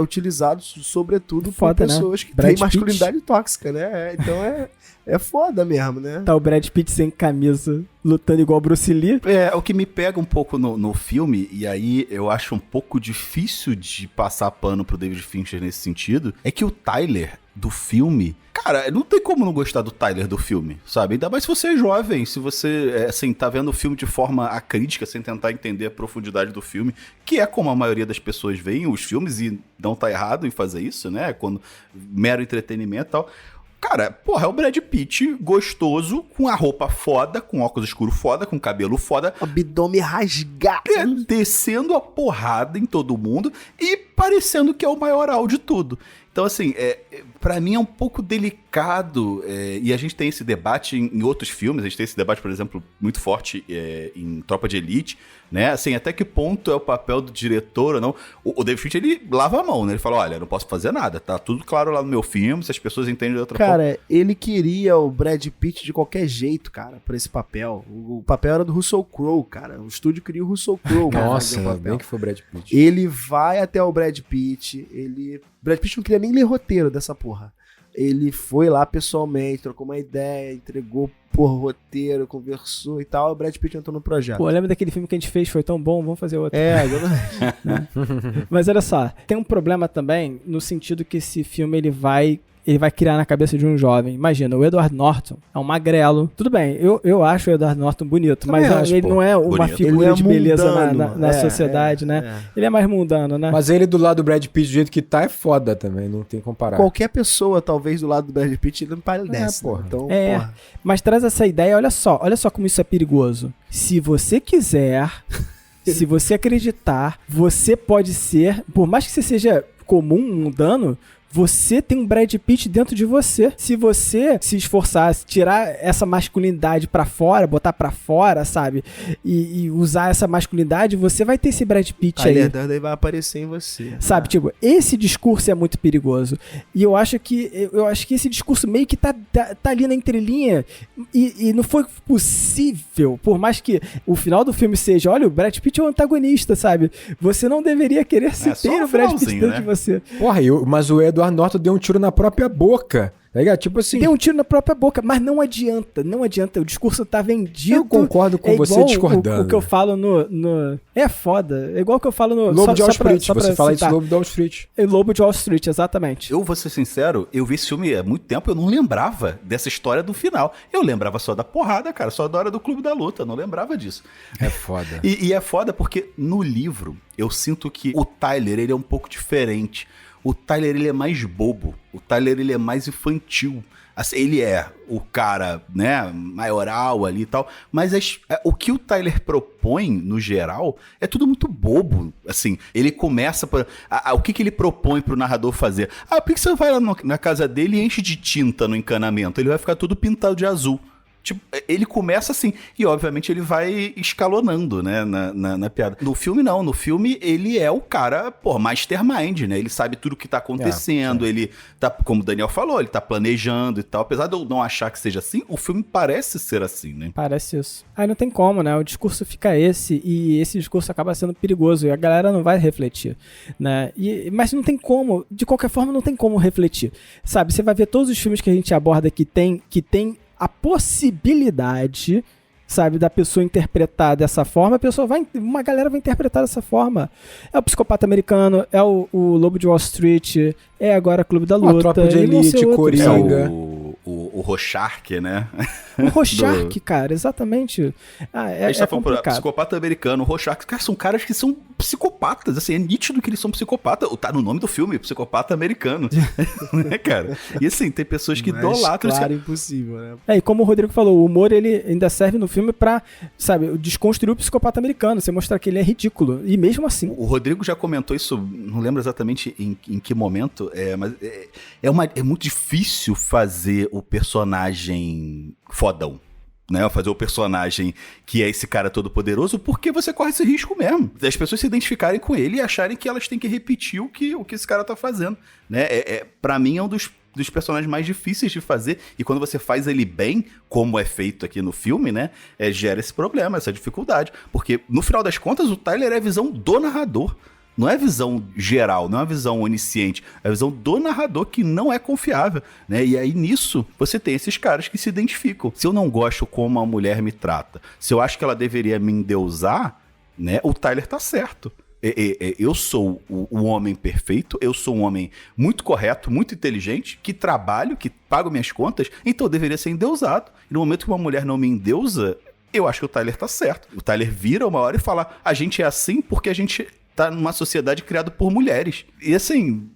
utilizados sobretudo Foda, por pessoas que Brad têm Pitt. masculinidade tóxica, né? Então é foda mesmo, né? Tá o Brad Pitt sem camisa, lutando igual Bruce Lee. O que me pega um pouco no filme, e aí eu acho um pouco difícil de passar pano pro David Fincher nesse sentido, é que o Tyler do filme... Cara, não tem como não gostar do Tyler do filme, sabe? Ainda mais se você é jovem, se você, assim, tá vendo o filme de forma acrítica, sem tentar entender a profundidade do filme, que é como a maioria das pessoas veem os filmes e não tá errado em fazer isso, né? Quando mero entretenimento e tal... Cara, porra, é o Brad Pitt gostoso, com a roupa foda, com óculos escuros foda, com cabelo foda. Abdômen rasgado. Descendo a porrada em todo mundo e parecendo que é o maioral de tudo. Então, assim, pra mim é um pouco delicado, e a gente tem esse debate em outros filmes, a gente tem esse debate, por exemplo, muito forte em Tropa de Elite, né? Assim, até que ponto é o papel do diretor ou não. O David Fincher, ele lava a mão, né? Ele fala, olha, não posso fazer nada, tá tudo claro lá no meu filme, se as pessoas entendem de outra forma. Cara, ele queria o Brad Pitt de qualquer jeito, cara, pra esse papel. O papel era do Russell Crowe, cara. O estúdio queria o Russell Crowe. Nossa, bem que foi o Brad Pitt. Ele vai até o Brad Pitt, Brad Pitt não queria nem ler roteiro dessa porra. Ele foi lá pessoalmente, trocou uma ideia, entregou roteiro, conversou e tal, o Brad Pitt entrou no projeto. Pô, lembra daquele filme que a gente fez, foi tão bom, vamos fazer outro. Exatamente. Mas olha só, tem um problema também no sentido que esse filme ele vai criar na cabeça de um jovem. Imagina, o Edward Norton é um magrelo. Tudo bem, eu acho o Edward Norton bonito, mas ele não é uma figura de beleza na sociedade, né? Ele é mais mundano, né? Mas ele do lado do Brad Pitt, do jeito que tá, é foda também, não tem comparar. Qualquer pessoa, talvez, do lado do Brad Pitt, ele não palidece. Porra. Então, porra. Mas traz essa ideia, olha só como isso é perigoso. Se você quiser, se você acreditar, você pode ser, por mais que você seja comum, mundano, você tem um Brad Pitt dentro de você. Se você se esforçar, tirar essa masculinidade pra fora, botar pra fora, sabe? E usar essa masculinidade, você vai ter esse Brad Pitt aí. A verdade vai aparecer em você. Sabe, tipo, esse discurso é muito perigoso. E eu acho que esse discurso meio que tá ali na entrelinha e não foi possível, por mais que o final do filme seja, olha, o Brad Pitt é o antagonista, sabe? Você não deveria querer ter o Brad Pitt dentro de você. Porra, mas o Edward Norton deu um tiro na própria boca. Tá ligado? Tipo assim. Deu um tiro na própria boca, mas não adianta. O discurso tá vendido. Eu concordo com você discordando. O que eu falo no. É foda. É igual o que eu falo no. Lobo de Wall Street. Você fala isso do Lobo de Wall Street. Lobo de Wall Street, exatamente. Eu vou ser sincero, eu vi esse filme há muito tempo, eu não lembrava dessa história do final. Eu lembrava só da porrada, cara, só da hora do Clube da Luta, eu não lembrava disso. É foda. E é foda porque no livro eu sinto que o Tyler, ele é um pouco diferente. O Tyler, ele é mais bobo. O Tyler, ele é mais infantil. Assim, ele é o cara, né, maioral ali e tal. Mas o que o Tyler propõe, no geral, é tudo muito bobo. Assim, ele começa... o que ele propõe pro narrador fazer? Por que você vai lá na casa dele e enche de tinta no encanamento? Ele vai ficar todo pintado de azul. Tipo, ele começa assim, e obviamente ele vai escalonando, né, na piada. No filme não, no filme ele é o cara, mastermind, né, ele sabe tudo o que tá acontecendo, ele tá, como o Daniel falou, ele tá planejando e tal, apesar de eu não achar que seja assim, o filme parece ser assim, né. Parece isso. Aí não tem como, né, o discurso fica esse, e esse discurso acaba sendo perigoso, e a galera não vai refletir, né, mas não tem como, de qualquer forma não tem como refletir, sabe, você vai ver todos os filmes que a gente aborda que tem a possibilidade, sabe, da pessoa interpretar dessa forma, uma galera vai interpretar dessa forma. É o Psicopata Americano, é o Lobo de Wall Street, é agora Clube da Luta. A Tropa de Elite, Coringa. O Rorschach, né? O Rorschach, cara, exatamente. A gente tá falando por Psicopata Americano, o Rorschach, cara, são caras que são psicopatas, assim, é nítido que eles são psicopatas. Tá no nome do filme, Psicopata Americano, né, cara? E assim, tem pessoas que idolatram. Claro, impossível, né? E como o Rodrigo falou, o humor, ele ainda serve no filme pra, sabe, desconstruir o psicopata americano, você mostrar que ele é ridículo, e mesmo assim. O Rodrigo já comentou isso, não lembro exatamente em que momento, mas é muito difícil fazer o personagem fodão, né? Fazer o personagem que é esse cara todo poderoso, porque você corre esse risco mesmo. As pessoas se identificarem com ele e acharem que elas têm que repetir o que esse cara tá fazendo, né? Pra mim é um dos personagens mais difíceis de fazer, e quando você faz ele bem, como é feito aqui no filme, né, gera esse problema, essa dificuldade, porque no final das contas o Tyler é a visão do narrador, Não é a visão geral, não é a visão onisciente, é a visão do narrador que não é confiável, né? E aí nisso você tem esses caras que se identificam. Se eu não gosto como a mulher me trata, se eu acho que ela deveria me endeusar, né? O Tyler tá certo. Eu sou o homem perfeito, eu sou um homem muito correto, muito inteligente, que trabalho, que pago minhas contas, então eu deveria ser endeusado. E no momento que uma mulher não me endeusa, eu acho que o Tyler tá certo. O Tyler vira uma hora e fala, a gente é assim porque a gente tá numa sociedade criada por mulheres. E assim,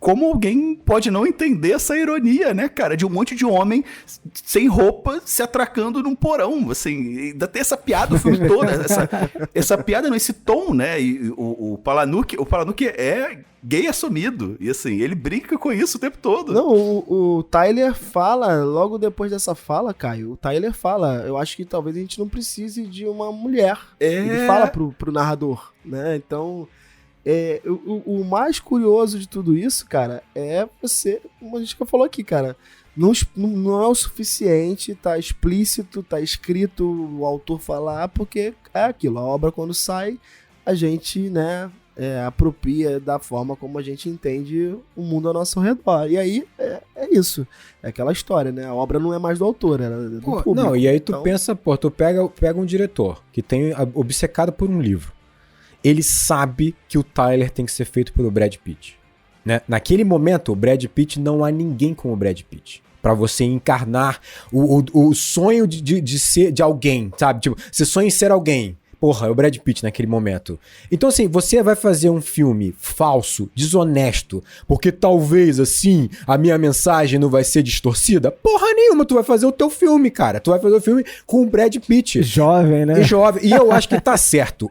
como alguém pode não entender essa ironia, né, cara? De um monte de homem sem roupa se atracando num porão, assim. Ainda tem essa piada o filme todo, essa piada, não, esse tom, né? E o Palahniuk é gay assumido. E assim, ele brinca com isso o tempo todo. Não, o Tyler fala, logo depois dessa fala, Caio, o Tyler fala, eu acho que talvez a gente não precise de uma mulher. Ele fala pro narrador, né? Então... o mais curioso de tudo isso, cara, é você, como a gente já falou aqui, cara, não é o suficiente, tá explícito, tá escrito, o autor falar, porque é aquilo, a obra quando sai, a gente, né, apropria da forma como a gente entende o mundo ao nosso redor. E aí, é isso. É aquela história, né? A obra não é mais do autor, é do público. Não, e aí tu então... pensa, tu pega um diretor que tem obcecado por um livro. Ele sabe que o Tyler tem que ser feito pelo Brad Pitt. Né? Naquele momento, o Brad Pitt, não há ninguém como o Brad Pitt. Pra você encarnar o sonho de ser de alguém, sabe? Tipo, você sonha em ser alguém. Porra, é o Brad Pitt naquele momento. Então, assim, você vai fazer um filme falso, desonesto, porque talvez, assim, a minha mensagem não vai ser distorcida? Porra nenhuma, tu vai fazer o teu filme, cara. Tu vai fazer o filme com o Brad Pitt. Jovem, né? Jovem. E eu acho que tá certo.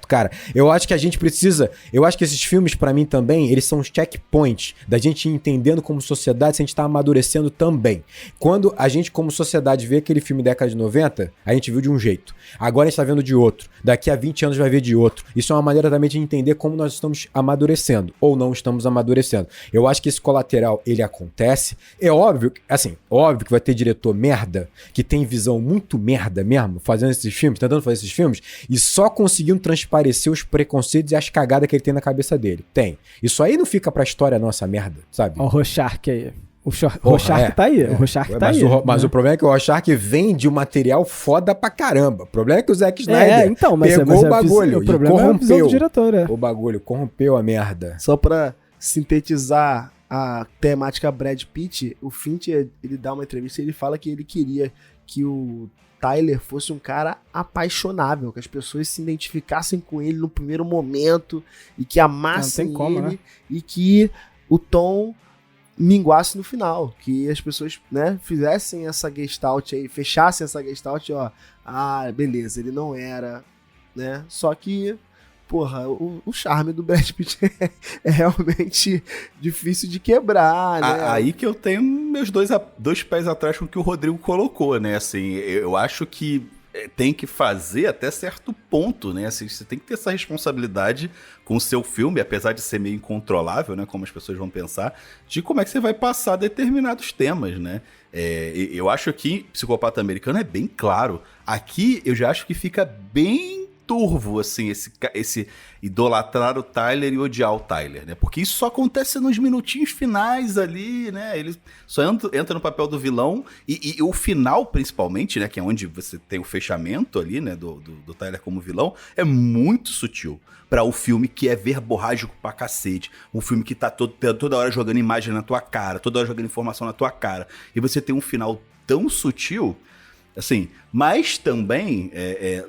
Cara. Eu acho que a gente precisa... Eu acho que esses filmes, pra mim, também, eles são os checkpoints da gente ir entendendo como sociedade, se a gente tá amadurecendo também. Quando a gente, como sociedade, vê aquele filme década de 90, a gente viu de um jeito. Agora a gente tá vendo de outro. Daqui a 20 anos vai ver de outro. Isso é uma maneira também de entender como nós estamos amadurecendo ou não estamos amadurecendo. Eu acho que esse colateral, ele acontece. É óbvio, assim, óbvio que vai ter diretor merda, que tem visão muito merda mesmo, fazendo esses filmes, tentando fazer esses filmes, e só conseguindo transparecer os preconceitos e as cagadas que ele tem na cabeça dele. Tem. Isso aí não fica pra história nossa merda, sabe? Ó, o Rorschach aí. O Rorschach tá aí. O Rorschach tá aí. Mas o problema é que o Rorschach vem de um material foda pra caramba. O problema é que o Zack Snyder pegou o bagulho o problema e corrompeu é a visão do diretor, o bagulho, corrompeu a merda. Só pra sintetizar a temática Brad Pitt, o Fincher, ele dá uma entrevista e ele fala que ele queria que o Tyler fosse um cara apaixonável, que as pessoas se identificassem com ele no primeiro momento e que amassem ele, né? E que o Tom minguasse no final, que as pessoas, né, fizessem essa gestalt aí, fechassem essa gestalt, ó, beleza, ele não era, né, só que, porra, o charme do Brad Pitt é realmente difícil de quebrar, né. Aí que eu tenho meus dois pés atrás com o que o Rodrigo colocou, né, assim, eu acho que tem que fazer até certo ponto, né? Assim, você tem que ter essa responsabilidade com o seu filme, apesar de ser meio incontrolável, né? Como as pessoas vão pensar, de como é que você vai passar determinados temas, né? Eu acho que Psicopata Americano é bem claro. Aqui eu já acho que fica bem turvo, assim, esse idolatrar o Tyler e odiar o Tyler, né? Porque isso só acontece nos minutinhos finais ali, né? Ele só entra no papel do vilão e o final, principalmente, né? Que é onde você tem o fechamento ali, né? Do Tyler como vilão, é muito sutil para o filme que é verborrágico pra cacete. Um filme que tá toda hora jogando imagem na tua cara, toda hora jogando informação na tua cara. E você tem um final tão sutil... Assim, mas também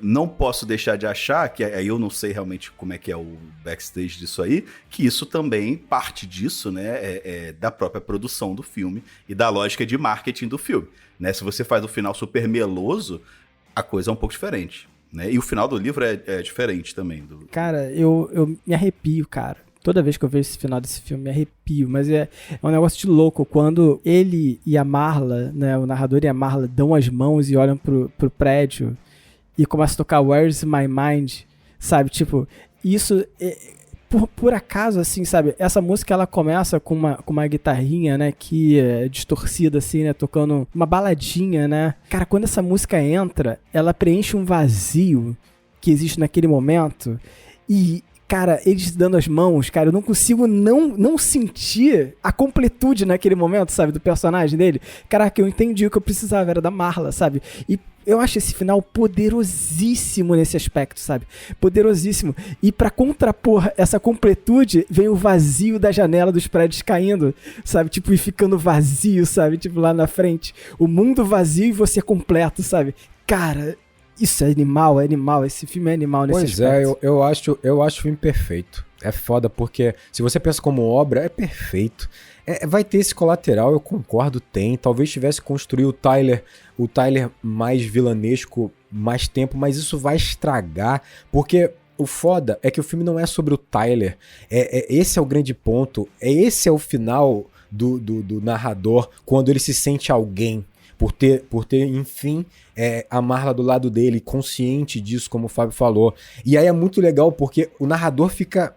não posso deixar de achar, que aí eu não sei realmente como é que é o backstage disso aí, que isso também, parte disso, né, da própria produção do filme e da lógica de marketing do filme, né? Se você faz o final super meloso, a coisa é um pouco diferente, né? E o final do livro é diferente também. Cara, eu me arrepio, cara. Toda vez que eu vejo esse final desse filme, me arrepio. Mas é um negócio de louco. Quando ele e a Marla, né, o narrador e a Marla dão as mãos e olham pro prédio e começam a tocar Where's My Mind, sabe? Tipo, isso... Por acaso, assim, sabe? Essa música, ela começa com uma guitarrinha, né? Que é distorcida, assim, né? Tocando uma baladinha, né? Cara, quando essa música entra, ela preenche um vazio que existe naquele momento e... cara, eles dando as mãos, cara, eu não consigo não sentir a completude naquele momento, sabe, do personagem dele. Caraca, eu entendi o que eu precisava, era da Marla, sabe? E eu acho esse final poderosíssimo nesse aspecto, sabe? Poderosíssimo. E pra contrapor essa completude, vem o vazio da janela dos prédios caindo, sabe? Tipo, e ficando vazio, sabe? Tipo, lá na frente. O mundo vazio e você completo, sabe? Cara, isso é animal. Esse filme é animal nesse aspecto. Pois é, eu acho o filme perfeito. É foda, porque se você pensa como obra, é perfeito. Vai ter esse colateral, eu concordo, tem. Talvez tivesse construído o Tyler mais vilanesco mais tempo, mas isso vai estragar, porque o foda é que o filme não é sobre o Tyler. Esse é o grande ponto. Esse é o final do narrador, quando ele se sente alguém. Por ter enfim, a Marla do lado dele, consciente disso, como o Fábio falou. E aí é muito legal, porque o narrador fica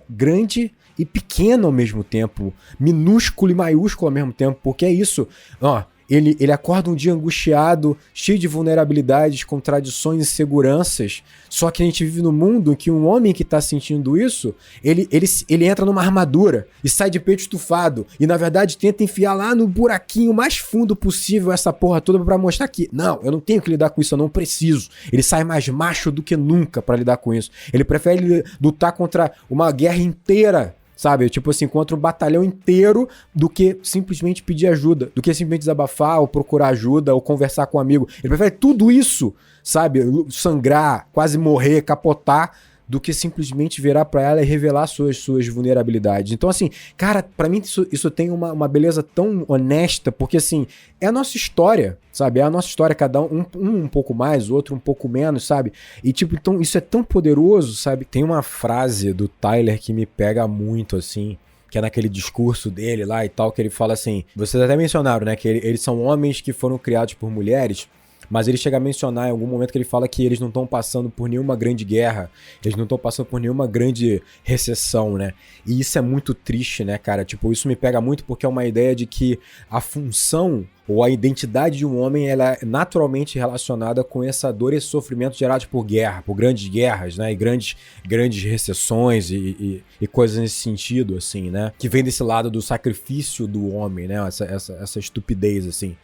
grande e pequeno ao mesmo tempo, minúsculo e maiúsculo ao mesmo tempo, porque é isso, ó, ele acorda um dia angustiado, cheio de vulnerabilidades, contradições e inseguranças, só que a gente vive num mundo em que um homem que tá sentindo isso, ele entra numa armadura e sai de peito estufado, e na verdade tenta enfiar lá no buraquinho mais fundo possível essa porra toda pra mostrar que, não, eu não tenho que lidar com isso, eu não preciso. Ele sai mais macho do que nunca pra lidar com isso. Ele prefere lutar contra uma guerra inteira, sabe? Tipo assim, contra um batalhão inteiro, do que simplesmente pedir ajuda, do que simplesmente desabafar, ou procurar ajuda, ou conversar com um amigo. Ele prefere tudo isso, sabe? Sangrar, quase morrer, capotar, do que simplesmente virar pra ela e revelar suas vulnerabilidades. Então, assim, cara, pra mim isso tem uma beleza tão honesta, porque, assim, é a nossa história, sabe? É a nossa história, cada um pouco mais, o outro um pouco menos, sabe? E, tipo, então, isso é tão poderoso, sabe? Tem uma frase do Tyler que me pega muito, assim, que é naquele discurso dele lá e tal, que ele fala assim, vocês até mencionaram, né, que eles são homens que foram criados por mulheres, mas ele chega a mencionar em algum momento que ele fala que eles não estão passando por nenhuma grande guerra, eles não estão passando por nenhuma grande recessão, né? E isso é muito triste, né, cara? Tipo, isso me pega muito porque é uma ideia de que a função ou a identidade de um homem, ela é naturalmente relacionada com essa dor e esse sofrimento gerados por guerra, por grandes guerras, né? E grandes recessões e coisas nesse sentido, assim, né? Que vem desse lado do sacrifício do homem, né? Essa estupidez, assim.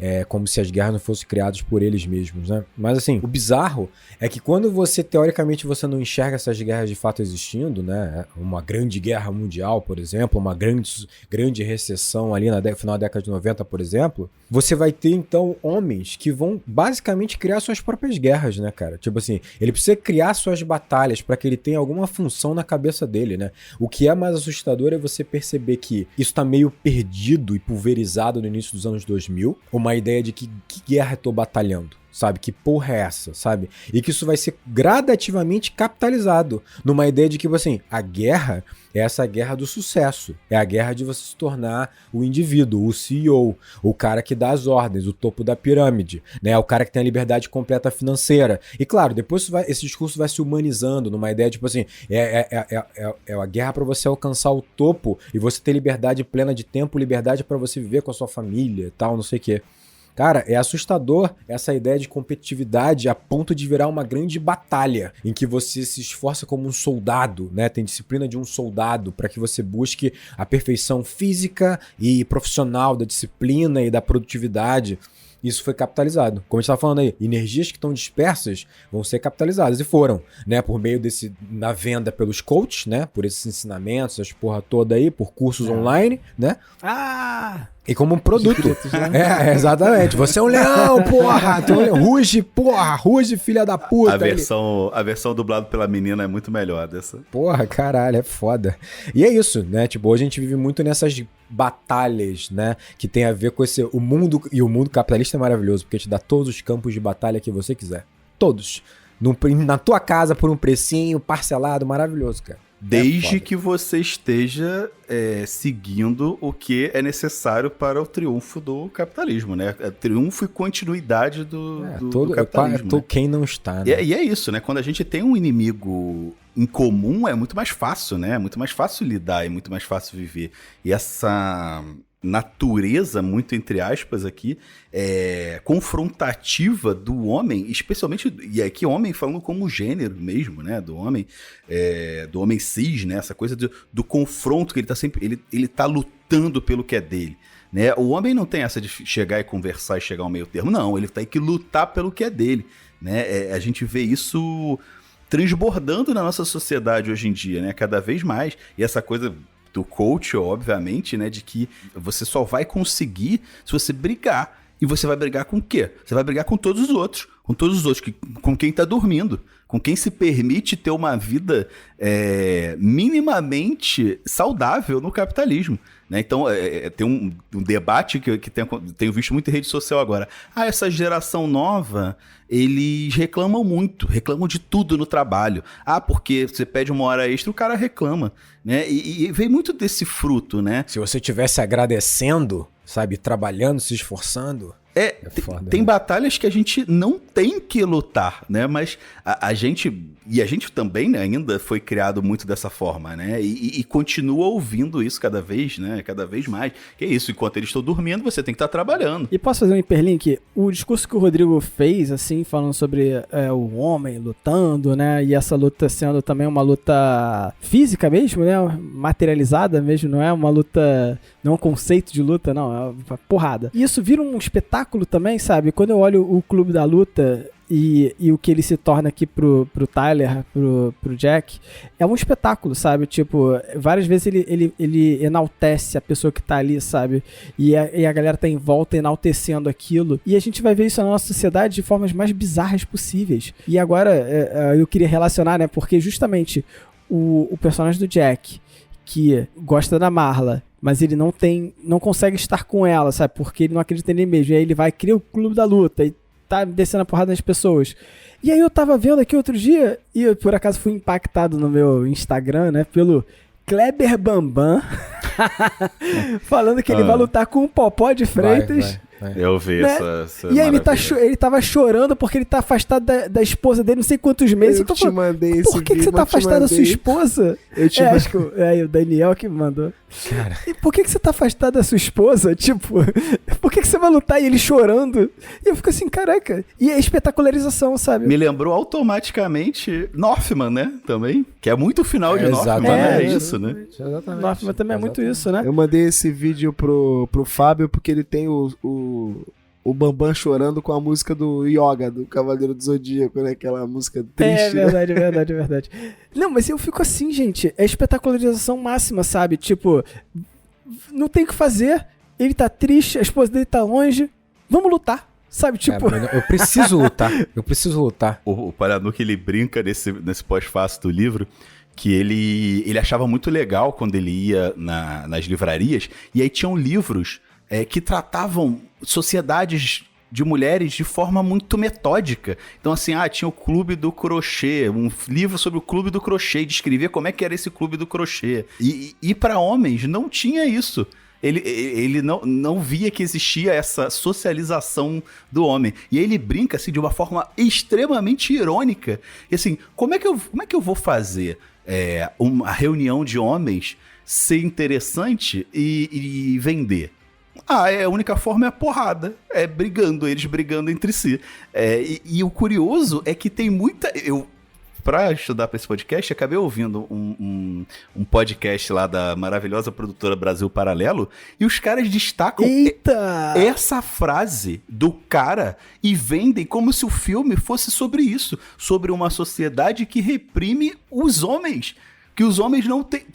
É como se as guerras não fossem criadas por eles mesmos, né? Mas assim, o bizarro é que quando você, teoricamente, você não enxerga essas guerras de fato existindo, né? Uma grande guerra mundial, por exemplo, uma grande recessão ali no final da década de 90, por exemplo, você vai ter, então, homens que vão basicamente criar suas próprias guerras, né, cara? Tipo assim, ele precisa criar suas batalhas para que ele tenha alguma função na cabeça dele, né? O que é mais assustador é você perceber que isso tá meio perdido e pulverizado no início dos anos 2000, uma ideia de que guerra eu tô batalhando, sabe? Que porra é essa, sabe? E que isso vai ser gradativamente capitalizado numa ideia de que, assim, a guerra é essa guerra do sucesso. É a guerra de você se tornar o indivíduo, o CEO, o cara que dá as ordens, o topo da pirâmide, né? O cara que tem a liberdade completa financeira. E claro, depois esse discurso vai se humanizando numa ideia, tipo assim, é a guerra para você alcançar o topo e você ter liberdade plena de tempo, liberdade para você viver com a sua família e tal, não sei o quê. Cara, é assustador essa ideia de competitividade a ponto de virar uma grande batalha em que você se esforça como um soldado, né? Tem disciplina de um soldado para que você busque a perfeição física e profissional da disciplina e da produtividade. Isso foi capitalizado. Como a gente estava falando aí, energias que estão dispersas vão ser capitalizadas e foram, né? Por meio na venda pelos coaches, né? Por esses ensinamentos, essa porra toda aí, por cursos online, né? E como um produto. Exatamente. Você é um leão, porra! Ruge, filha da puta. A versão dublada pela menina é muito melhor dessa. Porra, caralho, é foda. E é isso, né? Tipo, hoje a gente vive muito nessas batalhas, né? Que tem a ver com o mundo. E o mundo capitalista é maravilhoso, porque te dá todos os campos de batalha que você quiser. Todos. Na tua casa, por um precinho, parcelado, maravilhoso, cara. Desde que você esteja seguindo o que é necessário para o triunfo do capitalismo, né? Triunfo e continuidade do capitalismo. Né? Quem não está, né? E é isso, né? Quando a gente tem um inimigo em comum, é muito mais fácil, né? É muito mais fácil lidar, é muito mais fácil viver. E essa natureza, muito entre aspas aqui, confrontativa do homem, especialmente, e aqui homem falando como gênero mesmo, né, do homem cis, né, essa coisa do confronto que ele tá sempre, ele tá lutando pelo que é dele, né, o homem não tem essa de chegar e conversar e chegar ao meio termo, não, ele tem que lutar pelo que é dele, né, a gente vê isso transbordando na nossa sociedade hoje em dia, né, cada vez mais, e essa coisa do coach, obviamente, né, de que você só vai conseguir se você brigar. E você vai brigar com o quê? Você vai brigar com todos os outros. Com todos os outros, com quem tá dormindo. Com quem se permite ter uma vida minimamente saudável no capitalismo. Né? Então, tem um debate que tenho visto muito em rede social agora. Essa geração nova, eles reclamam muito, reclamam de tudo no trabalho. Porque você pede uma hora extra, o cara reclama. Né? E vem muito desse fruto, né? Se você estivesse agradecendo, sabe, trabalhando, se esforçando... foda, tem batalhas que a gente não tem que lutar, né? Mas a gente também, né, ainda foi criado muito dessa forma, né? E continua ouvindo isso cada vez, né? Cada vez mais. Que é isso, enquanto eles estão dormindo, você tem que estar trabalhando. E posso fazer um hiperlink? O discurso que o Rodrigo fez, assim, falando sobre o homem lutando, né? E essa luta sendo também uma luta física mesmo, né? Materializada mesmo, não é uma luta... Não é um conceito de luta, não. É uma porrada. E isso vira um espetáculo também, sabe? Quando eu olho o Clube da Luta e o que ele se torna aqui pro Tyler, pro Jack, é um espetáculo, sabe? Tipo, várias vezes ele enaltece a pessoa que tá ali, sabe? E a galera tá em volta enaltecendo aquilo. E a gente vai ver isso na nossa sociedade de formas mais bizarras possíveis. E agora, eu queria relacionar, né? Porque justamente o personagem do Jack, que gosta da Marla, mas ele não consegue estar com ela, sabe? Porque ele não acredita nele mesmo. E aí ele vai criar o Clube da Luta e tá descendo a porrada nas pessoas. E aí eu tava vendo aqui outro dia, e eu, por acaso, fui impactado no meu Instagram, né? Pelo Kleber Bambam, falando que ele vai lutar com o Popó de Freitas. Vai. Eu vi, né? essa E aí ele tava chorando porque ele tá afastado da esposa dele não sei quantos meses. Eu te mandei esse por que você tá afastado da sua esposa? Acho que o Daniel que me mandou. Cara. E por que você tá afastado da sua esposa? Tipo, por que você vai lutar e ele chorando? E eu fico assim, caraca. E a espetacularização, sabe? Me lembrou automaticamente Northman, né? Também. Que é muito o final de Northman, né? É isso, né? Exatamente. Northman também é muito isso, né? Eu mandei esse vídeo pro Fábio porque ele tem o Bambam chorando com a música do Yoga, do Cavaleiro do Zodíaco, né? Aquela música triste. Verdade. Não, mas eu fico assim, gente. É espetacularização máxima, sabe? Tipo, não tem o que fazer. Ele tá triste, a esposa dele tá longe. Vamos lutar, sabe? Tipo... eu preciso lutar. O Paranuca, ele brinca nesse pós-fácil do livro que ele achava muito legal quando ele ia nas livrarias e aí tinham livros que tratavam sociedades de mulheres de forma muito metódica. Então, assim, tinha o Clube do Crochê, um livro sobre o Clube do Crochê, descrevia como é que era esse Clube do Crochê. E para homens não tinha isso. Ele não via que existia essa socialização do homem. E aí ele brinca assim, de uma forma extremamente irônica. E assim, como é que eu vou fazer uma reunião de homens ser interessante e vender? A única forma é a porrada, eles brigando entre si. E o curioso é que tem muita... Pra estudar pra esse podcast, acabei ouvindo um podcast lá da maravilhosa produtora Brasil Paralelo, e os caras destacam essa frase do cara e vendem como se o filme fosse sobre isso, sobre uma sociedade que reprime os homens. Que os homens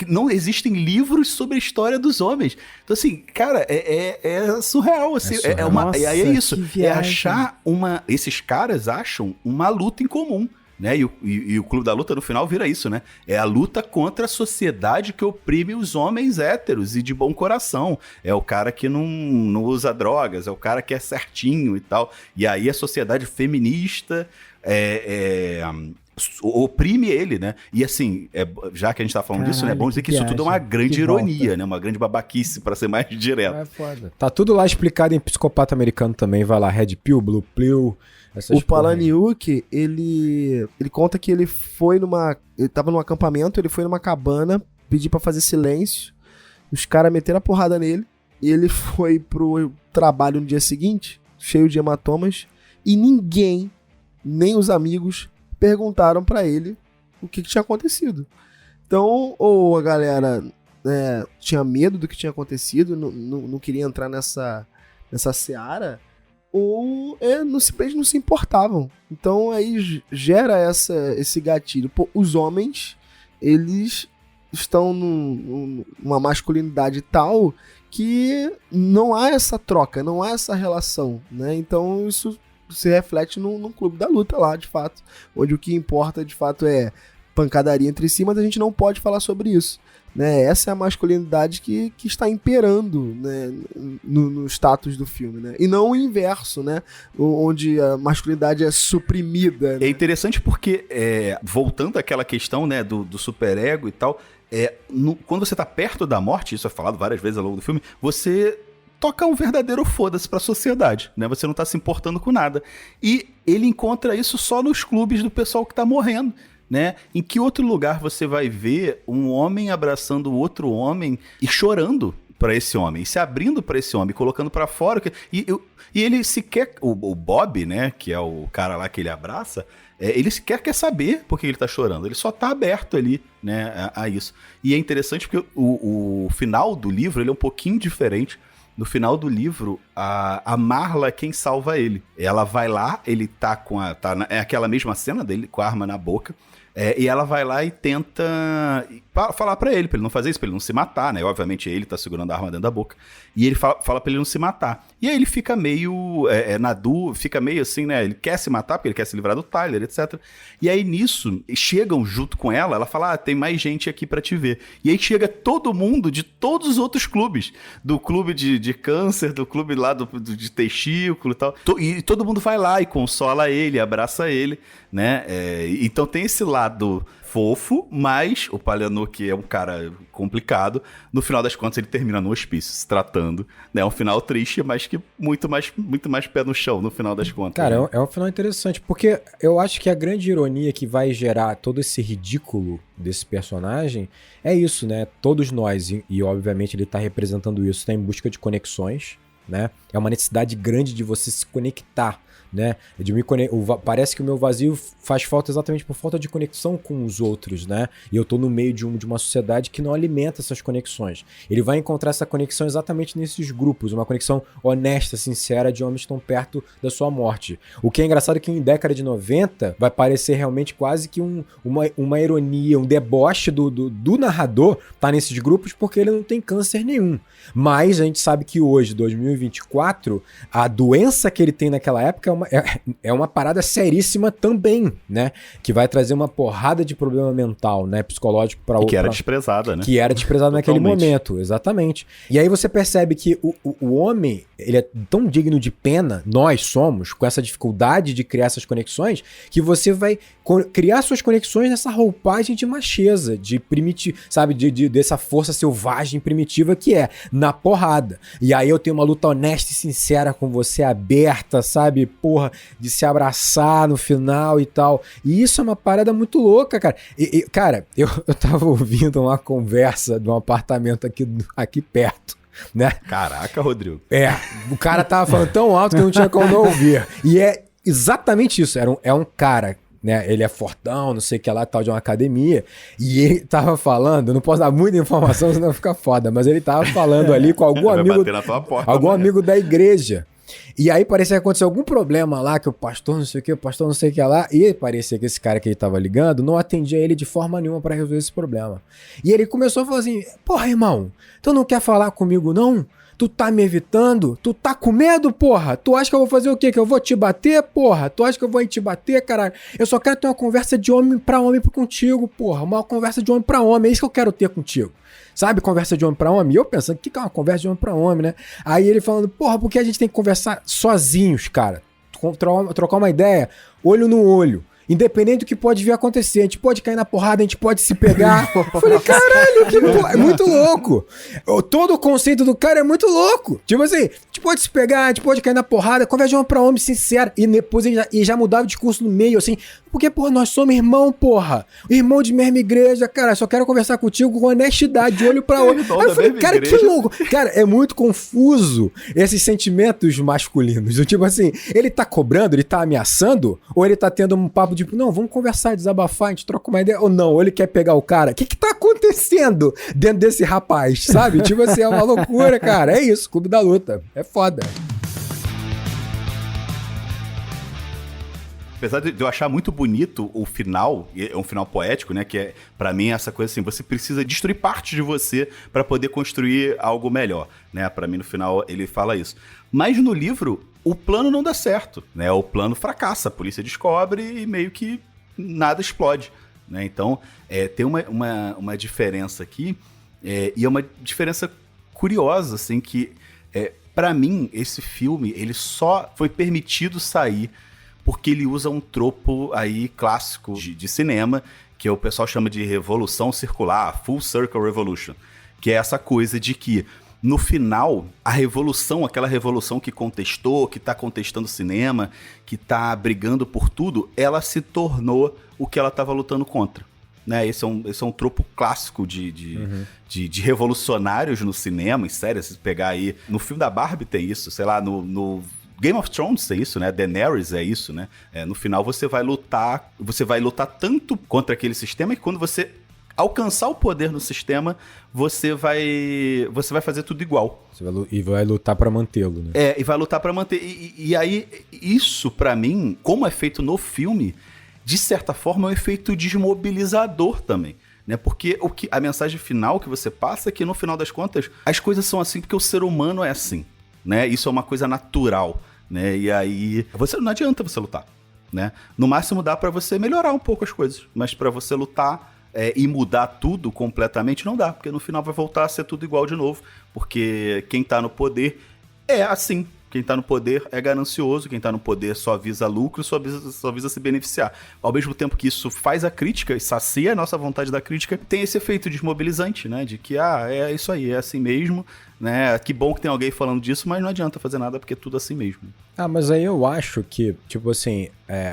não existem livros sobre a história dos homens. Então, assim, cara, é surreal. Assim, surreal. Nossa, é isso. Achar esses caras acham uma luta em comum. Né? E o Clube da Luta no final vira isso, né? É a luta contra a sociedade que oprime os homens héteros e de bom coração. É o cara que não usa drogas, é o cara que é certinho e tal. E aí a sociedade feminista oprime ele, né? E assim, já que a gente tá falando disso, né? É bom dizer que isso tudo é uma grande ironia, né? Uma grande babaquice, pra ser mais direto. É foda. Tá tudo lá explicado em Psicopata Americano também. Vai lá, Red Pill, Blue Pill... O Palahniuk, ele conta que ele tava num acampamento, ele foi numa cabana, pediu pra fazer silêncio, os caras meteram a porrada nele, ele foi pro trabalho no dia seguinte, cheio de hematomas, e ninguém, nem os amigos, perguntaram pra ele o que tinha acontecido. Então, ou a galera tinha medo do que tinha acontecido, não queria entrar nessa seara, ou simplesmente não se importavam. Então aí gera esse gatilho. Pô, os homens, eles estão numa masculinidade tal que não há essa troca, não há essa relação, né? Então isso se reflete num clube da luta lá, de fato, onde o que importa de fato é pancadaria entre si, mas a gente não pode falar sobre isso, né? Essa é a masculinidade que está imperando, né, no status do filme, né? E não o inverso, né? Onde a masculinidade é suprimida, né? É interessante porque, voltando àquela questão, né, do superego e tal, quando você tá perto da morte, isso é falado várias vezes ao longo do filme, você toca um verdadeiro foda-se pra sociedade, né? Você não tá se importando com nada. E ele encontra isso só nos clubes do pessoal que tá morrendo, né? Em que outro lugar você vai ver um homem abraçando outro homem e chorando pra esse homem, e se abrindo pra esse homem, colocando pra fora. E ele sequer... O Bob, né? Que é o cara lá que ele abraça, ele sequer quer saber por que ele tá chorando. Ele só tá aberto ali, né? A isso. E é interessante porque o final do livro, ele é um pouquinho diferente. No final do livro, a Marla é quem salva ele. Ela vai lá, ele tá é aquela mesma cena dele, com a arma na boca. E ela vai lá e tenta falar pra ele não fazer isso, pra ele não se matar, né? Obviamente ele tá segurando a arma dentro da boca. E ele fala pra ele não se matar. E aí ele fica meio fica meio assim, né? Ele quer se matar porque ele quer se livrar do Tyler, etc. E aí nisso, chegam junto com ela ela, tem mais gente aqui pra te ver. E aí chega todo mundo de todos os outros clubes. Do clube de câncer, do clube lá de testículo e tal. E todo mundo vai lá e consola ele, abraça ele, né? Então tem esse lado fofo, mas o Palahniuk, que é um cara complicado, no final das contas ele termina no hospício, se tratando, né? É um final triste, mas que muito mais pé no chão, no final das contas. Cara, né? É um final interessante, porque eu acho que a grande ironia que vai gerar todo esse ridículo desse personagem é isso, né? Todos nós, e obviamente ele tá representando isso, tá em busca de conexões, né? É uma necessidade grande de você se conectar, né? Parece que o meu vazio faz falta exatamente por falta de conexão com os outros, né? E eu tô no meio de uma sociedade que não alimenta essas conexões. Ele vai encontrar essa conexão exatamente nesses grupos, uma conexão honesta, sincera de homens que estão perto da sua morte. O que é engraçado é que em década de 90 vai parecer realmente quase que uma ironia, um deboche do narrador tá nesses grupos porque ele não tem câncer nenhum. Mas a gente sabe que hoje, 2024, a doença que ele tem naquela época é uma parada seríssima também, né? Que vai trazer uma porrada de problema mental, né? Psicológico para o... Que era desprezada, né? Que era desprezada naquele momento, exatamente. E aí você percebe que o homem, ele é tão digno de pena, nós somos, com essa dificuldade de criar essas conexões, que você vai criar suas conexões nessa roupagem de macheza, de primitivo, sabe? Dessa força selvagem primitiva que é na porrada. E aí eu tenho uma luta honesta e sincera com você, aberta, sabe? Porra, de se abraçar no final e tal. E isso é uma parada muito louca, cara. Cara, eu tava ouvindo uma conversa de um apartamento aqui perto, né? Caraca, Rodrigo. O cara tava falando tão alto que não tinha como não ouvir. E é exatamente isso. É um cara, né? Ele é fortão, não sei o que lá, tal, de uma academia. E ele tava falando, eu não posso dar muita informação, senão fica foda, mas ele tava falando ali com algum amigo, bater na tua porta, algum amigo da igreja. E aí parecia que aconteceu algum problema lá, que o pastor não sei o que lá, e parecia que esse cara que ele tava ligando não atendia ele de forma nenhuma pra resolver esse problema. E ele começou a falar assim, porra, irmão, tu não quer falar comigo não? Tu tá me evitando? Tu tá com medo, porra? Tu acha que eu vou fazer o quê? Que eu vou te bater, porra? Tu acha que eu vou te bater, caralho? Eu só quero ter uma conversa de homem pra homem contigo, porra. Uma conversa de homem pra homem, é isso que eu quero ter contigo. Sabe, conversa de homem pra homem? E eu pensando, o que é uma conversa de homem pra homem, né? Aí ele falando, porra, porque a gente tem que conversar sozinhos, cara? Trocar uma ideia, olho no olho. Independente do que pode vir a acontecer, a gente pode cair na porrada, a gente pode se pegar. Eu falei, caralho, que porra, é muito louco. Todo o conceito do cara é muito louco. Tipo assim, gente pode se pegar, a gente pode cair na porrada, conversa de homem pra homem sincero. E depois ele já mudava o discurso no meio, assim, porque, porra, nós somos irmão, porra. Irmão de mesma igreja, cara, só quero conversar contigo com honestidade, de olho pra olho. Aí eu falei, cara, que louco. Cara, é muito confuso esses sentimentos masculinos. Tipo assim, ele tá cobrando, ele tá ameaçando, ou ele tá tendo um papo de, não, vamos conversar, desabafar, a gente troca uma ideia, ou não, ou ele quer pegar o cara. O que tá acontecendo dentro desse rapaz, sabe? Tipo assim, é uma loucura, cara. É isso, Clube da Luta. É foda. Apesar de eu achar muito bonito o final, é um final poético, né? Que é, pra mim, essa coisa assim, você precisa destruir parte de você pra poder construir algo melhor, né? Pra mim, no final, ele fala isso. Mas no livro, o plano não dá certo, né? O plano fracassa, a polícia descobre e meio que nada explode, né? Então, tem uma diferença aqui, e é uma diferença curiosa, assim, que, pra mim, esse filme, ele só foi permitido sair porque ele usa um tropo aí clássico de cinema, que o pessoal chama de revolução circular, full circle revolution, que é essa coisa de que, no final, a revolução, aquela revolução que contestou, que tá contestando o cinema, que tá brigando por tudo, ela se tornou o que ela tava lutando contra. Né? Esse é um tropo clássico de revolucionários no cinema, em série, se pegar aí... No filme da Barbie tem isso, sei lá, no Game of Thrones é isso, né? Daenerys é isso, né? No final você vai lutar tanto contra aquele sistema que quando você alcançar o poder no sistema, você vai fazer tudo igual. E vai lutar pra mantê-lo, né? E vai lutar pra manter. E aí, isso pra mim, como é feito no filme, de certa forma é um efeito desmobilizador também. Né? Porque a mensagem final que você passa é que, no final das contas, as coisas são assim porque o ser humano é assim. Né? Isso é uma coisa natural, né? E aí não adianta você lutar, né? No máximo dá pra você melhorar um pouco as coisas, mas pra você lutar e mudar tudo completamente não dá, porque no final vai voltar a ser tudo igual de novo, porque quem tá no poder é assim. Quem tá no poder é ganancioso, quem tá no poder só visa lucro, só visa se beneficiar. Ao mesmo tempo que isso faz a crítica e sacia a nossa vontade da crítica, tem esse efeito desmobilizante, né? De que, é isso aí, é assim mesmo, né? Que bom que tem alguém falando disso, mas não adianta fazer nada porque é tudo assim mesmo. Mas aí eu acho que, tipo assim,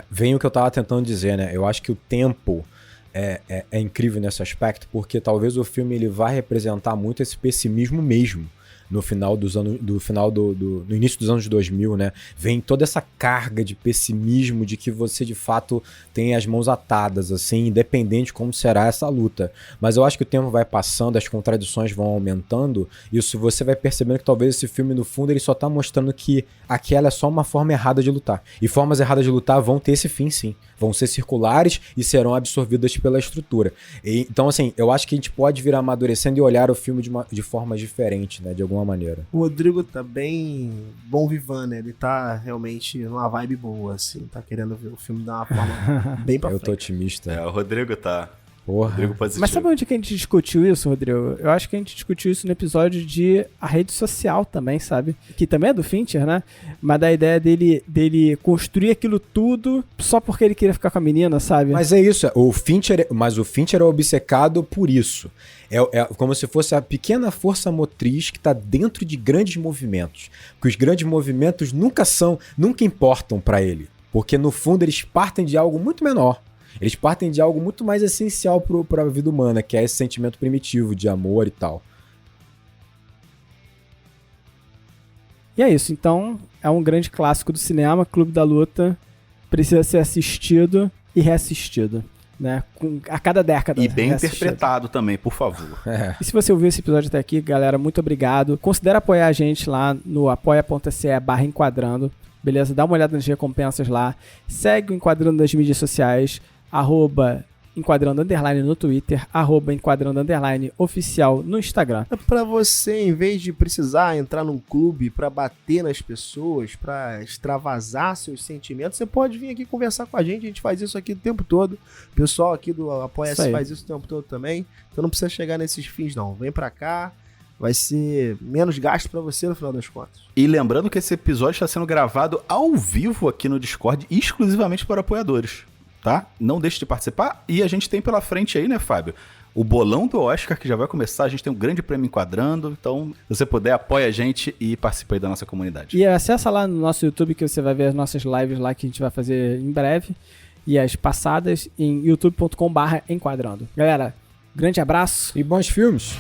vem o que eu tava tentando dizer, né? Eu acho que o tempo é incrível nesse aspecto, porque talvez o filme ele vai representar muito esse pessimismo mesmo. No final no início dos anos 2000, né? Vem toda essa carga de pessimismo de que você, de fato, tem as mãos atadas, assim, independente de como será essa luta. Mas eu acho que o tempo vai passando, as contradições vão aumentando, e isso você vai percebendo que talvez esse filme, no fundo, ele só tá mostrando que aquela é só uma forma errada de lutar. E formas erradas de lutar vão ter esse fim, sim. Vão ser circulares e serão absorvidas pela estrutura. Então, assim, eu acho que a gente pode vir amadurecendo e olhar o filme de forma diferente, né? De alguma maneira. O Rodrigo tá bem bom vivant, né? Ele tá realmente numa vibe boa, assim. Tá querendo ver o filme dar uma forma bem pra frente. Eu tô otimista. O Rodrigo tá... Porra. Rodrigo positivo. Mas sabe onde que a gente discutiu isso, Rodrigo? Eu acho que a gente discutiu isso no episódio de a rede social também, sabe? Que também é do Fincher, né? Mas da ideia dele construir aquilo tudo só porque ele queria ficar com a menina, sabe? Mas é isso, o Fincher é obcecado por isso. É como se fosse a pequena força motriz que está dentro de grandes movimentos. Porque os grandes movimentos nunca importam para ele. Porque no fundo eles partem de algo muito menor. Eles partem de algo muito mais essencial para a vida humana, que é esse sentimento primitivo de amor e tal. E é isso, então é um grande clássico do cinema, Clube da Luta, precisa ser assistido e reassistido, né? A cada década. E bem interpretado também, por favor. E se você ouviu esse episódio até aqui, galera, muito obrigado. Considere apoiar a gente lá no apoia.se/enquadrando, beleza? Dá uma olhada nas recompensas lá, segue o Enquadrando nas mídias sociais, @enquadrando_ no Twitter, @enquadrando_ oficial no Instagram. Pra você, em vez de precisar entrar num clube pra bater nas pessoas, pra extravasar seus sentimentos, você pode vir aqui conversar com a gente faz isso aqui o tempo todo. O pessoal aqui do Apoia-se faz isso o tempo todo também, então não precisa chegar nesses fins não, vem pra cá. Vai ser menos gasto pra você no final das contas. E lembrando que esse episódio está sendo gravado ao vivo aqui no Discord, exclusivamente para apoiadores. Tá? Não deixe de participar. E a gente tem pela frente aí, né, Fábio? o bolão do Oscar, que já vai começar. A gente tem um grande prêmio Enquadrando. Então, se você puder, apoia a gente e participe aí da nossa comunidade. E acessa lá no nosso YouTube que você vai ver as nossas lives lá que a gente vai fazer em breve. E as passadas em youtube.com/enquadrando. Galera, grande abraço. E bons filmes.